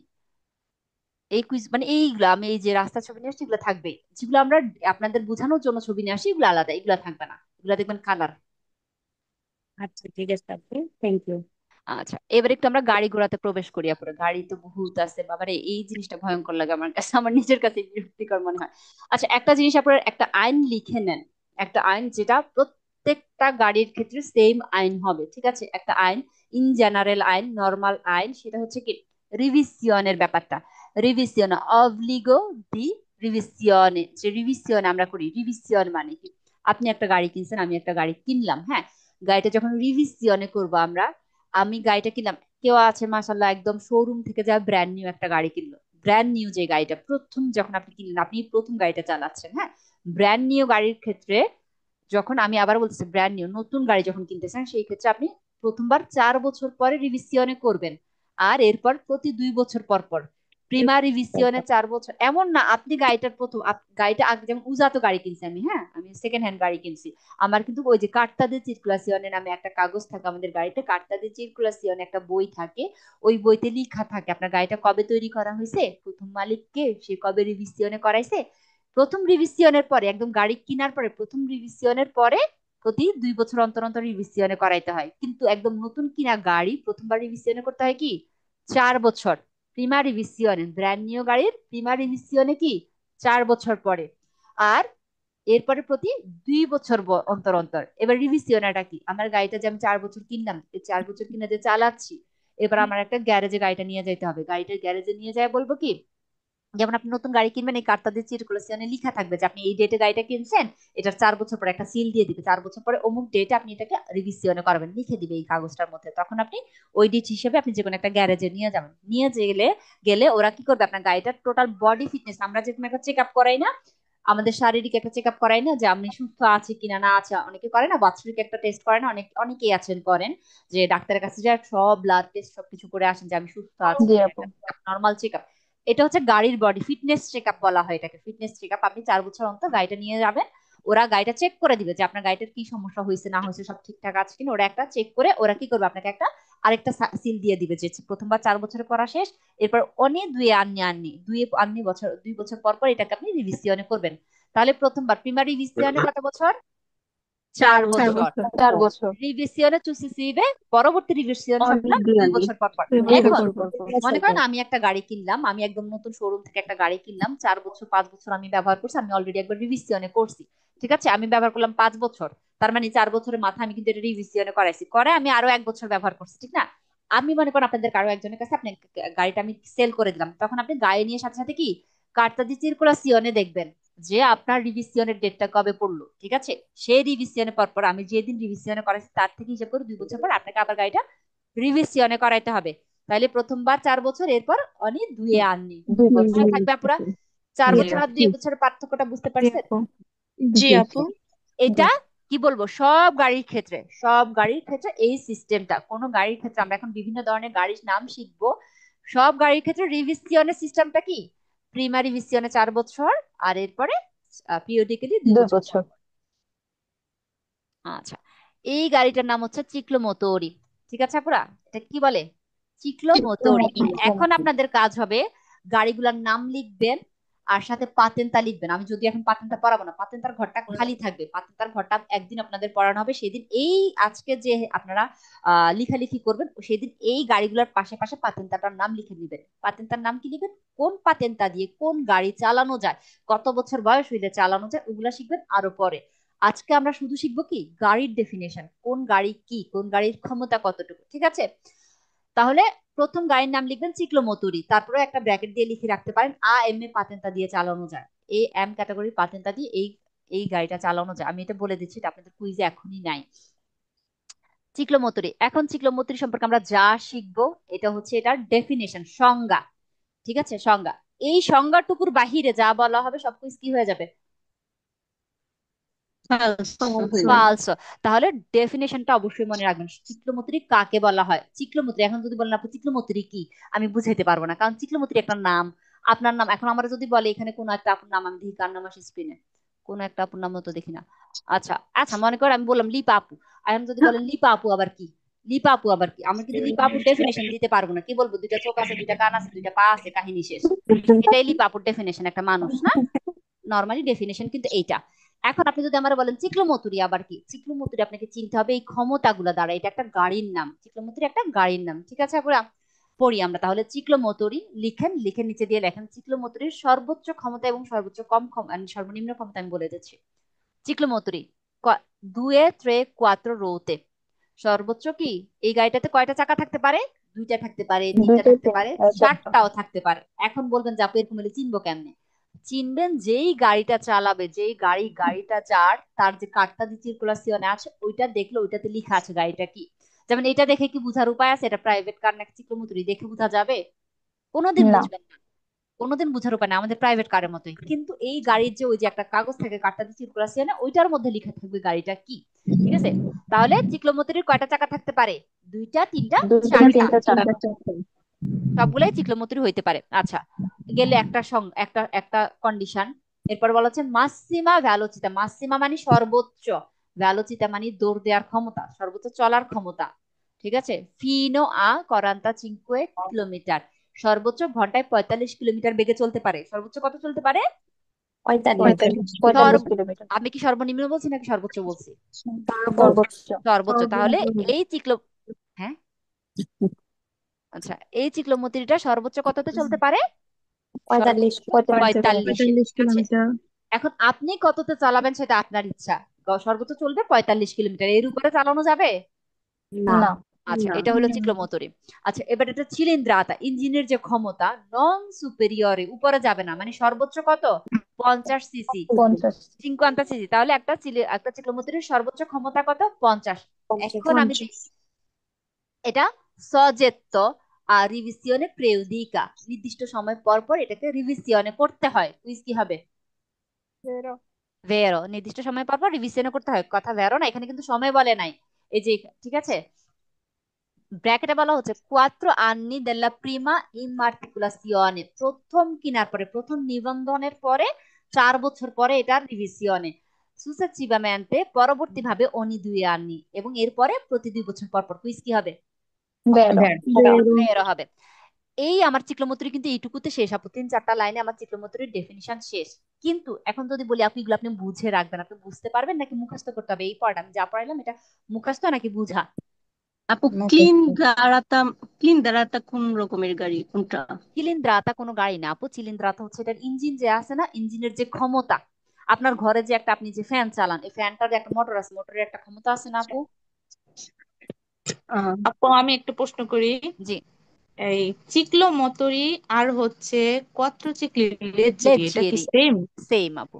এই কুইজ মানে এইগুলো, আমি এই যে রাস্তা ছবি নিয়ে আসছি এগুলো থাকবেই, যেগুলো আমরা আপনাদের বোঝানোর জন্য ছবি নিয়ে আসি এগুলো আলাদা, এগুলো থাকবে না, এগুলো দেখবেন কালার। আচ্ছা ঠিক আছে আপু, থ্যাংক ইউ। আচ্ছা, এবার একটু আমরা গাড়ি ঘোড়াতে প্রবেশ করি। আপুরে, গাড়ি তো বহুত আছে বাবারে, এই জিনিসটা ভয়ঙ্কর লাগে আমার কাছে, আমার নিজের কাছে বিরক্তিকর মনে হয়। আচ্ছা, একটা জিনিস আপনার, একটা আইন লিখে নেন, একটা আইন যেটা প্রত্যেকটা গাড়ির ক্ষেত্রে সেম আইন হবে, ঠিক আছে, একটা আইন, ইন জেনারেল আইন, নর্মাল আইন, সেটা হচ্ছে কি, রিভিসিয়নের ব্যাপারটা, রিভিসিয়ন, অবলিগো দি রিভিসিয়নে, যে রিভিসিয়ন আমরা করি, রিভিসিয়ন মানে কি, আপনি একটা গাড়ি কিনছেন, আমি একটা গাড়ি কিনলাম, হ্যাঁ, গাড়িটা যখন রিভিসিয়নে করবো আমরা, আমি গাড়িটা কিনলাম, কেউ আছে মাসাল্লাহ একদম শোরুম থেকে যা ব্র্যান্ড নিউ একটা গাড়ি কিনলো, ব্র্যান্ড নিউ যে গাড়িটা প্রথম যখন আপনি কিনলেন, আপনি প্রথম গাড়িটা চালাচ্ছেন, হ্যাঁ, ব্র্যান্ড নিউ গাড়ির ক্ষেত্রে, যখন আমি আবার বলতেছি ব্র্যান্ড নিউ নতুন গাড়ি যখন কিনতেছেন, সেই ক্ষেত্রে আপনি প্রথমবার 4 বছর পরে রিভিসিয়নে করবেন, আর এরপর প্রতি 2 বছর পর পর প্রিমা রিভিসিয়নে, 4 বছর, এমন না আপনি গাড়িটার প্রথম গাড়িটা আগে, যেমন উজাতো গাড়ি কিনছি আমি, হ্যাঁ, আমি সেকেন্ড হ্যান্ড গাড়ি কিনছি, আমার কিন্তু ওই যে কার্তা দে চিরকুলাসিয়নে নামে একটা কাগজ থাকে আমাদের গাড়িতে, কার্তা দে চিরকুলাসিয়নে একটা বই থাকে, ওই বইতে লেখা থাকে আপনার গাড়িটা কবে তৈরি করা হয়েছে, প্রথম মালিককে, সে কবে রিভিসিয়নে করাইছে, প্রথম রিভিসিয়নের পরে, একদম গাড়ি কেনার পরে প্রথম রিভিসিয়নের পরে প্রতি 2 বছর অন্তর অন্তর রিভিসিয়নে করাইতে হয়, কিন্তু একদম নতুন কিনা গাড়ি প্রথমবার রিভিসিয়নে করতে হয় কি 4 বছর, প্রিমা রিভিসিয়নে, ব্র্যান্ড নিউ গাড়ির প্রিমা রিভিসিয়নে কি 4 বছর পরে। আর এরপরে প্রতি 2 বছর অন্তর অন্তর। এবার রিভিসিওনাটা কি, আমার গাড়িটা যে আমি 4 বছর কিনলাম, এই 4 বছর কিনে যে চালাচ্ছি, এবার আমার একটা গ্যারেজে গাড়িটা নিয়ে যাইতে হবে। গাড়িটার গ্যারেজে নিয়ে যায় বলবো কি, যেমন আপনি নতুন গাড়ি কিনবেন, এই কার্ডটা সার্কুলেশনে লেখা থাকবে যে আপনি এই ডেটে গাড়িটা কিনছেন, এটার 4 বছর পরে একটা সিল দিয়ে দিবে, 4 বছর পরে অমুক ডেটে আপনি এটাকে রিভিশনে করবেন, লিখে দিবে এই কাগজটার মধ্যে। তখন আপনি ওই ডেট হিসেবে আপনি যে কোনো একটা গ্যারেজে নিয়ে যাবেন। নিয়ে গেলে গেলে ওরা কি করবে, আপনার গাড়িটার টোটাল বডি ফিটনেস, আমরা যেরকম একটা চেক আপ করাই না, আমাদের শারীরিক একটা চেক আপ করাই না, যে আপনি সুস্থ আছে কিনা না আছে, অনেকে করে না, বাৎসরিক একটা টেস্ট করে না, অনেকেই আছেন করেন, যে ডাক্তারের কাছে যায় সব ব্লাড টেস্ট সবকিছু করে আসেন যে আমি সুস্থ আছি, জি আপু। Normal check up. এটা হচ্ছে গাড়ির বডি ফিটনেস চেক আপ বলা হয় এটাকে, ফিটনেস চেক আপ। আপনি 4 বছর অন্তর গাড়িটা নিয়ে যাবেন, ওরা গাড়িটা চেক করে দিবে যে আপনার গাড়িটার কি সমস্যা হয়েছে না হয়েছে, সব ঠিকঠাক আছে কিনা। ওরা একটা চেক করে ওরা কি করবে, আপনাকে একটা আরেকটা সিল দিয়ে দিবে, যে প্রথমবার 4 বছরে করা শেষ, এরপর অনেক বছর 2 বছর পর পর এটাকে আপনি রিভিশনে করবেন। তাহলে প্রথমবার প্রিমারি রিভিশনে কত বছর, 4 বছর। 4 বছর। রিভিশনে চুষিবে, পরবর্তী রিভিশন সবগুলো 2 বছর পর পর। 2 বছর এখন পর পর। মনে করেন আমি একটা গাড়ি কিনলাম, আমি একদম নতুন শোরুম থেকে একটা গাড়ি কিনলাম, 4 বছর 5 বছর আমি ব্যবহার করছি, আমি অলরেডি একবার রিভিশনে করছি, ঠিক আছে, আমি ব্যবহার করলাম 5 বছর, তার মানে 4 বছরের মাথা আমি কিন্তু এটা রিভিশনে করাইছি, করে আমি আরো 1 বছর ব্যবহার করছি, ঠিক না। আমি মনে করেন আপনাদের কারো একজনের কাছে আপনি গাড়িটা আমি সেল করে দিলাম, তখন আপনি গাড়ি নিয়ে সাথে সাথে কি কার্ডটা দিয়ে সার্কুলেশনে দেখবেন যে আপনার রিভিশনের ডেটটা কবে পড়লো, ঠিক আছে। সেই রিভিশনের পর পর আমি যেদিন রিভিশনে করাইছি তার থেকে হিসাব করে 2 বছর পর আপনাকে আবার গাড়িটা রিভিশনে করাইতে হবে। তাহলে প্রথমবার 4 বছর, এরপর অনি দুয়ে আননি, 2 বছর। মনে থাকবে আপুরা। 4 বছর আর 2 বছরের পার্থক্যটা বুঝতে পারছেন? জি আপু। এটা কি বলবো, সব গাড়ির ক্ষেত্রে এই সিস্টেমটা, কোন গাড়ির ক্ষেত্রে আমরা এখন বিভিন্ন ধরনের গাড়ির নাম শিখবো, সব গাড়ির ক্ষেত্রে রিভিশনের সিস্টেমটা কি, প্রিমারি রিভিশনে 4 বছর, আর এরপরে পিরিয়ডিক্যালি 2 বছর 2 বছর। আচ্ছা, এই গাড়িটার নাম হচ্ছে চিক্লোমোটোরি, ঠিক আছে আপুরা, এটা কি বলে, চিক্লোমোটোরি। এখন আপনাদের কাজ হবে গাড়িগুলোর নাম লিখবেন আর সাথে পাতেন্তা লিখবেন। আমি যদি এখন পাতেন্তা পড়াবো না, পাতেন্তার ঘরটা খালি থাকবে, পাতেন্তার ঘরটা একদিন আপনাদের পড়ানো হবে, সেদিন এই আজকে যে আপনারা লিখালিখি করবেন সেদিন এই গাড়িগুলোর পাশে পাশে পাতেন্তাটার নাম লিখে নেবেন। পাতেন্তার নাম কি লিখবেন, কোন পাতেন্তা দিয়ে কোন গাড়ি চালানো যায়, কত বছর বয়স হইলে চালানো যায়, ওগুলা শিখবেন আরো পরে। আজকে আমরা শুধু শিখবো কি গাড়ির ডেফিনেশন, কোন গাড়ি কি, কোন গাড়ির ক্ষমতা কতটুকু, ঠিক আছে। তাহলে প্রথম গাড়ির নাম লিখবেন চিক্লোমোতুরি, তারপরে একটা ব্র্যাকেট দিয়ে লিখে রাখতে পারেন এম এ পাতেন্তা দিয়ে চালানো যায়, এই এম ক্যাটাগরির পাতেন্তা দিয়ে এই এই গাড়িটা চালানো যায়। আমি এটা বলে দিচ্ছি, এটা আপনাদের কুইজে এখনই নাই। চিক্লোমোতুরি, এখন চিক্লোমোতুরি সম্পর্কে আমরা যা শিখবো এটা হচ্ছে এটার ডেফিনেশন, সংজ্ঞা, ঠিক আছে, সংজ্ঞা। এই সংজ্ঞাটুকুর বাহিরে যা বলা হবে সব কুইজ কি হয়ে যাবে, ফালস। তাহলে ডেফিনেশনটা অবশ্যই মনে রাখবেন, চিক্লোমুত্রি কাকে বলা হয়। চিক্লোমুত্রি, এখন যদি বলেন আপনি চিক্লোমুত্রি কি, আমি বুঝাইতে পারবো না, কারণ চিক্লোমুত্রি একটা নাম, আপনার নাম। এখন আমরা যদি বলি এখানে কোন একটা আপুর নাম, আমি দেখি কার নাম আসে স্ক্রিনে, কোন একটা আপুর নাম তো দেখি না। আচ্ছা আচ্ছা, মনে কর আমি বললাম লিপা আপু, এখন যদি বলেন লিপা আপু আবার কি, লিপা আপু আবার কি, আমি কিন্তু লিপা আপুর ডেফিনেশন দিতে পারবো না, কি বলবো, 2টা চোখ আছে, 2টা কান আছে, 2টা পা আছে, কাহিনী শেষ। এটাই লিপা আপুর ডেফিনেশন, একটা মানুষ না, নর্মালি ডেফিনেশন কিন্তু এইটা। এখন আপনি যদি আমার বলেন চিক্লোমতুরি আবার কি, চিক্লোমতুরি আপনাকে চিনতে হবে এই ক্ষমতাগুলো দ্বারা, এটা একটা গাড়ির নাম, চিক্লোমতুরি একটা গাড়ির নাম, ঠিক আছে আপুরা। পড়ি আমরা তাহলে, চিক্লোমতুরি লিখেন, লিখে নিচে দিয়ে লেখেন চিক্লোমতুরির সর্বোচ্চ ক্ষমতা এবং সর্বোচ্চ কম ক্ষমতা, সর্বনিম্ন ক্ষমতা আমি বলে দিচ্ছি। চিক্লোমতুরি দুয়ে ত্রে কোয়াত্রো রোতে, সর্বোচ্চ কি, এই গাড়িটাতে কয়টা চাকা থাকতে পারে, 2টা থাকতে পারে, 3টা 2টা থাকতে পারে, 4টা। 4টাও থাকতে পারে। এখন বলবেন যে আপু এরকম হলে চিনবো কেমনে, চিনবেন যেই গাড়িটা চালাবে, যেই গাড়িটা যার, তার যে কার্ডটা দিয়ে সার্কুলেশনে আছে ওইটা দেখলে ওইটাতে লেখা আছে গাড়িটা কি। যেমন এটা দেখে কি বুঝার উপায় আছে এটা প্রাইভেট কার নাকি চিক্লোমুতুরি দেখে বোঝা যাবে, কোনোদিন না। বুঝবেন না, কোনোদিন বুঝার উপায় না, আমাদের প্রাইভেট কারের মতোই। কিন্তু এই গাড়ির যে ওই যে একটা কাগজ থাকে কার্ডটা দিয়ে সার্কুলেশনে, ওইটার মধ্যে লেখা থাকবে গাড়িটা কি, ঠিক আছে। তাহলে চিক্লোমুতুরির কয়টা চাকা থাকতে পারে, 2টা 3টা 2টা 4টা, 3টা 4টা। সবগুলাই চিক্লোমুতুরি হইতে পারে। আচ্ছা, গেলে একটা একটা একটা কন্ডিশন। এরপর বলা হচ্ছে মাসিমা ভ্যালোচিতা, মাসিমা মানে সর্বোচ্চ, ভ্যালোচিতা মানে দৌড় দেওয়ার ক্ষমতা, সর্বোচ্চ চলার ক্ষমতা, ঠিক আছে। ফিনো করান্তা চিনকুয়ে কিলোমিটার, সর্বোচ্চ ঘন্টায় 45 কিলোমিটার বেগে চলতে পারে, সর্বোচ্চ কত চলতে পারে, 45 সর্ব 45 কিলোমিটার। আমি কি সর্বনিম্ন বলছি নাকি সর্বোচ্চ বলছি, সর্বোচ্চ। সর্বোচ্চ। তাহলে এই হ্যাঁ, আচ্ছা, এই চিক্লোমুতুরিটা সর্বোচ্চ কততে চলতে পারে, 45 সর্বোচ্চ 45, ঠিক আছে। কিলোমিটার এখন আপনি কততে চালাবেন সেটা আপনার ইচ্ছা। সর্বোচ্চ চলবে 45 কিলোমিটার, এর উপরে চালানো যাবে? না না। আচ্ছা, না এটা হলো চিক্লোমোটরি। আচ্ছা, এবার এটা চিলিন্দ্রাতা, ইঞ্জিনের যে ক্ষমতা নন সুপেরিয়রে, উপরে যাবে না, মানে সর্বোচ্চ কত? 50 সিসি। 50। 50 সিসি, তাহলে একটা চিক্লোমোটরির সর্বোচ্চ ক্ষমতা কত? 50। এখন আমি এটা সজেত্ত আর রিভিসিয়নে প্রেউদিকা, নির্দিষ্ট সময় পর পর এটাকে রিভিসিয়নে করতে হয়। কুইজ কি হবে? ভেরো, নির্দিষ্ট সময় পর পর রিভিশনে করতে হয়। কথা ভেরো না, এখানে কিন্তু সময় বলে নাই। এই যে, ঠিক আছে, ব্র্যাকেটে বলা হচ্ছে কোয়াত্রো আন্নি দেল্লা প্রিমা ইমার্টিকুলাসিওনে, প্রথম কিনার পরে, প্রথম নিবন্ধনের পরে 4 বছর পরে এটার রিভিসিয়নে, সুসেসিভামেন্তে পরবর্তীভাবে অনি দুই আন্নি, এবং এরপরে প্রতি 2 বছর পর পর। কুইজ কি হবে? বেরো। ভেরো হবে। এই আমার চিক্লোমতুরি কিন্তু এইটুকুতে শেষ আপু, 3-4টা লাইনে আমার চিক্লোমতুরির ডেফিনিশন শেষ। কিন্তু এখন যদি বলি আপু এগুলো আপনি বুঝে রাখবেন, আপনি বুঝতে পারবেন নাকি মুখস্থ করতে হবে? এই পড়াটা আমি যা পড়াইলাম এটা মুখস্থ নাকি বুঝা? আপু ক্লিন দ্বারাতা কোন রকমের গাড়ি, কোনটা? চিলিন্দ্রাতা কোনো গাড়ি না আপু, চিলিন্দ্রাতা হচ্ছে এটার ইঞ্জিন যে আছে না, ইঞ্জিনের যে ক্ষমতা। আপনার ঘরে যে একটা, আপনি যে ফ্যান চালান, এই ফ্যানটার একটা মোটর আছে, মোটরের একটা ক্ষমতা আছে না আপু? আহ, আপু আমি একটা প্রশ্ন করি। জি। এই চিক্লোমোটরি আর হচ্ছে কোয়াট্রোচিক্লি লেজ্জেরি, এটা কি লেজ্জিয়েরি, সেম? সেম আপু।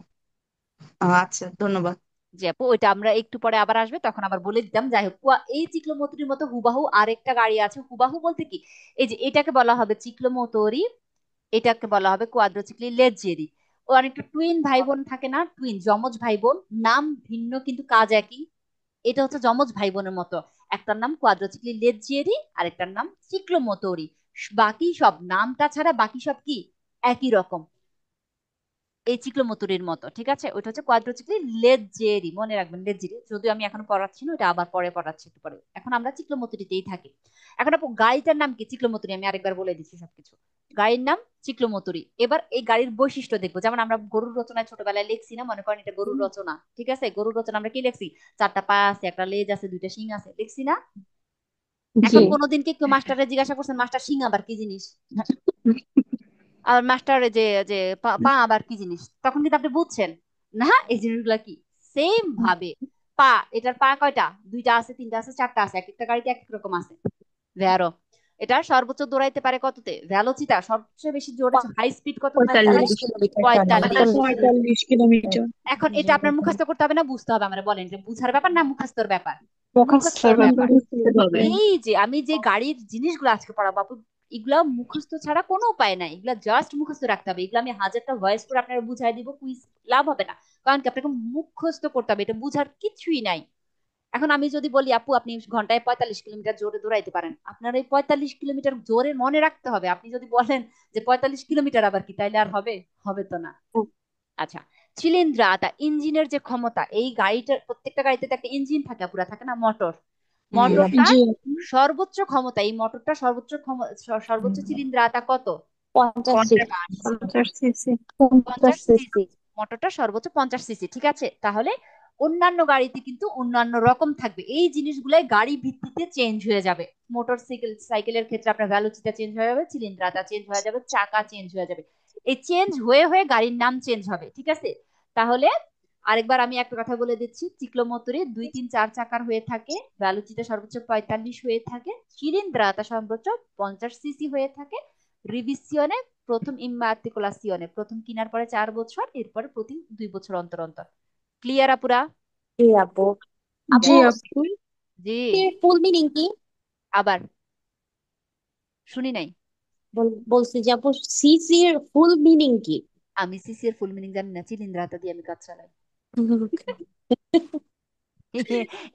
আচ্ছা, ধন্যবাদ। জি আপু, ওইটা আমরা একটু পরে আবার আসবে, তখন আবার বলে দিতাম। যাই হোক, এই চিক্লোমোটরির মতো হুবাহু আরেকটা গাড়ি আছে। হুবাহু বলতে কি, এই যে এটাকে বলা হবে চিক্লোমোটরি, এটাকে বলা হবে কোয়াড্রোচিক্লি লেজ্জেরি। ও অনেকটা টুইন ভাই বোন থাকে না, টুইন যমজ ভাই বোন, নাম ভিন্ন কিন্তু কাজ একই। এটা হচ্ছে যমজ ভাই বোনের মতো। একটার নাম কোয়াড্রোচিক্লি লেজ্জেরি, আরেকটার নাম চিক্লোমোটরি। বাকি সব, নামটা ছাড়া বাকি সব কি একই রকম, এই চিক্লোমোটরির মতো। ঠিক আছে, ওইটা হচ্ছে কোয়াড্রোচিক্লি লেজ্জেরি, মনে রাখবেন লেজ্জেরি। যদিও আমি এখন পড়াচ্ছি না, ওটা আবার পরে পড়াচ্ছি একটু পরে। এখন আমরা চিক্লোমোটরিতেই থাকি। এখন আপু গাড়িটার নাম কি? চিক্লোমোটরি, আমি আরেকবার বলে দিচ্ছি সবকিছু। গাড়ির নাম চিক্লোমোটরি। এবার এই গাড়ির বৈশিষ্ট্য দেখবো। যেমন আমরা গরুর রচনায় ছোটবেলায় লিখছি না, মনে করেন এটা গরুর রচনা, ঠিক আছে, গরুর রচনা আমরা কি লিখছি? 4টা পা আছে, একটা লেজ আছে, 2টা শিং আছে, লিখছি না? জি। এখন কোনোদিন কি কেউ মাস্টারে জিজ্ঞাসা করছেন মাস্টার শিং আবার কি জিনিস? আর মাস্টার যে যে পা পা আবার কি জিনিস, তখন কিন্তু আপনি বুঝছেন না এই জিনিসগুলা কি। সেম ভাবে পা, এটার পা কয়টা? 2টা আছে, 3টা আছে, 4টা আছে, এক একটা গাড়িতে এক এক রকম আছে। ভ্যারো, এটা সর্বোচ্চ দৌড়াইতে পারে কততে? ভ্যালোচিটা সবচেয়ে বেশি জোরে, হাই স্পিড কত দৌড়াইতে পারে? 45 কিলোমিটার পার 45। 45 কিলোমিটার। এখন এটা আপনার মুখস্থ করতে হবে না বুঝতে হবে? আমরা বলেন যে বুঝার ব্যাপার না মুখস্থর ব্যাপার? মুখস্থর মুখস্থর ব্যাপার। ব্যাপার। হবে। এই যে আমি যে গাড়ির জিনিসগুলো আজকে পড়াবো আপু, এগুলা মুখস্থ ছাড়া কোনো উপায় নাই। এগুলা জাস্ট মুখস্থ রাখতে হবে। এগুলো আমি হাজারটা ভয়েস করে আপনারা বুঝাই দিব, কুইজ লাভ হবে না। কারণ কি, আপনাকে মুখস্থ করতে হবে, এটা বুঝার কিছুই নাই। এখন আমি যদি বলি আপু আপনি ঘন্টায় 45 কিলোমিটার জোরে দৌড়াইতে পারেন, আপনার এই 45 কিলোমিটার জোরে মনে রাখতে হবে। আপনি যদি বলেন যে 45 কিলোমিটার আবার কি, তাইলে আর হবে? হবে তো না। আচ্ছা, চিলিন্দ্রাতা, ইঞ্জিনের যে ক্ষমতা, এই গাড়িটার প্রত্যেকটা গাড়িতে তো একটা ইঞ্জিন থাকে, পুরা থাকে না, মোটর। মোটরটার জি। সর্বোচ্চ ক্ষমতা, এই মোটরটা সর্বোচ্চ সর্বোচ্চ চিলিন্দ্রাতা কত? 50 50 সিসি। 50 50 সিসি। সিসি। মোটরটা সর্বোচ্চ 50 সিসি, ঠিক আছে। তাহলে অন্যান্য গাড়িতে কিন্তু অন্যান্য রকম থাকবে। এই জিনিসগুলাই গাড়ি ভিত্তিতে চেঞ্জ হয়ে যাবে। মোটর সাইকেলের ক্ষেত্রে আপনার ভ্যালোচিটা চেঞ্জ হয়ে যাবে, চিলিন্দ্রাটা চেঞ্জ হয়ে যাবে, চাকা চেঞ্জ হয়ে যাবে। এই চেঞ্জ হয়ে হয়ে গাড়ির নাম চেঞ্জ হবে, ঠিক আছে। তাহলে আরেকবার আমি একটা কথা বলে দিচ্ছি, চিক্লোমোটরে 2, 3, 4 চাকার হয়ে থাকে, ভ্যালোচিটা সর্বোচ্চ 45 হয়ে থাকে, চিলিন্দ্রাটা সর্বোচ্চ 50 সিসি হয়ে থাকে, রিভিসিয়নে প্রথম ইম্মাত্রিকুলাসিয়নে, প্রথম কিনার পরে 4 বছর, এরপরে প্রতি 2 বছর অন্তর অন্তর। ক্লিয়ার আপুরা? জি আপু। জি আপু আপু। জি। ফুল মিনিং কি? আবার শুনি নাই। বলছি যে আপু সিসির ফুল মিনিং কি? আমি সিসি এর ফুল মিনিং জানি না, চিলিন্দ্রাটা দিয়ে আমি কাজ চালাই।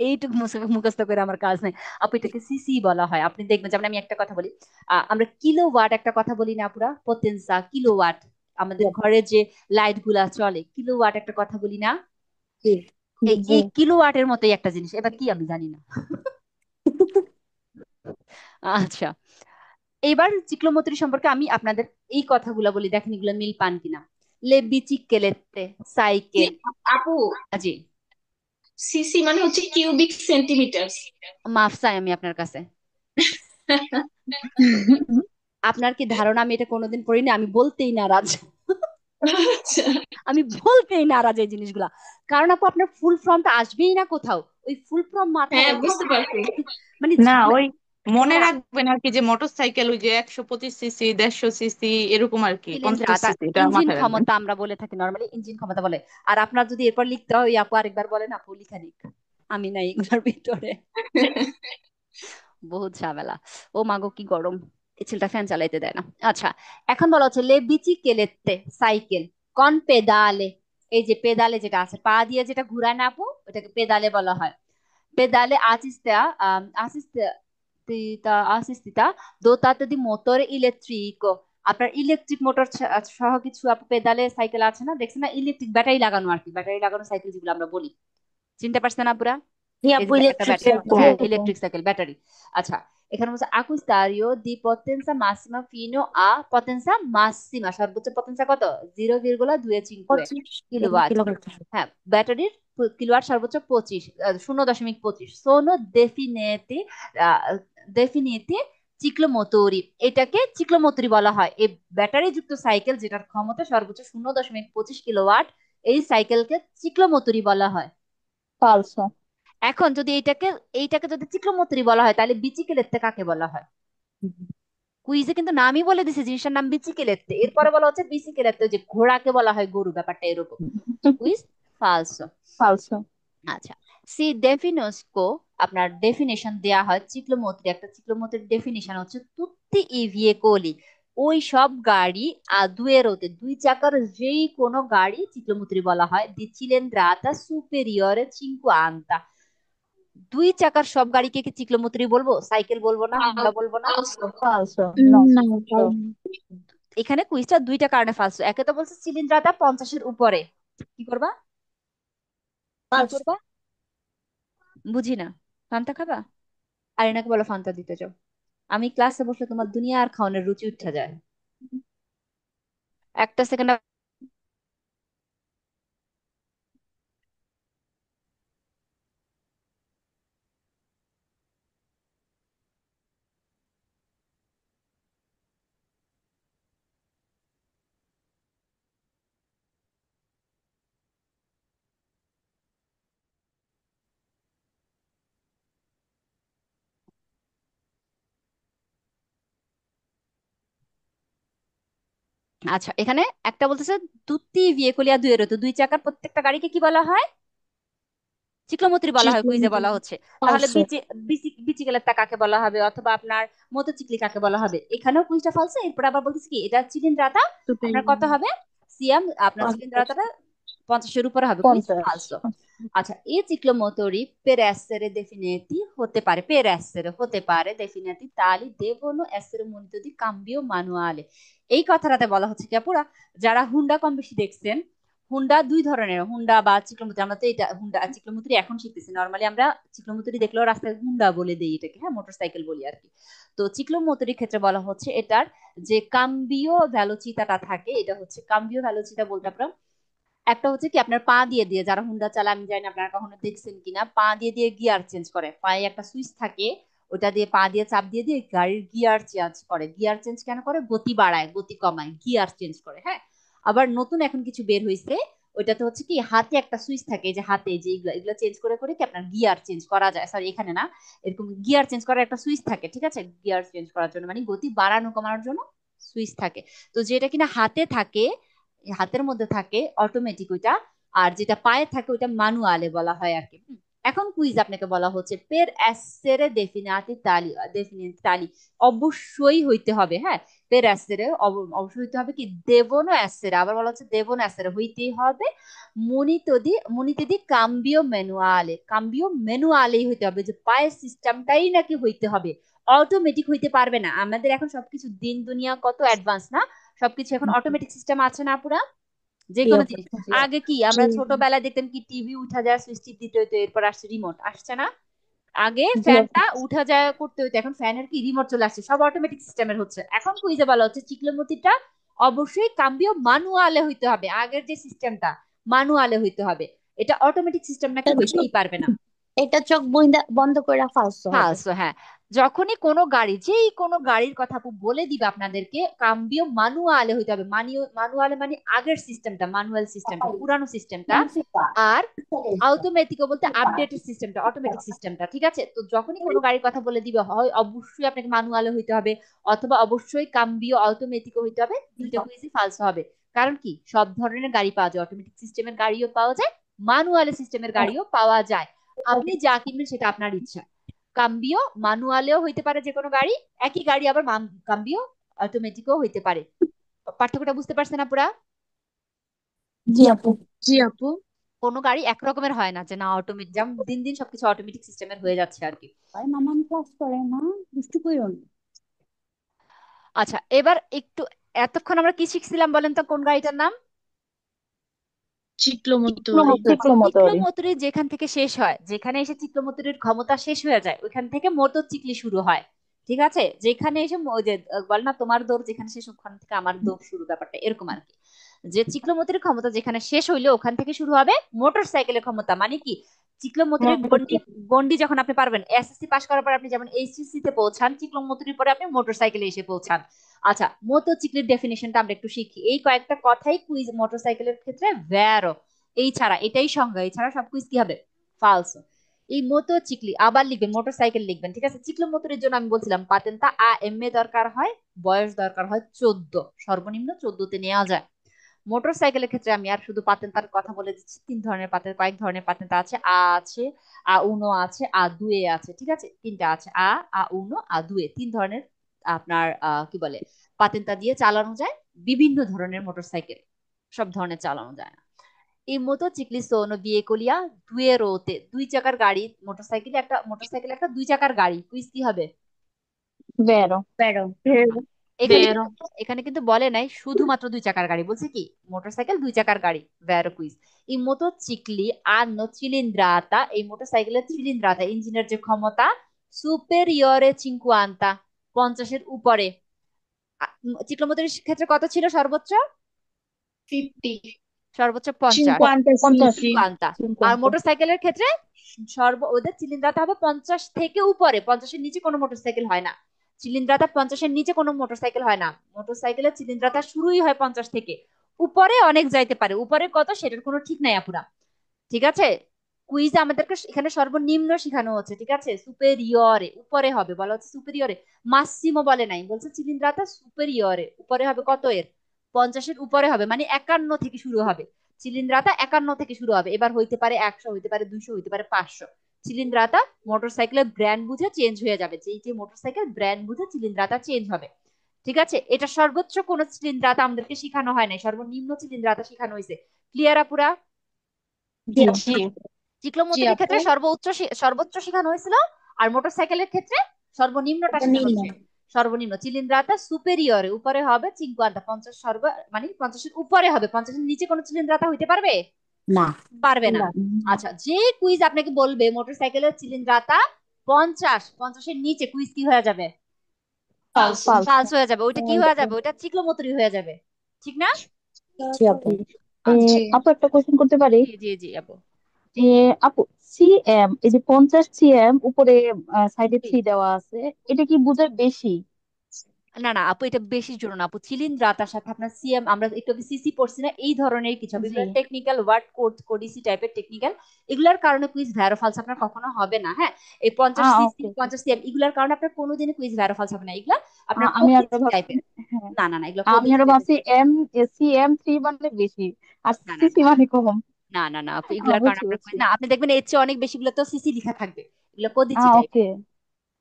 এইটুকু মুখস্থ করে আমার কাজ নাই আপু। এটাকে সিসি বলা হয়। আপনি দেখবেন, যেমন আমি একটা কথা বলি, আমরা কিলোওয়াট একটা কথা বলি না পুরা, পতেনসা কিলোওয়াট। আমাদের ঘরে যে লাইট গুলা চলে, কিলোওয়াট একটা কথা বলি না? জি। এই জি। এই কিলোওয়াটের মতোই একটা জিনিস, এবার কি আমি জানি না। আচ্ছা, এইবার চিক্লোমোটরি সম্পর্কে আমি আপনাদের এই কথাগুলো বলি, দেখেন এগুলো মিল পান কিনা। লে বিচিকেলেতে, সাইকেল। আপু, জি। সিসি মানে হচ্ছে কিউবিক সেন্টিমিটার। মাফ চাই আমি আপনার কাছে। আপনার কি ধারণা আমি এটা কোনোদিন পড়িনি? আমি বলতেই নারাজ। আচ্ছা। আমি বলতেই নারাজ এই জিনিসগুলা, কারণ আপু আপনার ফুল ফর্মটা আসবেই না কোথাও, ওই ফুল ফর্ম মাথায় হ্যাঁ, রেখে বুঝতে পারছি। মানে না, ওই মনে হ্যাঁ রাখবেন আর কি, যে মোটরসাইকেল ওই যে 125 সিসি, 150 সিসি, এরকম আর কি, শিলীন্দ্রা 50 সিসি, এটা ইঞ্জিন মাথায় রাখবেন। ক্ষমতা আমরা বলে থাকি, নর্মালি ইঞ্জিন ক্ষমতা বলে। আর আপনার যদি এরপর লিখতে হয়, ওই আপু আরেকবার বলেন, আপু লিখা নিক, আমি নাই এগুলোর ভিতরে, বহুত ঝামেলা। ও মাগো কি গরম, এই ছেলেটা ফ্যান চালাইতে দেয় না। আচ্ছা, এখন বলা হচ্ছে লে বিচিকেলেতে সাইকেল কন পেদালে। এই যে পেদালে যেটা আছে পা দিয়ে যেটা ঘুরায় না আপু, ওটাকে পেদালে বলা হয়। পেদালে আসিস্তা dotate di motore elettrico। আপনার ইলেকট্রিক মোটর সহ কিছু আপু পেদালে সাইকেল আছে না, দেখছেন না, ইলেকট্রিক ব্যাটারি লাগানো আর কি, ব্যাটারি লাগানো সাইকেল যেগুলো আমরা বলি, চিনতে পারছেন না পুরা? জি এই আপু, যে একটা ইলেকট্রিক ব্যাটারি, জি সাইকেল। হ্যাঁ আপু। Electric cycle battery. আচ্ছা, এখানে হচ্ছে acquistario di potenza massima fino a potenza massima, সর্বোচ্চ পটেন্সা কত, 0,25 কিলোওয়াট। কিলোমিটার। হ্যাঁ, ব্যাটারির কিলোওয়াট সর্বোচ্চ 0.25, সোনো দেফিনেতি চিক্লোমোটরি। এটাকে চিক্লোমোটরি বলা হয়, এই ব্যাটারি যুক্ত সাইকেল যেটার ক্ষমতা সর্বোচ্চ 0.25 কিলোওয়াট, এই সাইকেলকে চিক্লোমোটরি বলা হয়। ফালসো। এখন যদি এইটাকে যদি চিক্লোমোটরি বলা হয়, তাহলে বিচিকেলেত্তে কাকে বলা হয়? কুইজে কিন্তু নামই বলে দিছে, জিনিসটার নাম বিচিকেলেত্তে, এরপরে বলা হচ্ছে বিচিকেলেত্তে, যে ঘোড়াকে বলা হয় গরু, ব্যাপারটা এরকম। কুইজ ফালসো। ফালসো। আচ্ছা, সি ডেফিনোসকো, আপনার ডেফিনেশন দেয়া হয় চিক্লোমোত্রি, একটা চিক্লোমোত্রির ডেফিনেশন হচ্ছে তুত্তি ই ভিয়েকোলি, ওই সব গাড়ি দুয়েরোতে, দুই চাকার যেই কোনো গাড়ি চিক্লোমোত্রি বলা হয়। দি চিলেন্দ্রাতা সুপেরিয়রে চিঙ্কু আন্তা, দুই চাকার সব গাড়িকে কি চিক্লোমোত্রি বলবো? সাইকেল বলবো না, হুন্ডা বলবো না? ফালসো। নো। না, So, এখানে কুইজটা দুইটা কারণে ফালসো। একে তো বলছে চিলিন্দ্রাতা 50-এর উপরে, কি করবা, কি ফালসো। করবা, বুঝি না, ফান্তা খাবা? আর এনাকে বলো ফান্তা দিতে যাও, আমি ক্লাসে বসলে তোমার দুনিয়া আর খাওয়ানোর রুচি উঠে যায়। একটা সেকেন্ড। আচ্ছা, এখানে একটা বলতেছে তুত্তি ভিয়েকুলিয়া দুয়েরো, তো দুই চাকার প্রত্যেকটা গাড়িকে কি বলা হয়? চিক্লোমোত্রি বলা হয়, কুইজে বলা হচ্ছে। তাহলে ফালসো। বিচিকেলের কাকে বলা হবে, অথবা আপনার মোটরসাইকেল কাকে বলা হবে? এখানেও কুইজটা ফালছে। এরপর আবার বলতেছে কি, এটা চিলিন্দ্রাতা আপনার কত হবে, সিএম আপনার চিলিন্দ্রাতাটা 50-এর উপরে হবে, কুইজ 50। ফালসো। আচ্ছা, এই চিক্লোমোটরি per essere definiti হতে পারে, per essere হতে পারে definiti tali devono essere muniti di cambio manuale। এই কথাটাতে বলা হচ্ছে কি আপুরা, যারা হুন্ডা কম বেশি দেখছেন, হুন্ডা দুই ধরনের, হুন্ডা বা চিক্লোমুত্রি, আমরা তো এটা হুন্ডা চিক্লোমুত্রি এখন শিখতেছি, নর্মালি আমরা চিক্লোমুত্রি দেখলেও রাস্তায় হুন্ডা বলে দেই এটাকে, হ্যাঁ মোটরসাইকেল বলি আর কি। তো চিক্লোমুত্রির ক্ষেত্রে বলা হচ্ছে এটার যে কাম্বিও ভ্যালোচিতাটা থাকে, এটা হচ্ছে কাম্বিও ভ্যালোচিতা বলতে আপনার একটা হচ্ছে কি, আপনার পা দিয়ে দিয়ে, যারা হুন্ডা চালায় আমি জানি না আপনারা কখনো দেখছেন কিনা, পা দিয়ে দিয়ে গিয়ার চেঞ্জ করে, পায়ে একটা সুইচ থাকে, ওটা দিয়ে পা দিয়ে চাপ দিয়ে দিয়ে গাড়ির গিয়ার চেঞ্জ করে। গিয়ার চেঞ্জ কেন করে? গতি বাড়ায়, গতি কমায়, গিয়ার চেঞ্জ করে, হ্যাঁ। আবার নতুন এখন কিছু বের হয়েছে, ওইটাতে হচ্ছে কি হাতে একটা সুইচ থাকে, এই যে হাতে যে এগুলো এগুলো চেঞ্জ করে করে কি আপনার গিয়ার চেঞ্জ করা যায়, সরি এখানে না, এরকম গিয়ার চেঞ্জ করার একটা সুইচ থাকে, ঠিক আছে, গিয়ার চেঞ্জ করার জন্য মানে গতি বাড়ানো কমানোর জন্য সুইচ থাকে। তো যেটা কিনা হাতে থাকে, হাতের মধ্যে থাকে অটোমেটিক ওইটা, আর যেটা পায়ে থাকে ওইটা ম্যানুয়ালে বলা হয় আর কি। এখন কুইজ আপনাকে বলা হচ্ছে পের এসেরে দেফিনাতি তালি, দেফিনিট তালি অবশ্যই হইতে হবে, হ্যাঁ পের এসেরে অবশ্যই হইতে হবে কি, দেবনো এসেরে, আবার বলা হচ্ছে দেবনো এসেরে হইতেই হবে, মুনিতদি কাম্বিও ম্যানুয়ালেই হইতে হবে, যে পায়ের সিস্টেমটাই নাকি হইতে হবে, অটোমেটিক হইতে পারবে না। আমাদের এখন সবকিছু দিন দুনিয়া কত অ্যাডভান্স না, সবকিছু এখন অটোমেটিক সিস্টেম আছে না পুরা, যে জি কোনো আপু। জিনিস। আগে কি আমরা ছোটবেলায় দেখতাম কি, টিভি উঠা যায় সুইচ টিপ দিতে হইতো, এরপর আসছে রিমোট, আসছে না, আগে জি আপু। ফ্যানটা উঠা যায় করতে হইতো, এখন ফ্যানের কি রিমোট চলে আসছে, সব অটোমেটিক সিস্টেমের হচ্ছে। এখন কুইজে বলা হচ্ছে চিক্লোমতিটা অবশ্যই কাম্বিও ম্যানুয়ালে হইতে হবে, আগের যে সিস্টেমটা ম্যানুয়ালে হইতে হবে, এটা অটোমেটিক সিস্টেম নাকি হইতেই পারবে না। এটা চোখ বন্ধ করে ফালসো হবে। ফালসো, হ্যাঁ। যখনই কোনো গাড়ি, যেই কোনো গাড়ির কথা আপু বলে দিবে আপনাদেরকে, কাম্বিও ম্যানুয়ালে হইতে হবে। ম্যানুয়ালে মানে আগের সিস্টেমটা, ম্যানুয়াল সিস্টেমটা, পুরানো সিস্টেমটা। আর অটোমেটিকও বলতে আপডেটেড সিস্টেমটা, অটোমেটিক সিস্টেমটা। ঠিক আছে, তো যখনই কোনো গাড়ির কথা বলে দিবে, হয় অবশ্যই আপনাকে ম্যানুয়ালে হইতে হবে, অথবা অবশ্যই কাম্বিও অটোমেটিকও হইতে হবে। দুইটা কুইজই ফালস হবে। কারণ কি, সব ধরনের গাড়ি পাওয়া যায়, অটোমেটিক সিস্টেমের গাড়িও পাওয়া যায়, ম্যানুয়াল সিস্টেমের গাড়িও পাওয়া যায়। আপনি যা কিনবেন সেটা আপনার ইচ্ছা। কাম্বিও ম্যানুয়ালেও হইতে পারে যে কোনো গাড়ি, একই গাড়ি আবার কাম্বিও অটোমেটিকও হইতে পারে। পার্থক্যটা বুঝতে পারছেন আপুরা? জি আপু। জি আপু। কোনো গাড়ি একরকমের হয় না যে না অটোমেটিক, যেমন দিন দিন সবকিছু অটোমেটিক সিস্টেমের হয়ে যাচ্ছে আর কি। ভাই মামান ক্লাস করে না, দুষ্টু কইরো না। আচ্ছা, এবার একটু, এতক্ষণ আমরা কি শিখছিলাম বলেন তো, কোন গাড়িটার নাম? চিক্লোমোতরি। চিক্লোমোতরি। চিক্লোমোটরি যেখান থেকে শেষ হয়, যেখানে এসে চিক্লোমোটরির ক্ষমতা শেষ হয়ে যায়, ওইখান থেকে মোটরচিকলি শুরু হয়। ঠিক আছে, যেখানে এসে ওই যে বলে না তোমার দৌড় যেখানে শেষ ওখান থেকে আমার দৌড় শুরু, ব্যাপারটা এরকম আর কি। যে চিক্লোমোটরির ক্ষমতা যেখানে শেষ হইলো ওখান থেকে শুরু হবে মোটর সাইকেলের ক্ষমতা। মানে কি, চিক্লোমোটরির গন্ডি, গন্ডি যখন আপনি পারবেন, এসএসসি পাস করার পর আপনি যেমন এইচএসসি তে পৌঁছান, চিক্লোমোটরির পরে আপনি মোটর সাইকেলে এসে পৌঁছান। আচ্ছা, মোটরসাইকেলের ডেফিনেশনটা আমরা একটু শিখি। এই কয়েকটা কথাই কুইজ মোটরসাইকেলের ক্ষেত্রে ভ্যারো। এই ছাড়া, এটাই সংজ্ঞা, এছাড়া সব কুইজ কি হবে, ফালস। এই মোটরচিকলি আবার লিখবেন, মোটরসাইকেল লিখবেন। ঠিক আছে, চিকলো মোটরের জন্য আমি বলছিলাম পাতেন্তা এম এ দরকার হয়, বয়স দরকার হয় 14, সর্বনিম্ন 14তে নেওয়া যায়। মোটরসাইকেলের ক্ষেত্রে আমি আর শুধু পাতেন্তার কথা বলে দিচ্ছি, তিন ধরনের পাতেন্তা, কয়েক ধরনের পাতেন্তা আছে। আছে, উনো আছে, দুয়ে আছে। ঠিক আছে, তিনটা আছে, উনো, দুয়ে, তিন ধরনের আপনার কি বলে পাতেন্তা দিয়ে চালানো যায় বিভিন্ন ধরনের মোটরসাইকেল। সব ধরনের চালানো যায় না। এই মোটরচিকলি সোনো বিয়েকলিয়া দুয়ে রোতে, দুই চাকার গাড়ি। মোটরসাইকেল একটা দুই চাকার গাড়ি। কুইজ কি হবে? ভেরো। বেরো। এখানে বেরো। এখানে কিন্তু বলে নাই শুধুমাত্র দুই চাকার গাড়ি, বলছে কি মোটরসাইকেল দুই চাকার গাড়ি, ভ্যারো কুইজ। এই মোটরচিকলি আনো চিলিন্দ্রাতা, এই মোটরসাইকেলের চিলিন্দ্রাতা ইঞ্জিনের যে ক্ষমতা, সুপেরিয়রে চিনকুয়ান্তা, 50-এর উপরে। চিক্লোমোটরের ক্ষেত্রে কত ছিল সর্বোচ্চ? 50। সর্বোচ্চ 50। 50। 50। আর মোটরসাইকেলের ক্ষেত্রে ওদের চিলিন্দ্রাটা হবে 50 থেকে উপরে, 50-এর নিচে কোনো মোটরসাইকেল হয় না। চিলিন্দ্রাটা 50-এর নিচে কোনো মোটরসাইকেল হয় না। মোটরসাইকেলের চিলিন্দ্রাটা শুরুই হয় 50 থেকে, উপরে অনেক যাইতে পারে। উপরে কত সেটার কোনো ঠিক নাই আপুরা। ঠিক আছে, কুইজ আমাদেরকে এখানে সর্বনিম্ন শেখানো হচ্ছে। ঠিক আছে, সুপেরিয়রে, উপরে হবে বলা হচ্ছে, সুপেরিয়রে। মাসিমো বলে নাই, বলছে চিলিন্দ্রাটা সুপেরিয়রে, উপরে হবে কত এর, 50-এর উপরে হবে, মানে 51 থেকে শুরু হবে। চিলিন্দ্রাটা 51 থেকে শুরু হবে। এবার হইতে পারে 100, হইতে পারে 200, হইতে পারে 500। চিলিন্দ্রাটা মোটরসাইকেলের ব্র্যান্ড বুঝে চেঞ্জ হয়ে যাবে, যেই যে মোটরসাইকেল ব্র্যান্ড বুঝে চিলিন্দ্রাটা চেঞ্জ হবে। ঠিক আছে, এটা সর্বোচ্চ কোন চিলিন্দ্রাটা আমাদেরকে শেখানো হয় নাই, সর্বনিম্ন চিলিন্দ্রাটা শেখানো হয়েছে। ক্লিয়ার আপুরা? জি। জি। জি চিক্লোমোটরের আপু। ক্ষেত্রে সর্বোচ্চ শেখানো হয়েছিল, আর মোটরসাইকেলের ক্ষেত্রে সর্বনিম্নটা শেখানো নিম্ন। হয়েছে। সর্বনিম্ন চিলিন্দ্রাটা সুপেরিয়রে, উপরে হবে 50, 50 মানে 50-এর উপরে হবে। 50-এর নিচে কোনো চিলিন্দ্রাটা হইতে পারবে? না। পারবে না। না। আচ্ছা, যে কুইজ আপনাকে বলবে মোটরসাইকেলের চিলিন্দ্রাটা 50-এর নিচে, কুইজ কি হয়ে যাবে, ফালস। ফালস। ফালস হয়ে যাবে। ওইটা কি হয়ে যাবে, ওইটা চিক্লোমোটরি হয়ে যাবে। ঠিক না? জি আপু। জি। আপু একটা কোশ্চেন করতে পারি? জি জি জি আপু। যে আপু, সিএম, এই যে 50 সিএম উপরে সাইডে জি। 3 দেওয়া আছে, এটা কি বোঝায় বেশি? না না আপু, এটা বেশি জোর না আপু। চিলিন্দ্রাতার সাথে আপনার সিএম, আমরা একটু আগে সিসি পড়ছি না, এই ধরনের কিছু জি। বিভিন্ন টেকনিক্যাল ওয়ার্ড, কোড, কোডিসি টাইপের টেকনিক্যাল, এগুলার কারণে কুইজ ভ্যারো ফালস আপনার কখনো হবে না। হ্যাঁ, এই 50 সিসি, ওকে ওকে। 50 সিএম এগুলার কারণে আপনার কোনোদিনই কুইজ ভ্যারো ফালস হবে না। এগুলা আপনার আমি আরো কোডিসি ভাবছি, টাইপের। হ্যাঁ, না না না, এগুলো আমি কোডিসি আরো টাইপের। ভাবছি সিএম 3 মানে বেশি, আর না না সিসি মানে কম। না না না আপু, এগুলার কারণে বুঝছি আপনার বুঝছি। quiz না, আপনি দেখবেন এর চেয়ে অনেক বেশি গুলো তো সিসি লেখা থাকবে, এগুলো কোডিসি টাইপের। ওকে।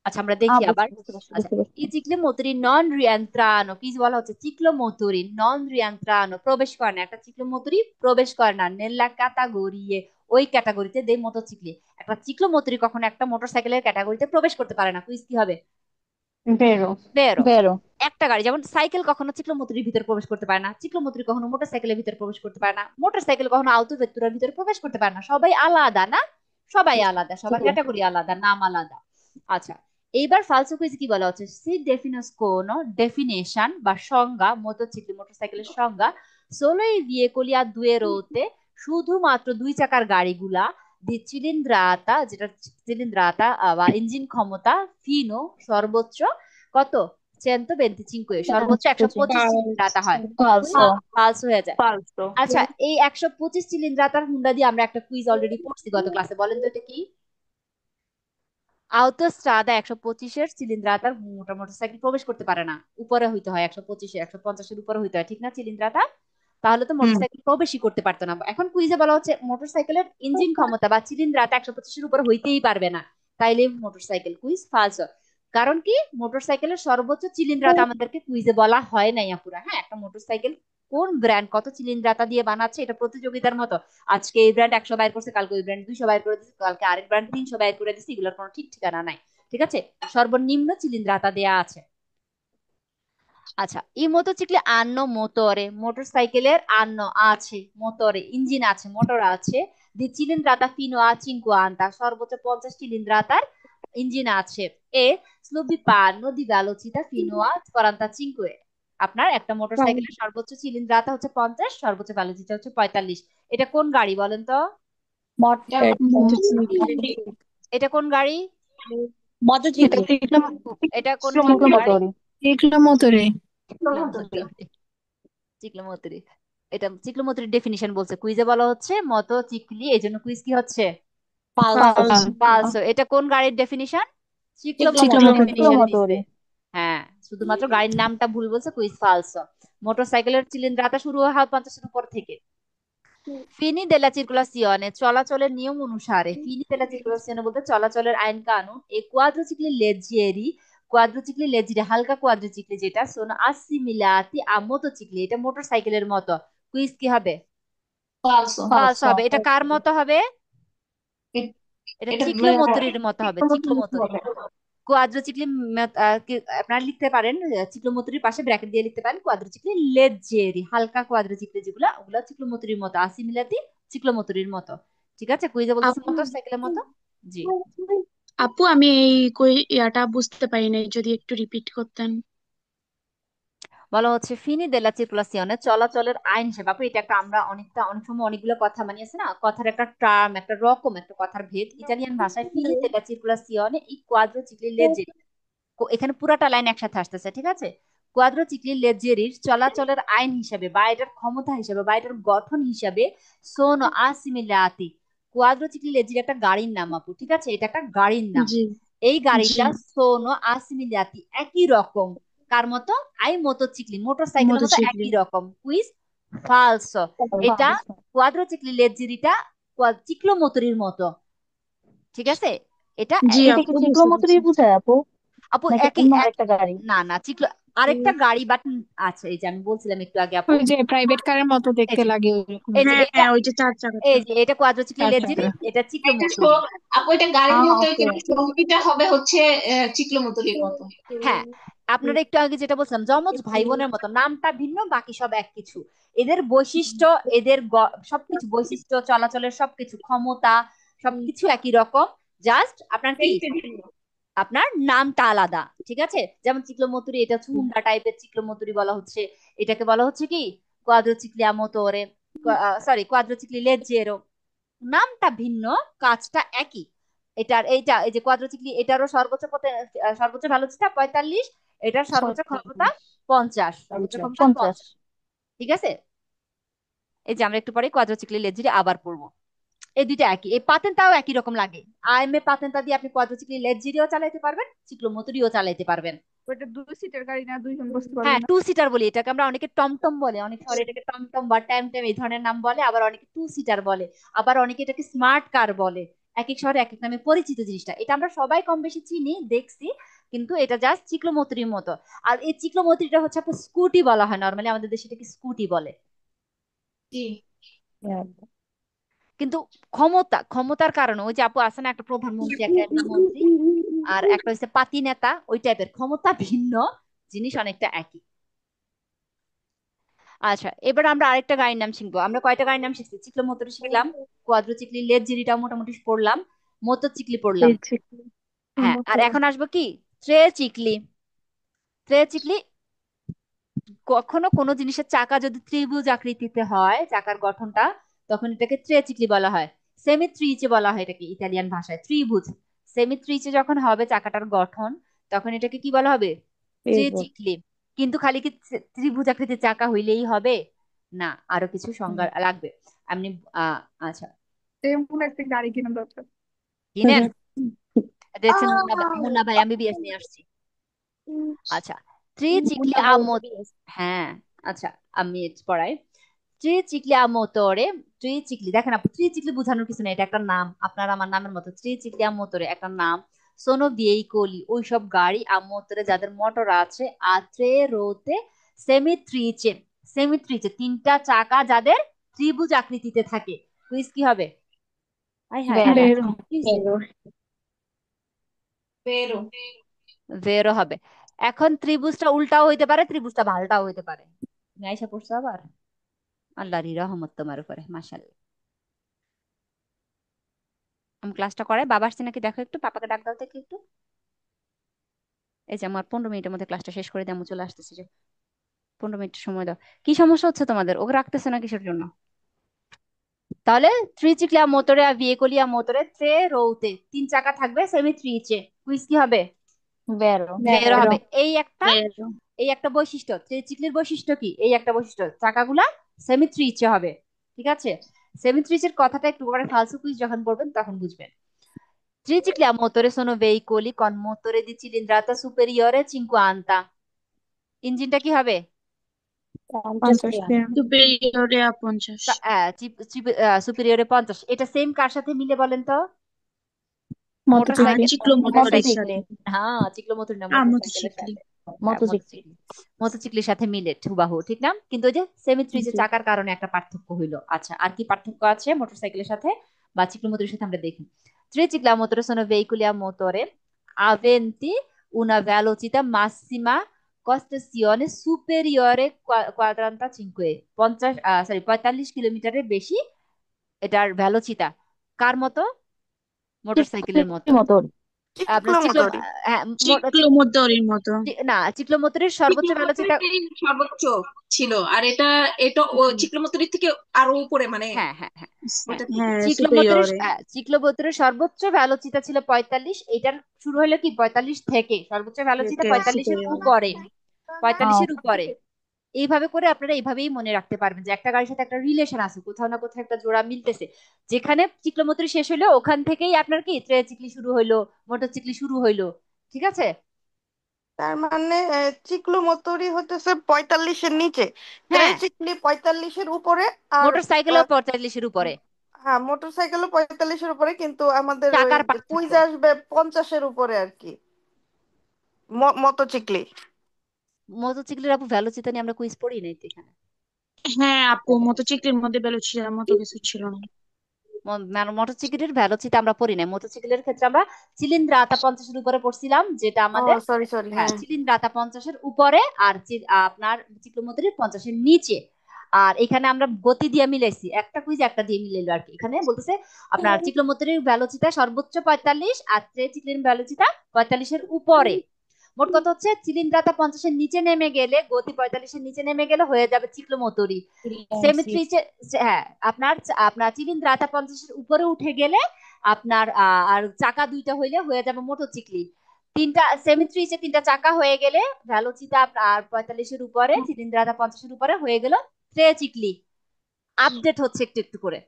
আচ্ছা, আমরা দেখি আবার। বুঝতে পারছি আচ্ছা, বুঝতে পারছি। এই চিক্লোমোটরি নন রিয়ান্ত্রানো, কি বলা হচ্ছে, চিক্লোমোটরি নন রিয়ান্ত্রানো প্রবেশ করে না, একটা চিক্লোমোটরি প্রবেশ করে না নেলা ক্যাটাগরিয়ে, ওই ক্যাটাগরিতে দে মোটরচিকলি। একটা চিক্লোমোটরি কখনো একটা মোটরসাইকেলের ক্যাটাগরিতে প্রবেশ করতে পারে না। কুইজ কি হবে, বেরো। বেরো। বেরো। একটা গাড়ি যেমন সাইকেল কখনো চিক্লোমোটরির ভিতরে প্রবেশ করতে পারে না, চিক্লোমোটরি কখনো মোটরসাইকেলের ভিতরে প্রবেশ করতে পারে না, মোটরসাইকেল কখনো আউটো ভেক্টরের ভিতরে প্রবেশ করতে পারে না। সবাই আলাদা না, সবাই আলাদা, সবার জি। ক্যাটাগরি আলাদা, নাম আলাদা। আচ্ছা, এইবার ফালসো কুইজ কি বলা হচ্ছে, সি ডেফিনোস কোন ডেফিনেশন বা সংজ্ঞা, মোটরসাইকেলের সংজ্ঞা, সোলো এই ভিয়েকলিয়া দুয়েরোতে, শুধুমাত্র দুই চাকার গাড়িগুলা, দি চিলিন্দ্রাতা, যেটা চিলিন্দ্রাতা বা ইঞ্জিন ক্ষমতা ফিনো সর্বোচ্চ কত, 125, সর্বোচ্চ 125 চিলিন্দ্রাতা হয়, ফালসো। পালস হয়ে যায়। ফালসো। আচ্ছা, এই 125 চিলিন্দ্রাতার হুন্ডা দিয়ে আমরা একটা কুইজ অলরেডি পড়ছি গত ক্লাসে, বলেন তো এটা কি? আউটোস্ট্রাদা 125-এর চিলিন্দ্রাতার মোটরসাইকেল প্রবেশ করতে পারে না, উপরে হইতে হয় 125, 150-এর উপরে হইতে হয়, ঠিক না চিলিন্দ্রাতা? তাহলে তো হুম। মোটরসাইকেল প্রবেশই করতে পারতো না। এখন কুইজে বলা হচ্ছে মোটরসাইকেলের ইঞ্জিন ক্ষমতা বা চিলিন্দ্রাতা 125-এর উপরে হইতেই পারবে না, তাইলে মোটরসাইকেল কুইজ ফালস। কারণ কি, মোটরসাইকেলের সর্বোচ্চ চিলিন্দ্রাতা আমাদেরকে কুইজে বলা হয় নাই আপুরা। হ্যাঁ, একটা মোটরসাইকেল কোন ব্র্যান্ড কত চিলিন্দ্রাতা দিয়ে বানাচ্ছে এটা প্রতিযোগিতার মতো। আজকে এই ব্র্যান্ড 100 বাইর করছে, কালকে ওই ব্র্যান্ড 200 বাইর করে দিচ্ছে, কালকে আরেক ব্র্যান্ড 300 বাইর করে দিচ্ছে, এগুলোর কোনো ঠিক ঠিকানা নাই। ঠিক আছে, সর্বনিম্ন চিলিন্দ্রাতা দেয়া আছে। আচ্ছা, এই মোটরসাইকেলে আন্ন মোটরে, মোটরসাইকেলের আন্ন আছে মোটরে, ইঞ্জিন আছে, মোটর আছে, দি চিলিন্দ্রাতা ফিনো আ চিনকো আনতা, সর্বোচ্চ 50 চিলিন্দ্রাতার ইঞ্জিন আছে। এ স্লুবি পান্ন দি ভেলোসিটা ফিনো আ 45। আপনার একটা মোটরসাইকেলের সর্বোচ্চ চিলিন্দ্রাতা হচ্ছে 50, সর্বোচ্চ ভেলোসিটি হচ্ছে 45। এটা কোন গাড়ি বলেন তো? এটা কোন গাড়ি? মটরসাইকেল। এটা কোন গাড়ি? চিক্লোমোটর। চিক্লোমোতরে। চিক্লোমোটরি। এটা চিক্লোমোটরির ডেফিনিশন বলছে, কুইজে বলা হচ্ছে মতো চিকলি, এই জন্য কুইজ কি হচ্ছে? ফালসো। পালসো। এটা কোন গাড়ির ডেফিনিশন? চিক্লোমোটরির চিক্লোমোটর। ডেফিনিশন দিচ্ছে। চিক্লোমোটরে। হ্যাঁ, শুধুমাত্র গাড়ির নামটা ভুল বলছে, কুইজ ফালসো। মোটরসাইকেলের চিলিন্দ্রাটা শুরু হয় 50-এর উপর থেকে। ফিনি দেলা চিরকুলাসিয়নে, চলাচলের নিয়ম অনুসারে, ফিনি দেলা চিরকুলাসিয়নে বলতে চলাচলের আইন কানুন, এই কোয়াড্রোচিক্লি লেজিয়েরি, কোয়াড্রোচিক্লি লেজিরি হালকা কোয়াড্রোচিক্লি যেটা সোনো আসিমিলাতি আ মোটরচিক্লি, এটা মোটরসাইকেলের মতো। কুইজ কি হবে? ফালসো ফালসো। হবে। এটা কার মতো হবে? এটা চিক্লোমোটরির মতো হবে, চিক্লোমোটরি। কোয়াড্রোচিক্লি আপনারা লিখতে পারেন, চিক্লোমোটরির পাশে ব্র্যাকেট দিয়ে লিখতে পারেন কোয়াড্রোচিক্লি লেজেরি, হালকা কোয়াড্রোচিক্লি যেগুলো, ওগুলো চিক্লোমোটরির মতো, আসিমিলাতি চিক্লোমোটরির মতো। ঠিক আছে, কুইজে বলতেছে আপু মোটরসাইকেলের মতো। জি, আপু আমি এই ইয়াটা বুঝতে পারি নাই, যদি একটু রিপিট করতেন। বলা হচ্ছে ফিনি দেলা চিরকুলাসিয়নে, চলাচলের আইন হিসেবে। আপু এটা একটা, আমরা অনেক সময় অনেকগুলো কথা মানিয়েছে না, কথার একটা টার্ম, একটা রকম, একটা কথার ভেদ। ইটালিয়ান ভাষায় ফিনি দেলা চিরকুলাসিয়নে ই কোয়াড্রোচিক্লি লেজেরি, এখানে পুরাটা লাইন একসাথে আসতেছে, ঠিক আছে? কোয়াড্রোচিক্লি লেজেরির চলাচলের আইন হিসাবে বা এটার ক্ষমতা হিসাবে বা এটার গঠন হিসাবে সোনো আসিমিলাতি, কোয়াড্রোচিক্লি লেজেরি একটা গাড়ির নাম আপু, ঠিক আছে? এটা একটা গাড়ির নাম। জি এই জি। গাড়িটা সোনো আসিমিলাতি একই রকম, কার মতো? আই মোটরচিক্লি, মোটরসাইকেলের মতো মোটরসাইকেল। একই রকম। কুইজ ফালসো। এটা ফালসো। কোয়াড্রোচিক্লি লেজেরিটা চিক্লোমোটরির মতো, ঠিক আছে? এটা জি এটা কি আপু বুঝতে চিক্লোমোটরই পারছি। বুঝায় আপু, আপু নাকি একই অন্য এক, আরেকটা গাড়ি? না না, আরেকটা গাড়ি বাট। আচ্ছা, এই যে আমি বলছিলাম একটু আগে আপু, ওই যে প্রাইভেট কারের মতো এই দেখতে যে লাগে ওইরকম। এই যে হ্যাঁ এটা, হ্যাঁ, ওই যে চার চাকাটা। এই যে এটা কোয়াড্রোচিক্লি চার লেজেরি, চাকা। এটা একটা চিক্লোমোটরি। আপু এটা গাড়ির মতোই, ওকে। কিন্তু চলবিটা হবে হচ্ছে চিক্লোমোতলির মতো। হ্যাঁ, আপনারা একটু আগে যেটা বলছিলাম, যমজ ভাই বোনের মতো, নামটা ভিন্ন, বাকি সব এক কিছু। এদের বৈশিষ্ট্য, এদের সবকিছু বৈশিষ্ট্য, চলাচলের সবকিছু, ক্ষমতা, সবকিছু একই রকম। জাস্ট আপনার কি, দেখতে ভিন্ন। আপনার নামটা আলাদা, ঠিক আছে? যেমন চিক্লোমোটরি, এটা হচ্ছে হুন্ডা টাইপের চিক্লোমোটরি বলা হচ্ছে, এটাকে বলা হচ্ছে কি কোয়াড্রোচিক্লি মোটরে, সরি কোয়াড্রোচিক্লি লেজেরো। নামটা ভিন্ন, কাজটা একই। এটার এইটা, এই যে কোয়াড্রোচিক্লি, এটারও সর্বোচ্চ ভেলোসিটি 45, এটার সর্বোচ্চ ক্ষমতা 50, সর্বোচ্চ ক্ষমতা 50। 50। ঠিক আছে, এই যে আমরা একটু পরে কোয়াড্রোচিক্লি লেজেরি আবার পড়বো। এই দুইটা একই, এই পাতেনটাও একই রকম লাগে। আইএমএ পাতেনটা দিয়ে আপনি কোয়াড্রোচিক্লি লেজেরিও চালাইতে পারবেন, চিক্লোমোটরিও চালাইতে পারবেন। ওটা 2 সিটের গাড়ি না, দুইজন বসতে পারবে হ্যাঁ, না? 2 সিটার বলি এটাকে আমরা, অনেকে টমটম বলে, অনেক শহরে এটাকে টমটম বা ট্যামট্যাম এই ধরনের নাম বলে, আবার অনেকে 2 সিটার বলে, আবার অনেকে এটাকে স্মার্ট কার বলে। এক এক শহরে এক এক নামে পরিচিত জিনিসটা, এটা আমরা সবাই কম বেশি চিনি, দেখছি, কিন্তু এটা জাস্ট চিক্লোমোটরির মতো। আর এই চিক্লোমোটরিটা হচ্ছে আপনার স্কুটি বলা হয়, নর্মালি আমাদের দেশে এটাকে স্কুটি বলে। জি। কিন্তু ক্ষমতার কারণে, ওই যে আপু আছে না, একটা প্রধানমন্ত্রী, একটা এমপি মন্ত্রী, আর একটা হচ্ছে পাতি নেতা, ওই টাইপের ক্ষমতা ভিন্ন, জিনিস অনেকটা একই। আচ্ছা, এবার আমরা আরেকটা গাড়ির নাম শিখবো। আমরা কয়টা গাড়ির নাম শিখছি? চিক্লোমোটর শিখলাম, কোয়াড্রোচিক্লি লেজেরিটাও মোটামুটি পড়লাম, মোটরচিক্লি পড়লাম। হ্যাঁ, আর এখন আসবো কি, ট্রেচিক্লি। ট্রেচিক্লি, কখনো কোনো জিনিসের চাকা যদি ত্রিভুজ আকৃতিতে হয়, চাকার গঠনটা, তখন এটাকে ট্রেচিক্লি বলা হয়। সেমিত্রিচে বলা হয় এটাকে ইতালিয়ান ভাষায়, ত্রিভুজ। সেমিত্রিচে যখন হবে চাকাটার গঠন, তখন এটাকে কি বলা হবে? ট্রিচিক্লি। কিন্তু খালি কি ত্রিভুজ আকৃতির চাকা হইলেই হবে? না, আরো কিছু সংজ্ঞা লাগবে। আপনি আচ্ছা, এমন একটা গাড়ি কিনা দরকার। কিনেন। দেখছেন, মুন্না ভাই আমি বিএস নিয়ে আসছি। আচ্ছা, ট্রিচিক্লি হ্যাঁ, আচ্ছা আমি পড়াই। ট্রিচিক্লি মোটরে, ট্রিচিক্লি দেখেন আপু, ট্রিচিক্লি বোঝানোর কিছু নেই, এটা একটা নাম, আপনার আমার নামের মতো। ট্রিচিক্লি মোটরে একটা নাম। সোনো ভেহিকলি ওই সব গাড়ি, মোটরে যাদের মোটর আছে। আত্রে রোতে সেমিত্রিচে, সেমিত্রিচে তিনটা চাকা যাদের ত্রিভুজ আকৃতিতে থাকে। কুইজ কি হবে? হাই হাই হাই, বেরো। কি হইছে? pero ভেরো হবে। এখন ত্রিভুজটা উল্টাও হইতে পারে, ত্রিভুজটা ভালটাও হইতে পারে। তুমি আইসা পড়ছো আবার, আল্লাহরই রহমত তোমার উপরে, মাশাআল্লাহ। আমি ক্লাসটা করাই, বাবা আসছে নাকি দেখো একটু, পাপাকে ডাক দাও থেকে একটু। এই যে আমার 15 মিনিটের মধ্যে ক্লাসটা শেষ করে দিয়ে আমি চলে আসতেছি, যে 15 মিনিট সময় দাও। কি সমস্যা হচ্ছে তোমাদের? ওকে রাখতেছে না কিসের জন্য? তাহলে ত্রিচিক্লিয়া মোটরে আর ভিয়েকোলিয়া মোটরে ট্রে রৌতে তিন চাকা থাকবে, সেমি ত্রিচে। কুইজ কি হবে? বেরো। ভেরো বেরো। হবে। এই একটা বৈশিষ্ট্য, ত্রিচিক্লির বৈশিষ্ট্য কি? এই একটা বৈশিষ্ট্য, চাকাগুলা সেমি ত্রিচে হবে। ঠিক আছে, সেমি ত্রিচের কথাটা একটু পরে ফালসু কুইজ যখন পড়বেন তখন বুঝবেন। Tricicli a motore sono veicoli con motore di cilindrata superiore 50। ইঞ্জিনটা কি হবে? 50 দিয়ে। সুপেরিয়রে 50। সুপিরিয়রে 50। এটা সেম কার সাথে মিলে বলেন তো? মোটরসাইকেল। মোটরসাইকেল, চিক্লোমোটরের সাথে। হ্যাঁ চিক্লোমোটর না, মোটরসাইকেলের মোটরসাইকেল। সাথে। হ্যাঁ, মোটরসাইকেল। মোটরসাইকেলের সাথে মিলে হুবাহু, ঠিক না? কিন্তু ওই যে সেমিত্রিজে চাকার কারণে একটা পার্থক্য হইলো। আচ্ছা, আর কি পার্থক্য আছে মোটরসাইকেলের সাথে বা চিক্লোমোটরের সাথে আমরা দেখি। Tricicla motore sono veicoli a motore aventi una velocità massima costazione superiore 45, 45 কিলোমিটারের বেশি এটার ভ্যালোচিতা। কার মতো? মোটরসাইকেলের মতো। মোটর। আপনার চিক্লোমোটরি। হ্যাঁ, চিক্লোমোটরের মতো। না, চিক্লোমোটরের সর্বোচ্চ ভ্যালোচিতা। চিক্লোমোটরটাই সর্বোচ্চ ছিল, আর এটা এটা ও চিক্লোমোটরির থেকে আরো উপরে, মানে হ্যাঁ হ্যাঁ হ্যাঁ হ্যাঁ, ওটা থেকে। হ্যাঁ, চিক্লোমোটরের সুপেরিয়রে। চিক্লোমোটরের সর্বোচ্চ ভ্যালোচিতা ছিল 45। এটার শুরু হলো কি 45 থেকে, সর্বোচ্চ ভ্যালোচিতা 45-এর সুপেরিয়রে। উপরে, 45-এর উপরে। এইভাবে করে আপনারা এইভাবেই মনে রাখতে পারবেন যে একটা গাড়ির সাথে একটা রিলেশন আছে, কোথাও না কোথাও একটা জোড়া মিলতেছে। যেখানে চিক্লোমোটর শেষ হইলো ওখান থেকেই আপনার কি ট্রাইচিক্লি শুরু হইলো, মোটরসাইকেল শুরু হইলো। ঠিক আছে, তার মানে চিক্লোমোটরি হতেছে 45-এর নিচে, হ্যাঁ, ট্রাইচিক্লি 45-এর উপরে। আর মোটরসাইকেলও 45-এর উপরে। হ্যাঁ, মোটরসাইকেলও 45-এর উপরে, কিন্তু আমাদের ওই চাকার পার্থক্য। কুইজ আসবে 50-এর উপরে আর কি, মোটরসাইকেল। মোটরসাইকেলের আপু ভ্যালোচিতা নিয়ে আমরা কুইজ পড়ি নাই তো এখানে। হ্যাঁ আপু, মোটরসাইকেলের মধ্যে বেলুচির মতো কিছু ছিল না। মোটরসাইকেলের ভ্যালোচিতা আমরা পড়ি নাই। মোটরসাইকেলের ক্ষেত্রে আমরা চিলিন্দ্রাতা 50-এর উপরে পড়ছিলাম, যেটা ও আমাদের সরি সরি, হ্যাঁ হ্যাঁ। চিলিন্দ্রাতা 50-এর উপরে, আর আপনার চিক্লোমোটরের 50-এর নিচে। আর এখানে আমরা গতি দিয়ে মিলাইছি, একটা কুইজ একটা দিয়ে মিলাইলো আর কি। এখানে বলতেছে আপনার চিক্লোমোটরের ভ্যালোচিতা সর্বোচ্চ 45, আর ট্রাইচিক্লির ভ্যালোচিতা 45-এর উপরে। মোট কথা হচ্ছে চিলিন্দ্রাতা 50-এর নিচে নেমে গেলে, গতি 45-এর নিচে নেমে গেলে হয়ে যাবে চিক্লোমোটরি। সেমিত্রিচে হ্যাঁ, আপনার আপনার চিলিন্দ্রাতা 50-এর উপরে উঠে গেলে আপনার আর চাকা দুইটা হইলে হয়ে যাবে মোটরসাইকেল। তিনটা সেমিত্রিচে তিনটা চাকা হয়ে গেলে ভ্যালোচিতা আর 45-এর উপরে, চিলিন্দ্রাতা 50-এর উপরে হয়ে গেল ট্রেচিক্লি। আপডেট হচ্ছে একটু একটু করে।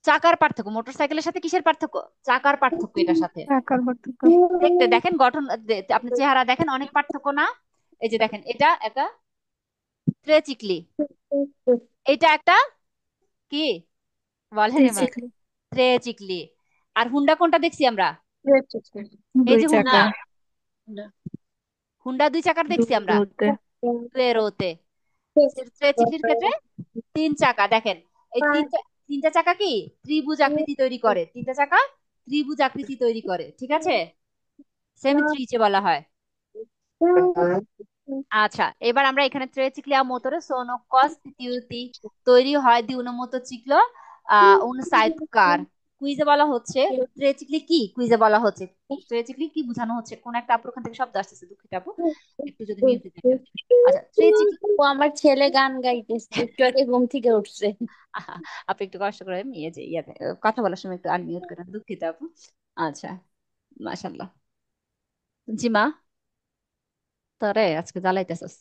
চাকার পার্থক্য মোটরসাইকেলের সাথে কিসের পার্থক্য? চাকার পার্থক্য এটার সাথে। টাকার পার্থক্য। দেখতে দেখেন গঠন, আপনি চেহারা দেখেন, অনেক পার্থক্য না? এই যে দেখেন, এটা একটা ট্রেচিক্লি, এটা একটা কি বলেন এবার? ট্রিচিক্লি। ট্রেচিক্লি। আর হুন্ডা কোনটা দেখছি আমরা? এই 2 যে হুন্ডা, চাকা। হুন্ডা 2 চাকার দেখছি আমরা দুটোতে। ট্রেরোতে। ট্রেচিক্লির ক্ষেত্রে 3 চাকা। দেখেন এই তিনটা চাকা কি ত্রিভুজ আকৃতি তৈরি করে, তিনটা চাকা ত্রিভুজ আকৃতি তৈরি করে। ঠিক আছে, সেমিত্রিচে বলা হয়। আচ্ছা, এবার আমরা এখানে ট্রেচিক্লিয়া মোটরে সোনো কস্টিটিউটি তৈরি হয় দি উনো মোটরসাইকেল উন সাইডকার। কুইজে বলা হচ্ছে ট্রেচিক্লি কি, কুইজে বলা হচ্ছে ট্রেচিক্লি কি বোঝানো হচ্ছে। কোন একটা আপুর ওখান থেকে শব্দ আসতেছে, দুঃখিত আপু, একটু যদি মিউটে থাকেন। আচ্ছা, ট্রেচিক্লি আমার ছেলে গান গাইতেছে, একটু আগে ঘুম থেকে উঠছে। আহা, আপনি একটু কষ্ট করে ইয়ে যে ইয়াতে কথা বলার সময় একটু আনমিউট করেন, দুঃখিত আপু। আচ্ছা, মাশাল্লাহ। জি মা, তোরে আজকে জ্বালাইতেছস।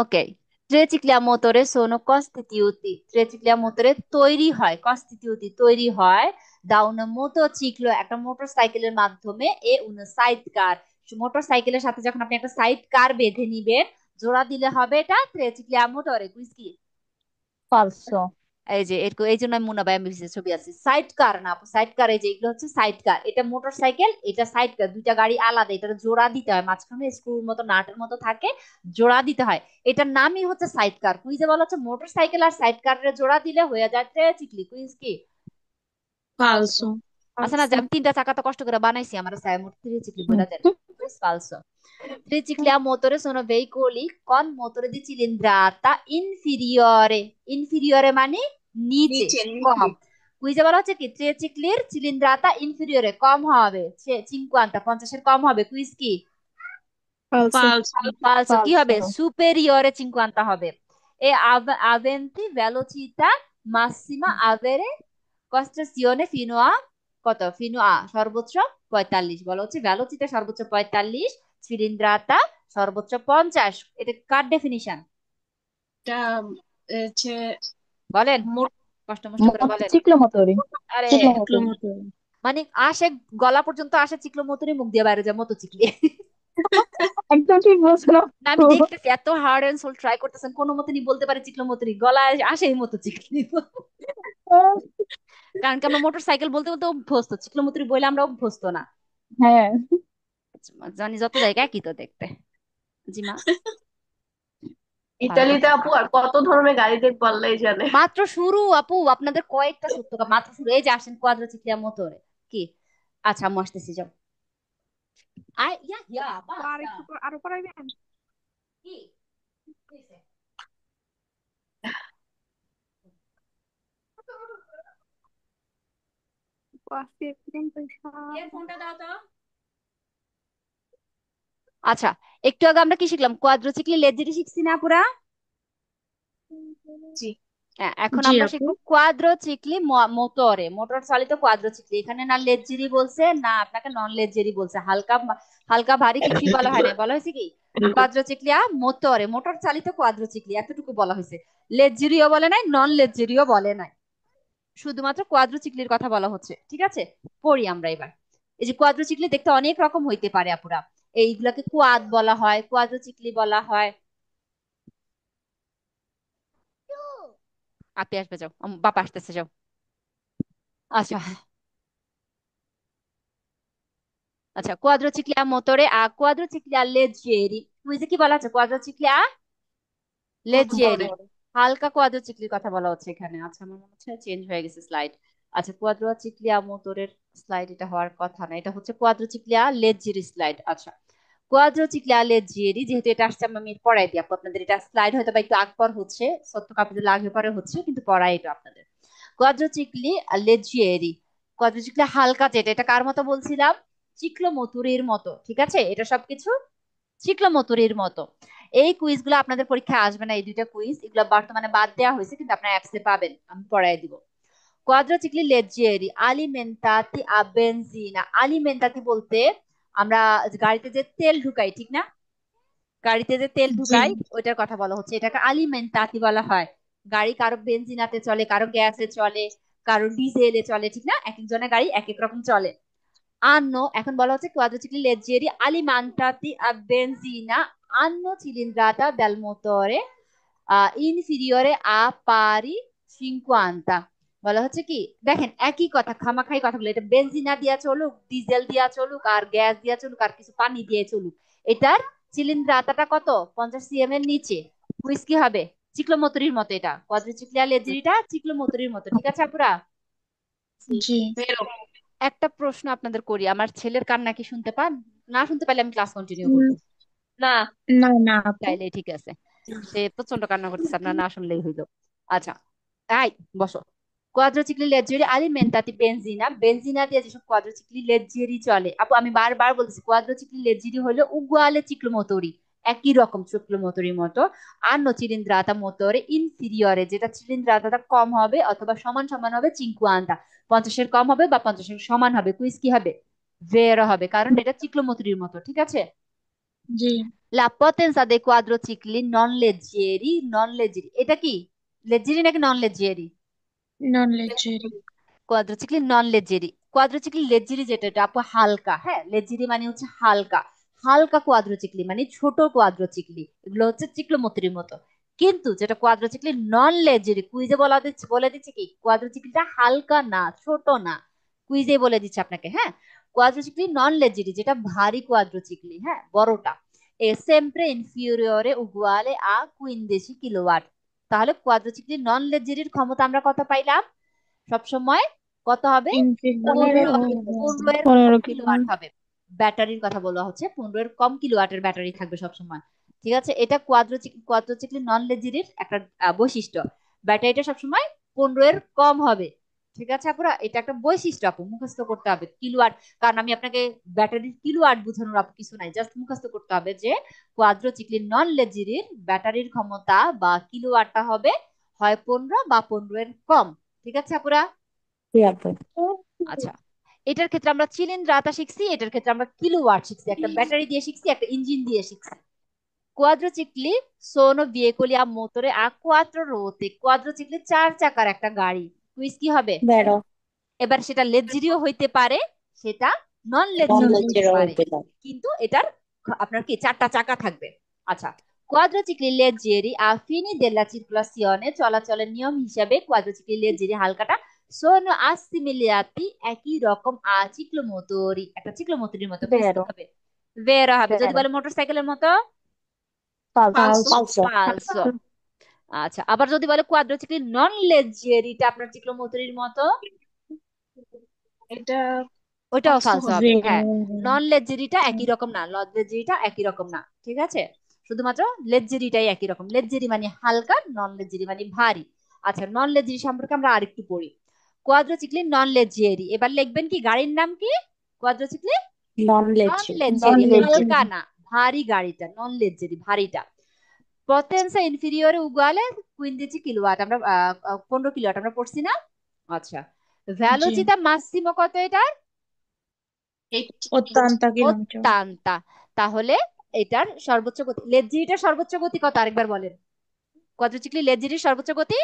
ওকে। ট্রেচিক্লিয়া মোটরে sono costituiti, ট্রেচিক্লিয়া মোটরে তৈরি হয়, কনস্টিটিউটি তৈরি হয় দা un motociclo, একটা মোটর সাইকেলের মাধ্যমে un sidecar, মোটর সাইকেলের সাথে যখন আপনি একটা সাইড কার বেঁধে নিবেন, জোড়া দিলে হবে এটা ট্রেচিক্লিয়া মোটরে। কুইজ কি? ফালসো। এই যে এরকম, এই জন্য আমি মুনাবাই আমি ছবি আছে সাইড কার না, সাইড কার, এই যে এগুলো হচ্ছে সাইড কার। এটা মোটর সাইকেল, এটা সাইড কার, দুইটা গাড়ি আলাদা, এটা জোড়া দিতে হয়, মাঝখানে স্ক্রুর মতো নাটের মতো থাকে, জোড়া দিতে হয়। এটার নামই হচ্ছে সাইড কার। কুইজে বলা হচ্ছে মোটর সাইকেল আর সাইড কারের জোড়া দিলে হয়ে যায় ট্রেচিক্লি। কুইজ কি? ফালসো। আচ্ছা না, যে আমি তিনটা চাকা তো কষ্ট করে বানাইছি, আমার ট্রিচিক্লি বলে দেন। Quiz ফালসো। Triciclia motore sono veicoli con motore di cilindrata inferiore, inferiore মানে নিচে, নিচে কম। নিচে কুইজে বলা হচ্ছে কি ট্রিচিক্লির চিলিন্দ্রাতা ইনফিরিয়রে কম হবে, 50, 50 কম হবে। কুইজ কি? falso, ফালসো। ফালসো। কি হবে? ফালসো। সুপেরিয়রে 50 হবে। e aventi velocità massima avere costruzione fino a কত? ফিনো আ সর্বোচ্চ 45। বলা হচ্ছে ভ্যালোসিটি সর্বোচ্চ 45, চিলিন্দ্রাতা সর্বোচ্চ 50। এটা কার ডেফিনিশন? এটা হচ্ছে বলেন, মোট কষ্ট মষ্ট করে বলেন। চিক্লোমোটরি। আরে চিক্লোমোটরি। মানে আসে, গলা পর্যন্ত আসে চিক্লোমোটরি, মুখ দিয়ে বাইরে যায় মোটরসাইকেল। একদম ঠিক বলছেন না আমি দেখতেছি এত হার্ড এন্ড সোল ট্রাই করতেছেন, কোনো মতেই বলতে পারে চিক্লোমোটরি, গলায় আসে এই মোটরসাইকেল। কারণ কি আমরা মোটরসাইকেল বলতে বলতে অভ্যস্ত, চিক্লোমোটরি বলে আমরা অভ্যস্ত না। হ্যাঁ। জানি যত জায়গায় কি তো দেখতে। জি মা, ইতালিতে আপু আর কত ধরনের গাড়ি দেখবো আল্লাহই জানে। মাত্র শুরু আপু, আপনাদের কয়েকটা সত্য কথা, মাত্র শুরু। এই যে আসেন কোয়াড্রোচিক্লিয়া মোটরে কি। আচ্ছা আমি আসতেছি, যাও। আই ইয়া ইয়া আর বাসা একটু আরো পড়াইবেন? কি হইছে? আজকে একদিন পয়সা। এর ফোনটা দাও তো। আচ্ছা, একটু আগে আমরা কি শিখলাম? কোয়াড্রোচিক্লি লেজেরি শিখছি না পুরা? জি হ্যাঁ, এখন জি আমরা আপু। শিখবো কোয়াড্রোচিক্লি মোটরে, মোটর চালিত কোয়াড্রোচিক্লি। এখানে না লেজেরি বলছে না আপনাকে নন লেজেরি বলছে, হালকা হালকা ভারী কিছুই বলা হয় না, বলা হয়েছে কি কোয়াড্রোচিক্লিয়া মোটরে, মোটর চালিত কোয়াড্রোচিক্লি, এতটুকু বলা হয়েছে। লেজেরিও বলে নাই, নন লেজেরিও বলে নাই, শুধুমাত্র কোয়াড্রোচিক্লির কথা বলা হচ্ছে। ঠিক আছে, পড়ি আমরা এবার। এই যে কোয়াড্রোচিক্লি দেখতে অনেক রকম হইতে পারে আপুরা, এইগুলাকে কোয়াদ বলা হয়, কোয়াড্রোচিক্লি বলা হয়। আপনি আসবে, যাও, বাবা আসতেছে, যাও। আচ্ছা আচ্ছা, কোয়াড্রোচিক্লিয়া মোটরে কোয়াড্রোচিক্লিয়া লেজেরি। কুইজে কি বলা আছে? কোয়াড্রোচিক্লিয়া লেজেরি, মোটরে। হালকা কোয়াড্রোচিক্লির কথা বলা হচ্ছে এখানে। আচ্ছা আমার মনে হচ্ছে চেঞ্জ হয়ে গেছে স্লাইড। আচ্ছা, কোয়াড্রোচিক্লিয়া মোটরের স্লাইড এটা হওয়ার কথা না, এটা হচ্ছে কোয়াড্রোচিক্লিয়া লেজেরি স্লাইড। আচ্ছা, কোয়াড্রোচিক্লিয়া লেজেরি, যেহেতু এটা আসছে আমি পড়াই দিই আপু আপনাদের। এটা স্লাইড হয়তো বা একটু আকবর হচ্ছে, সত্য কাপিতে আগে পরে হচ্ছে, কিন্তু পড়াই এটা আপনাদের। কোয়াড্রোচিক্লি লেজিয়েরি, কোয়াড্রোচিক্লি হালকা যেটা, এটা কার মতো বলছিলাম? চিক্লোমোটুরির মতো। ঠিক আছে, এটা সবকিছু চিক্লোমোটুরির মতো। এই কুইজ গুলো আপনাদের পরীক্ষায় আসবে না, এই দুইটা কুইজ, এগুলো বর্তমানে বাদ দেওয়া হয়েছে, কিন্তু আপনারা অ্যাপসে পাবেন, আমি পড়াই দিব। কোয়াড্রোচিক্লি লেজিয়েরি আলিমেন্টাতি আ বেনজিনা। আলিমেন্টাতি বলতে আমরা গাড়িতে যে তেল ঢুকাই, ঠিক না? গাড়িতে যে তেল জি। ঢুকাই ওইটার কথা বলা হচ্ছে, এটাকে আলিমেন্টাতি বলা হয়। গাড়ি কারো বেনজিনাতে চলে, কারো গ্যাসে চলে, কারো ডিজেলে চলে, ঠিক না? এক একজনের গাড়ি এক এক রকম চলে। আন্ন এখন বলা হচ্ছে quadricicli leggeri alimentati a benzina hanno cilindrata del motore inferiore a pari 50। বলা হচ্ছে কি, দেখেন একই কথা, খামাখাই কথাগুলো। এটা বেনজিনা দিয়া চলুক, ডিজেল দিয়া চলুক, আর গ্যাস দিয়া চলুক, আর কিছু পানি দিয়ে চলুক, এটার চিলিন্দ্রাতাটা কত? 50 সিএম এর নিচে। কুইজ কি হবে? চিক্লোমোটরির মতো, এটা কোয়াড্রিচিক্লিয়া লেজেরিটা চিক্লোমোটরির মতো। ঠিক আছে আপুরা? জি। একটা প্রশ্ন আপনাদের করি, আমার ছেলের কান্না কি শুনতে পান? না শুনতে পারলে আমি ক্লাস কন্টিনিউ উম, করবো। না। না না আপু। চাইলে ঠিক আছে, সে প্রচন্ড কান্না করতেছে, আপনার না শুনলেই হইলো। আচ্ছা তাই বসো। কোয়াড্রোচিক্লি লেজেরি আলিমেন্টাতি বেনজিনা, বেনজিনা দিয়ে যেসব কোয়াড্রোচিক্লি লেজেরি চলে, আপু আমি বারবার বলতেছি কোয়াড্রোচিক্লি লেজেরি হলো উগুয়ালে চিক্লোমোটরি, একই রকম চক্রমোটরের মতো। hanno cilindrata motore inferiore, যেটা চিলিন্দ্রাতাটা কম হবে অথবা সমান সমান হবে 50, 50-এর কম হবে বা 50-এর সমান হবে। কুইজ কি হবে? ভেরো হবে, কারণ এটা চিক্লোমোটরির মতো। ঠিক আছে। জি। La potenza dei quadrocicli non leggeri, non leggeri, এটা কি লেজেরি নাকি নন লেজেরি? নন লেজারি। কোয়াড্রোচিক্লি নন লেজেরি। কোয়াড্রোচিক্লি লেজেরি যেটা, এটা আপু হালকা। হ্যাঁ, লেজেরি মানে হচ্ছে হালকা। হালকা কোয়াড্রোচিক্লি মানে ছোট কোয়াড্রোচিক্লি, এগুলো হচ্ছে চিক্লোমোত্রির মতো। কিন্তু যেটা কোয়াড্রোচিক্লি নন লেজেরি, কুইজে বলে দিচ্ছে কি কোয়াড্রোচিক্লিটা হালকা না, ছোট না। কুইজে বলে দিচ্ছে আপনাকে। হ্যাঁ, কোয়াড্রোচিক্লি নন লেজেরি যেটা ভারী কোয়াড্রোচিক্লি, হ্যাঁ বড়টা, এ সেম্প্রে ইনফিউরিয়রে উগুয়ালে আ 15 কিলোওয়াট। তাহলে কোয়াড্রোচিক্লি নন লেজেরির ক্ষমতা আমরা কত পাইলাম? সবসময় কত হবে? 15 15 এর কম 15 কিলোওয়াট কিলোওয়াট। হবে। ব্যাটারির কথা বলা হচ্ছে, 15 এর কম কিলোওয়াটের ব্যাটারি থাকবে সবসময়। ঠিক আছে, এটা কোয়াড্রোচিক্লি নন লেজিরির একটা বৈশিষ্ট্য। ব্যাটারিটা সবসময় 15 এর কম হবে। ঠিক আছে আপুরা, এটা একটা বৈশিষ্ট্য আপু, মুখস্থ করতে হবে কিলোওয়াট। কারণ আমি আপনাকে ব্যাটারির কিলোওয়াট বোঝানোর আপু কিছু নাই, জাস্ট মুখস্থ করতে হবে যে কোয়াড্রোচিক্লি নন লেজিরির ব্যাটারির ক্ষমতা বা কিলোওয়াটটা হবে হয় 15 বা 15 এর কম। ঠিক আছে আপুরা। জি আপু। আচ্ছা, এটার ক্ষেত্রে আমরা চিলিন্দ্রাতা শিখছি, এটার ক্ষেত্রে আমরা কিলোওয়াট শিখছি, একটা ব্যাটারি দিয়ে শিখছি, একটা ইঞ্জিন দিয়ে শিখছি। কোয়াড্রোচিক্লি সোনো veicoli a motore a quattro ruote, কোয়াড্রোচিক্লি 4 চাকার একটা গাড়ি। কুইজ কি হবে? বেরো। এবার সেটা লেজেরিও হইতে পারে, সেটা নন নন লেজেরিও হইতে লেজেরও পারে, হইতে পারে। কিন্তু এটার আপনার কি 4টা চাকা থাকবে। আচ্ছা, কোয়াড্রোচিক্লি লেজেরি আ ফিনি দেলা circolazione, চলাচলের নিয়ম হিসাবে কোয়াড্রোচিক্লি লেজেরি হালকাটা sono assimiliati, একই রকম আ চিক্লোমোটরি, একটা চিক্লোমোটরির মতো। কুইজ কি বেরো। হবে? ভেরো হবে। যদি বেরো। বলে মোটরসাইকেলের মতো, পালসো। পালসো। পালসো। পালসো। আচ্ছা, আবার যদি বলে কোয়াড্রোচিক্লি নন লেজেরিটা আপনার চিক্লোমোটরির মতো, এটা ওইটাও পালসো ফালসো হবে। হবে। হ্যাঁ, নন লেজেরিটা একই রকম না, লেজেরিটা একই রকম না। ঠিক আছে, শুধুমাত্র লেজেরিটাই একই রকম। লেজেরি মানে হালকা, নন লেজেরি মানে ভারী। আচ্ছা, নন লেজেরি সম্পর্কে আমরা আরেকটু পড়ি। কোয়াড্রোচিক্লি নন লেজেরি, এবার লিখবেন কি গাড়ির নাম কি? কোয়াড্রোচিক্লি নন নন লেজেরি। নন লেজেরি, লেজেরি। হালকা না, ভারী গাড়িটা নন লেজেরি, ভারীটা। পটেনসা ইনফিরিয়রে উগালে 15 কিলোওয়াট, আমরা 15 কিলোওয়াট আমরা পড়ছি না? আচ্ছা, জি। ভ্যালোচিতা মাসিমো কত এটা? 88। 80 কিলোমিটার। অত্যান্তা। তাহলে এটার সর্বোচ্চ গতি, লেজেরিটার সর্বোচ্চ গতি কত আরেকবার বলেন? কোয়াড্রোচিক্লি লেজেরির সর্বোচ্চ গতি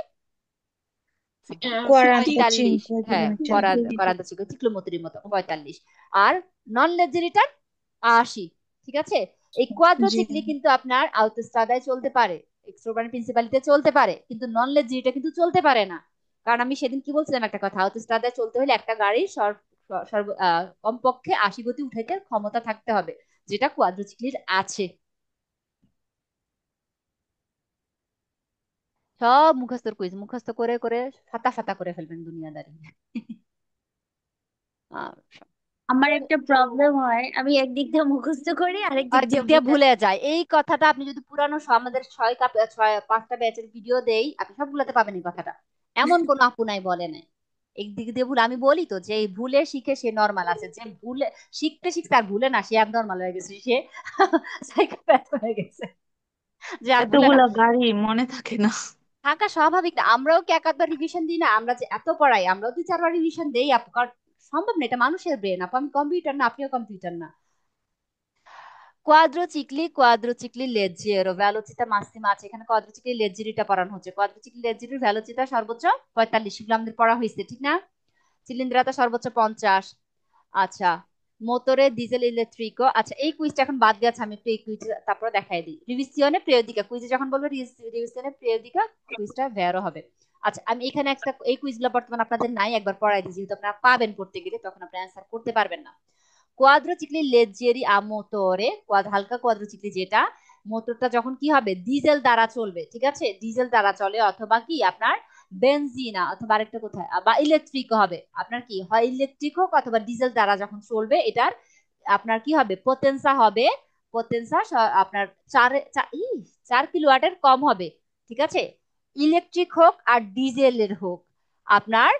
45। 45 হ্যাঁ, কিলোমিটার। করাদা চিক্লোমোটরির মতো 45। আর নন লেজেরিটার 80। ঠিক আছে, এই জি। কোয়াড্রোচিক্লি কিন্তু আপনার আউটোস্ট্রাদায় চলতে পারে, এক্সট্রোবান প্রিন্সিপালিতে চলতে পারে, কিন্তু নন লেজেরিটা কিন্তু চলতে পারে না। কারণ আমি সেদিন কি বলছিলাম একটা কথা, আউটোস্ট্রাদায় চলতে হলে একটা গাড়ির কমপক্ষে 80 গতি উঠাইতে ক্ষমতা থাকতে হবে, যেটা কোয়াড্রোচিক্লির আছে। সব মুখস্থর কুইজ, মুখস্থ করে করে ফাতা ফাতা করে ফেলবেন দুনিয়াদারি। আচ্ছা, আমার একটা প্রবলেম হয়, আমি একদিক দিয়ে মুখস্থ করি আরেক দিক একদিক দিয়ে দিয়ে বুঝা। ভুলে যায়। এই কথাটা আপনি যদি পুরানো আমাদের 5টা ব্যাচের ভিডিও দেই, আপনি সবগুলোতে পাবেন এই কথাটা। এমন কোন আপু নাই বলে নাই একদিক দিয়ে ভুল। আমি বলি তো যে ভুলে শিখে সে নর্মাল আছে, যে ভুলে শিখতে শিখতে আর ভুলে না, সে নর্মাল হয়ে গেছে, সে সাইকোপ্যাথ হয়ে গেছে, যে আর ভুলে না। এতগুলা গাড়ি মনে থাকে না। থাকা স্বাভাবিক না, আমরাও কি এক আধবার রিভিশন দিই না? আমরা যে এত পড়াই, আমরাও 2-4 বার রিভিশন দেই আপু, কারণ সম্ভব না, এটা মানুষের ব্রেন আপু, আমি কম্পিউটার না, আপনিও কম্পিউটার না। কোয়াড্রোচিক্লি লেজিয়েরো ভ্যালোচিতা মাসিমা আছে, এখানে কোয়াড্রোচিক্লি লেজিরিটা পড়ানো হচ্ছে। কোয়াড্রোচিক্লি লেজিরির ভ্যালোচিতা সর্বোচ্চ 45, সেগুলো আমাদের পড়া হয়েছে ঠিক না? চিলিন্দ্রাতা সর্বোচ্চ 50। আচ্ছা, মোটরে ডিজেল ইলেকট্রিকো। আচ্ছা, এই কুইজটা এখন বাদ গেছে, আমি একটু এই কুইজ তারপরে দেখাই দিই। রিভিসিয়নে পিরিয়ডিকা, কুইজে যখন বলবো রিভিসিয়নে পিরিয়ডিকা, কুইজটা ভ্যারো হবে। আচ্ছা, আমি এখানে একটা, এই কুইজগুলো বর্তমানে আপনাদের নাই, একবার পড়াই দিই, যেহেতু আপনারা পাবেন পড়তে গেলে, তখন আপনারা অ্যান্সার করতে পারবেন না। কোয়াড্রোচিক্লি লেজেরি আ মোটরে, হালকা কোয়াড্রোচিক্লি যেটা, মোটরটা যখন কি হবে ডিজেল দ্বারা চলবে। ঠিক আছে, ডিজেল দ্বারা চলে, অথবা কি আপনার বেনজিনা, অথবা আরেকটা কোথায় বা ইলেকট্রিক হবে, আপনার কি হয় ইলেকট্রিক হোক অথবা ডিজেল দ্বারা যখন চলবে, এটার আপনার কি হবে পতেন্সা হবে, পতেন্সা আপনার 4 কিলোওয়াটের কম হবে। ঠিক আছে, ইলেকট্রিক হোক আর ডিজেলের হোক, আপনার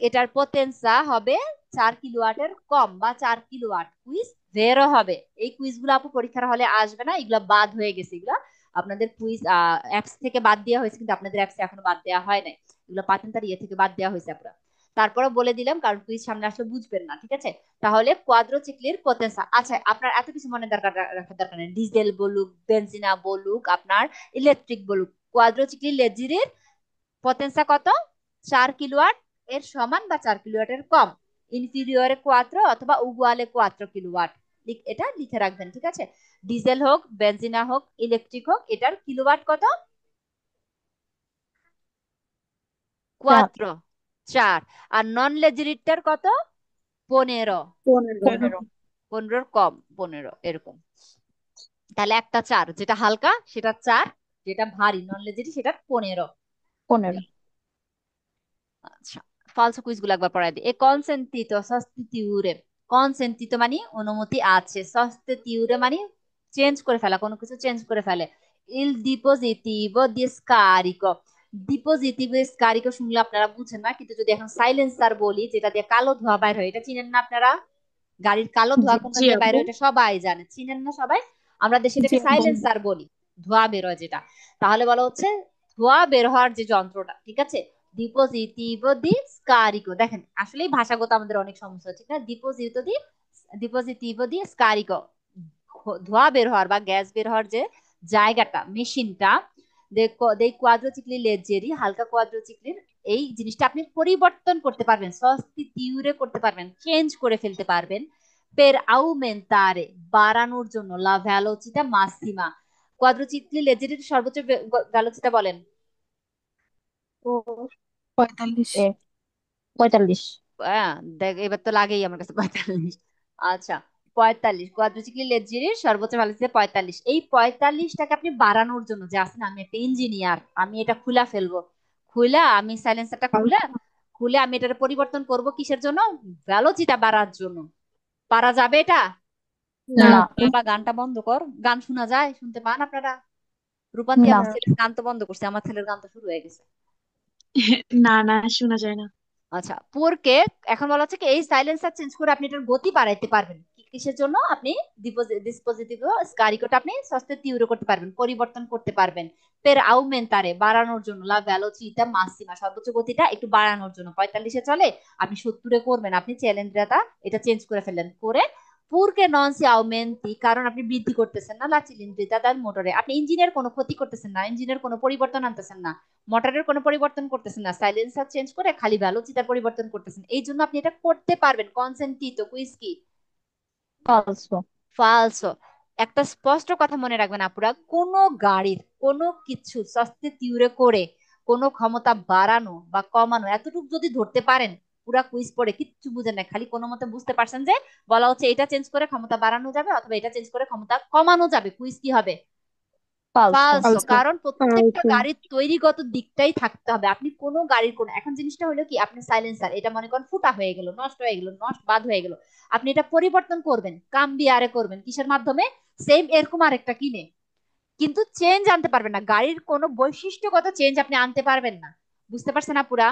এটার পতেন্সা হবে 4 কিলোওয়াটের কম বা 4 কিলোওয়াট। কুইজ ভেরো হবে। এই কুইজগুলো আপু পরীক্ষার হলে আসবে না, এগুলা বাদ হয়ে গেছে, এগুলা আপনাদের কুইজ অ্যাপস থেকে বাদ দেওয়া হয়েছে, কিন্তু আপনাদের অ্যাপসে এখনো বাদ দেওয়া হয় নাই, এগুলো পাতেন্তার ইয়ে থেকে বাদ দেওয়া হয়েছে আপনারা। তারপরে বলে দিলাম কারণ কুইজ সামনে আসলে বুঝবেন না, ঠিক আছে। তাহলে কোয়াড্রোচিক্লির পটেনশিয়াল, আচ্ছা আপনার এত কিছু মনে রাখার দরকার নেই, ডিজেল বলুক, বেনজিনা বলুক, আপনার ইলেকট্রিক বলুক, কোয়াড্রোচিক্লির লেজিরের পটেনশিয়াল কত? 4 কিলোওয়াট এর সমান বা 4 কিলোওয়াটের কম, ইনফিরিয়রে কোয়াত্র অথবা উগুয়ালে কোয়াত্র কিলোওয়াট, এটা লিখে রাখবেন, ঠিক আছে। ডিজেল হোক, বেনজিনা হোক, ইলেকট্রিক হোক, এটার কিলোওয়াট কত? 4 কোয়াত্র, 4। আর নন লেজিরিটার কত? 15। 15 15 কম, 15 এরকম। তাহলে একটা 4, যেটা হালকা সেটা 4, যেটা ভারী নন লেজেরি সেটা 15। 15 আচ্ছা, ফালসো কুইজ গুলো একবার পড়াই দিই। এ কনসেন্টিতো সস্তিতিউরে, কনসেন্টিতো মানে অনুমতি আছে, সস্তিতিউরে মানে চেঞ্জ করে ফেলা, কোনো কিছু চেঞ্জ করে ফেলে। ইল ডিপোজিটিভো দি স্কারিকো, ডিপোজিটিভো স্কারিকো শুনলে আপনারা বুঝেন না, কিন্তু যদি এখন সাইলেন্সার বলি, যেটা দিয়ে কালো ধোঁয়া বাইর হয়, এটা চিনেন না আপনারা? গাড়ির কালো ধোঁয়া কোনটা জি দিয়ে বাইর আপু হয় এটা সবাই জানে, চিনেন না সবাই? আমরা দেশে জি এটাকে আপু সাইলেন্সার বলি, ধোঁয়া বের হয় যেটা। তাহলে বলা হচ্ছে ধোঁয়া বের হওয়ার যে যন্ত্রটা, ঠিক আছে, ডিপোজিটিভো দি স্কারিকো। দেখেন আসলেই ভাষাগত আমাদের অনেক সমস্যা, ঠিক না? ডিপোজিটিভো দি স্কারিকো, ধোঁয়া বের হওয়ার বা গ্যাস বের হওয়ার যে জায়গাটা, মেশিনটা, দে কোয়াড্রোচিক্লি লেজেরি, হালকা কোয়াড্রোচিক্লির এই জিনিসটা আপনি পরিবর্তন করতে পারবেন, সস্তিটিউরে করতে পারবেন, চেঞ্জ করে ফেলতে পারবেন, পের আউমেন্তারে বাড়ানোর জন্য, লা ভ্যালোচিটা মাসিমা। কোয়াড্রোচিক্লি লেজেরির সর্বোচ্চ ভ্যালোচিটা বলেন। ও 45। এ 45 দেখ এবার তো লাগেই আমার কাছে 45। আচ্ছা, 45, কোয়াড্রোচিক্লি লেজেরির সর্বোচ্চ ভ্যালোচিটি 45। এই 45টাকে আপনি বাড়ানোর জন্য, যে আসেন আমি একটা ইঞ্জিনিয়ার, আমি এটা খুলা ফেলবো, খুলে আমি সাইলেন্সারটা খুলে খুলে আমি এটার পরিবর্তন করব কিসের জন্য? ভ্যালোচিটা বাড়ার জন্য। পারা যাবে এটা? না না আপু বাবা গানটা বন্ধ কর, গান শোনা যায়, শুনতে পান আপনারা? রূপান্তি না আমার ছেলের গান তো বন্ধ করছে, আমার ছেলের গান তো শুরু হয়ে গেছে। না না শোনা যায় না আচ্ছা, পোরকে এখন বলা হচ্ছে কি এই সাইলেন্সার চেঞ্জ করে আপনি এটার গতি বাড়াইতে পারবেন, কিসের জন্য? আপনি ডিসপোজিটিভ স্কারিকোটা আপনি সস্তে তীব্র করতে পারবেন, পরিবর্তন করতে পারবেন, পের আউমেন্টারে বাড়ানোর জন্য, লা ভেলোচিটা মাসিমা সর্বোচ্চ গতিটা একটু বাড়ানোর জন্য। 45-এ চলে, আপনি 70-এ করবেন, আপনি চ্যালেঞ্জটা এটা চেঞ্জ করে ফেললেন, করে পুরকে নন সি আউমেন্টি, কারণ আপনি বৃদ্ধি করতেছেন না লা চিলিন্দ্রিতা তার মোটরে, আপনি ইঞ্জিনের কোনো ক্ষতি করতেছেন না, ইঞ্জিনের কোনো পরিবর্তন আনতেছেন না, মোটরের কোনো পরিবর্তন করতেছেন না, সাইলেন্সার চেঞ্জ করে খালি ভ্যালোচিটার পরিবর্তন করতেছেন, এই জন্য আপনি এটা করতে পারবেন। কনসেন্টিতো কুইজ কি? ফালসো ফালসো। একটা স্পষ্ট কথা মনে রাখবেন আপুরা, কোনো গাড়ির কোনো কিছু সস্তে তিউরে করে কোনো ক্ষমতা বাড়ানো বা কমানো এতটুকু যদি ধরতে পারেন, পুরা কুইজ পড়ে কিচ্ছু বুঝেন না, খালি কোনো মতে বুঝতে পারছেন যে বলা হচ্ছে এটা চেঞ্জ করে ক্ষমতা বাড়ানো যাবে অথবা এটা চেঞ্জ করে ক্ষমতা কমানো যাবে, কুইজ কি হবে? ফালসো ফালসো। ফালতু কারণ প্রত্যেকটা ফালতু গাড়ির তৈরিগত দিকটাই থাকতে হবে, আপনি কোনো গাড়ির কোন, এখন জিনিসটা হলো কি, আপনি সাইলেন্সার এটা মনে করেন ফুটা হয়ে গেল, নষ্ট হয়ে গেল, বাদ হয়ে গেল, আপনি এটা পরিবর্তন করবেন, কাম্বিয়ারে করবেন, কিসের মাধ্যমে? সেম এরকম আরেকটা কিনে, কিন্তু চেঞ্জ আনতে পারবেন না, গাড়ির কোনো বৈশিষ্ট্যগত চেঞ্জ আপনি আনতে পারবেন না। বুঝতে পারছেন না পুরা?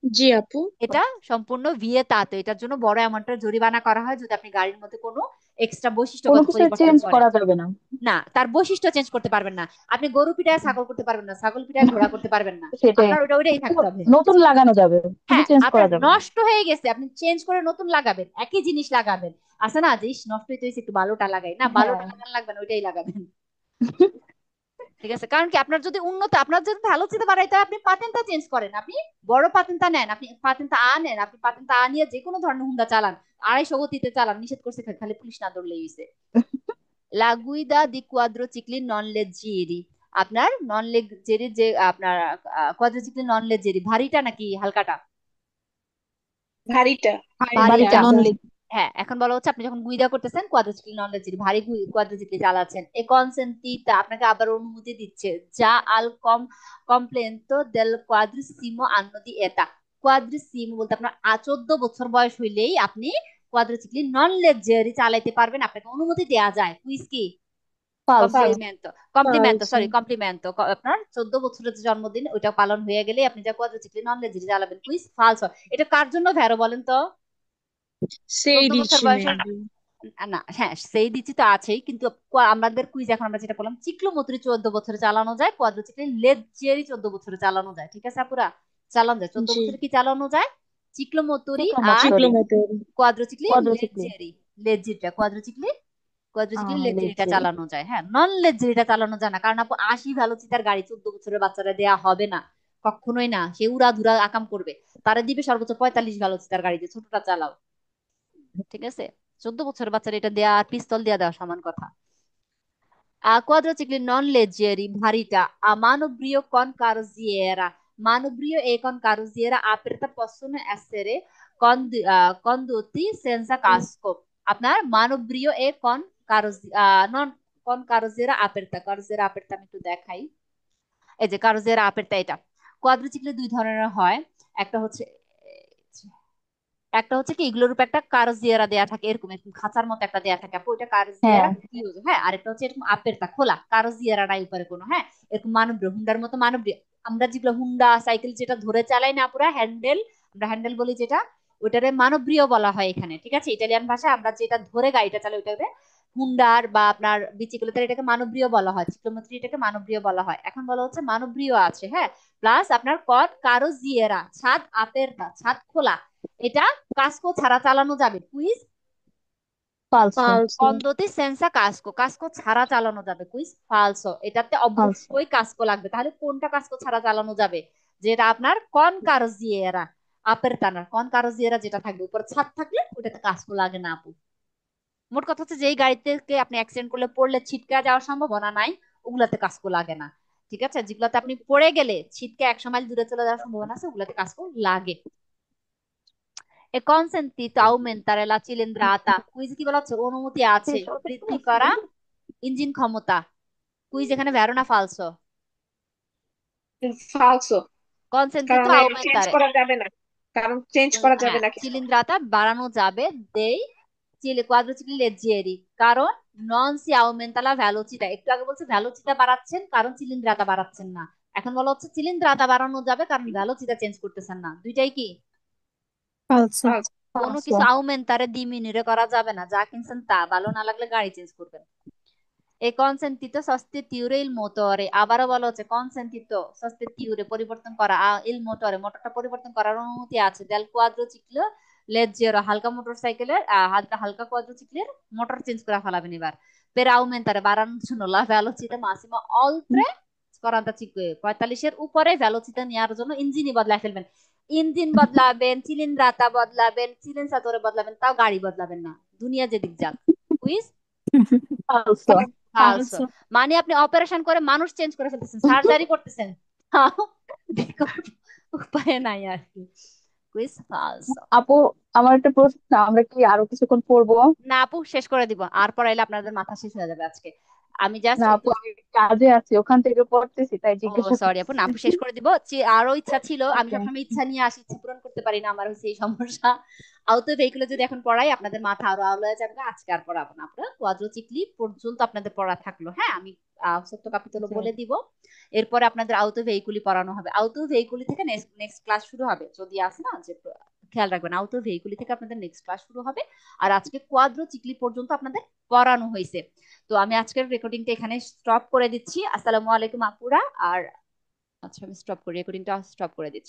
জি আপু এটা সম্পূর্ণ ভিয়েতা, তো এটার জন্য বড় অ্যামাউন্টের জরিমানা করা হয় যদি আপনি গাড়ির মধ্যে কোনো এক্সট্রা কোনো বৈশিষ্ট্যগত কিছু পরিবর্তন চেঞ্জ করেন। করা যাবে না না, তার বৈশিষ্ট্য চেঞ্জ করতে পারবেন না, আপনি গরু পিটায় ছাগল করতে পারবেন না, ছাগল পিটায় ঘোড়া করতে পারবেন না, সেটাই আপনার ওটা ওইটাই থাকতে হবে। নতুন লাগানো যাবে কিন্তু হ্যাঁ, চেঞ্জ করা আপনার যাবে না নষ্ট হয়ে গেছে আপনি চেঞ্জ করে নতুন লাগাবেন, একই জিনিস লাগাবেন। আছে না যে ইস, নষ্ট হইতে হয়েছে একটু বালোটা লাগাই, না বালোটা হ্যাঁ লাগান লাগবে না, ওইটাই লাগাবেন। ঠিক আছে, কারণ কি আপনার যদি উন্নত, আপনার যদি ভালো চিন্তা বাড়াইতে হয়, আপনি পাতেনটা চেঞ্জ করেন, আপনি বড় পাতেনটা নেন, আপনি পাতেনটা নেন, আপনি পাতেনটা নিয়ে যে কোনো ধরনের হুন্ডা চালান, 250 গতিতে চালান, নিষেধ করছে খালি পুলিশ না ধরলেই হইছে। লা গুইদা দি কোয়াড্রোচিক্লি নন লেজেরি, আপনার নন লেজেরি যে আপনার কোয়াড্রোচিক্লি নন লেজেরি, ভারীটা নাকি হালকাটা? ভারীটা। ভারীটা। বাড়িটা হ্যাঁ, এখন বলা হচ্ছে আপনি যখন গুইদা করতেছেন কোয়াড্রোচিক্লি নন লেজেরি, ভারী কোয়াড্রোচিক্লি চালাচ্ছেন, এ কনসেন্টিটা আপনাকে আবার অনুমতি দিচ্ছে, যা আল কমপ্লেন্তো দেল কোয়াড্রিসিমো আন্নো দি এটা, কোয়াড্রিসিমো বলতে আপনার 14 বছর বয়স হইলেই আপনি কোয়াড্রোচিক্লি নন লেজেরি চালাইতে পারবেন, আপনাকে অনুমতি দেয়া যায়। কুইজ কি? ফালসো কমপ্লিমেন্টো, কমপ্লিমেন্টো, ফালতু সরি কমপ্লিমেন্টো, আপনার 14 বছরের যে জন্মদিন ওইটা পালন হয়ে গেলে আপনি যা কোয়াড্রোচিক্লি নন লেজেরি চালাবেন। কুইজ ফালসো। এটা কার জন্য ভ্যারো বলেন তো? সেই 14 বছর দিচ্ছি বয়সে, মেবি না, হ্যাঁ সেই দিচ্ছি তো আছেই, কিন্তু আমাদের কুইজ এখন আমরা যেটা বললাম চিক্লোমোটরি 14 বছরে চালানো যায়, কোয়াড্রোচিক্লি লেজেরি 14 বছরে চালানো যায়। ঠিক আছে আপুরা, চালানো যায় 14 জি। বছরে কি চালানো যায়? চিক্লোমোটরি আর চিক্লোমোটরি, চিক্লোমোটর। কোয়াড্রোচিক্লি কোয়াড্রোচিক্লি, লেজেরি, লেজিটা কোয়াড্রোচিক্লি, কোয়াড্রোচিক্লি লেজেরিটা লেজেরি। চালানো যায়। হ্যাঁ, নন লেজেরিটা চালানো যায় না, কারণ আপু 80 ভ্যালোসিটার গাড়ি 14 বছরের বাচ্চারা দেয়া হবে না, কখনোই না। সে উড়া ধুরা আকাম করবে, তারা দিবে সর্বোচ্চ 45 ভ্যালোসিটার গাড়িতে, ছোটটা চালাও। ঠিক আছে, 14 বছরের বাচ্চারা এটা দেয়া আর পিস্তল দেয়া দেওয়া সমান কথা। Quadricicli non leggeri, varietà, a mano brio con carrozziera. Mano brio e con carrozziera aperta possono essere condotti senza casco. আপনার মানবীয় এ কন নন কন কারোজেরা আপারতা, কারোজেরা আপারতা আমি একটু দেখাই। এই যে কারোজেরা আপারতা, এটা কোয়াড্রিসিক্লে দুই ধরনের হয়। একটা হচ্ছে একটা হচ্ছে কি এগুলোর উপর একটা কারজিয়ারা দেয়া থাকে, এরকম এরকম খাঁচার মতো একটা দেয়া থাকে আপু, ওইটা কারজিয়ারা হ্যাঁ, ইউজ। হ্যাঁ, আরেকটা হচ্ছে এরকম আপেরটা খোলা, কারজিয়ারা নাই উপরে কোনো। হ্যাঁ, এরকম মানবীয় হুন্ডার মতো মানবীয়। আমরা যেগুলো হুন্ডা সাইকেল যেটা ধরে চালাই না পুরা হ্যান্ডেল, আমরা হ্যান্ডেল বলি যেটা, ওইটারে মানবীয় বলা হয় এখানে। ঠিক আছে, ইটালিয়ান ভাষায় আমরা যেটা ধরে গাড়িটা চালাই ওইটাকে হুন্ডার বা আপনার বিচিগুলোতে এটাকে মানবীয় বলা হয়, চিক্লোমেট্রি এটাকে মানবীয় বলা হয়। এখন বলা হচ্ছে মানবীয় আছে, হ্যাঁ, প্লাস আপনার কট কারোজিয়েরা ছাদ আপেরটা ছাদ খোলা, এটা কাস্কো ছাড়া চালানো যাবে। কুইজ ফালসো, ফালসো। কন্দতে সেন্সা কাস্কো, কাস্কো ছাড়া চালানো যাবে। কুইজ ফালসো, এটাতে ফালসো। অবশ্যই কাস্কো লাগবে। তাহলে কোনটা কাস্কো ছাড়া চালানো যাবে? যেটা আপনার কন কারোজিয়েরা আপারতানা, কন কারোজিয়েরা যেটা থাকবে উপর ছাদ থাকলে ওটাতে কাস্কো লাগে না আপু। মোট কথা হচ্ছে যেই গাড়িতে আপনি অ্যাক্সিডেন্ট করলে পড়লে ছিটকা যাওয়ার সম্ভাবনা নাই, ওগুলাতে কাস্কো লাগে না। ঠিক আছে, যেগুলাতে আপনি পড়ে গেলে ছিটকে 100 মাইল দূরে চলে যাওয়ার সম্ভাবনা আছে, ওগুলাতে কাস্কো লাগে। এ consentito aumentare la cilindrata, quiz কি বলা হচ্ছে? অনুমতি আছে বৃদ্ধি করা ইঞ্জিন ক্ষমতা। কুইজ এখানে ভেরো না ফালসো? ফালসো, consentito কারণ চেঞ্জ aumentare, করা যাবে না, কারণ চেঞ্জ করা যাবে হ্যাঁ না কিছু। চিলিন্দ্রাটা বাড়ানো যাবে দেই কোয়াড্রোচিক্লি লেজ্জিয়েরি, কারণ নন সি আউমেন্টা লা ভেলোসিটা। একটু আগে বলছে ভেলোসিটা বাড়াচ্ছেন কারণ চিলিন্দ্রাটা বাড়াচ্ছেন না, এখন বলা হচ্ছে চিলিন্দ্রাটা বাড়ানো যাবে কারণ ভেলোসিটা চেঞ্জ করতেছেন না। দুইটাই কি? ফালসো। ফালসো। কোনো ফালসো। কিছু আউমেন্টারে ডিমিনিউরে করা যাবে না, যা কিনছেন তা, ভালো না লাগলে গাড়ি চেঞ্জ করবেন। এই কনসেন্টিতো sostituire il motore, আবারও বলা হচ্ছে কনসেন্টিতো sostituire পরিবর্তন করা il motore, মোটরটা পরিবর্তন করার অনুমতি আছে del quadriciclo leggero, হালকা মোটরসাইকেলের হালকা হালকা কোয়াড্রোচিক্লের মোটর চেঞ্জ করে ফেলাবেন এবার। per aumentare বাড়ানোর জন্য la velocità massima oltre 45 এর উপরে ভেলোসিটি নেওয়ার জন্য ইঞ্জিনই বদলায় ফেলবেন। ইঞ্জিন বদলাবেন, চিলিন্দ্রাতা বদলাবেন, সিলেন্সাতরে বদলাবেন, তাও গাড়ি বদলাবেন না, দুনিয়া যেদিক যাক। কুইজ ফালসো। ফালসো, মানে আপনি অপারেশন করে মানুষ চেঞ্জ করে ফেলতেছেন, সার্জারি করতেছেন, তাও বিকল্প উপায় নাই আর কি। কুইজ ফালসো। আপু, আমার একটা প্রশ্ন, আমরা কি আরো কিছুক্ষণ পড়বো? না আপু, শেষ করে দিব, আর পড়াইলে আপনাদের মাথা শেষ হয়ে যাবে আজকে। আমি জাস্ট না আপু, আমি কাজে আছি, ওখান থেকে পড়তেছি, তাই ও জিজ্ঞাসা সরি আপু, না আপু শেষ করতেছি। করে দিব। আরো ইচ্ছা ছিল, আমি ওকে। সবসময় ইচ্ছা নিয়ে আসি, ইচ্ছা পূরণ করতে পারি না, আমার হচ্ছে এই সমস্যা। আউতো ভেহিকুলে যদি এখন পড়াই আপনাদের মাথা আরো আওলা যাবে, আজকে আর পড়াবো না। আপনারা কোয়াড্রোচিক্লি পর্যন্ত আপনাদের পড়া থাকলো। হ্যাঁ, আমি সত্য কাপিতল বলে দিব, এরপরে আপনাদের আউতো ভেহিকুলি পড়ানো হবে। আউতো ভেহিকুলি থেকে নেক্সট ক্লাস শুরু হবে, যদি আসে না যে খেয়াল রাখবেন, আউতো ভেহিকুলি থেকে আপনাদের নেক্সট ক্লাস শুরু হবে। আর আজকে কোয়াড্রোচিক্লি পর্যন্ত আপনাদের পড়ানো হয়েছে। তো আমি আজকের রেকর্ডিংটা এখানে স্টপ করে দিচ্ছি। আসসালামু আলাইকুম আপুরা। আর আচ্ছা, আমি স্টপ করি, রেকর্ডিংটা স্টপ করে দিচ্ছি।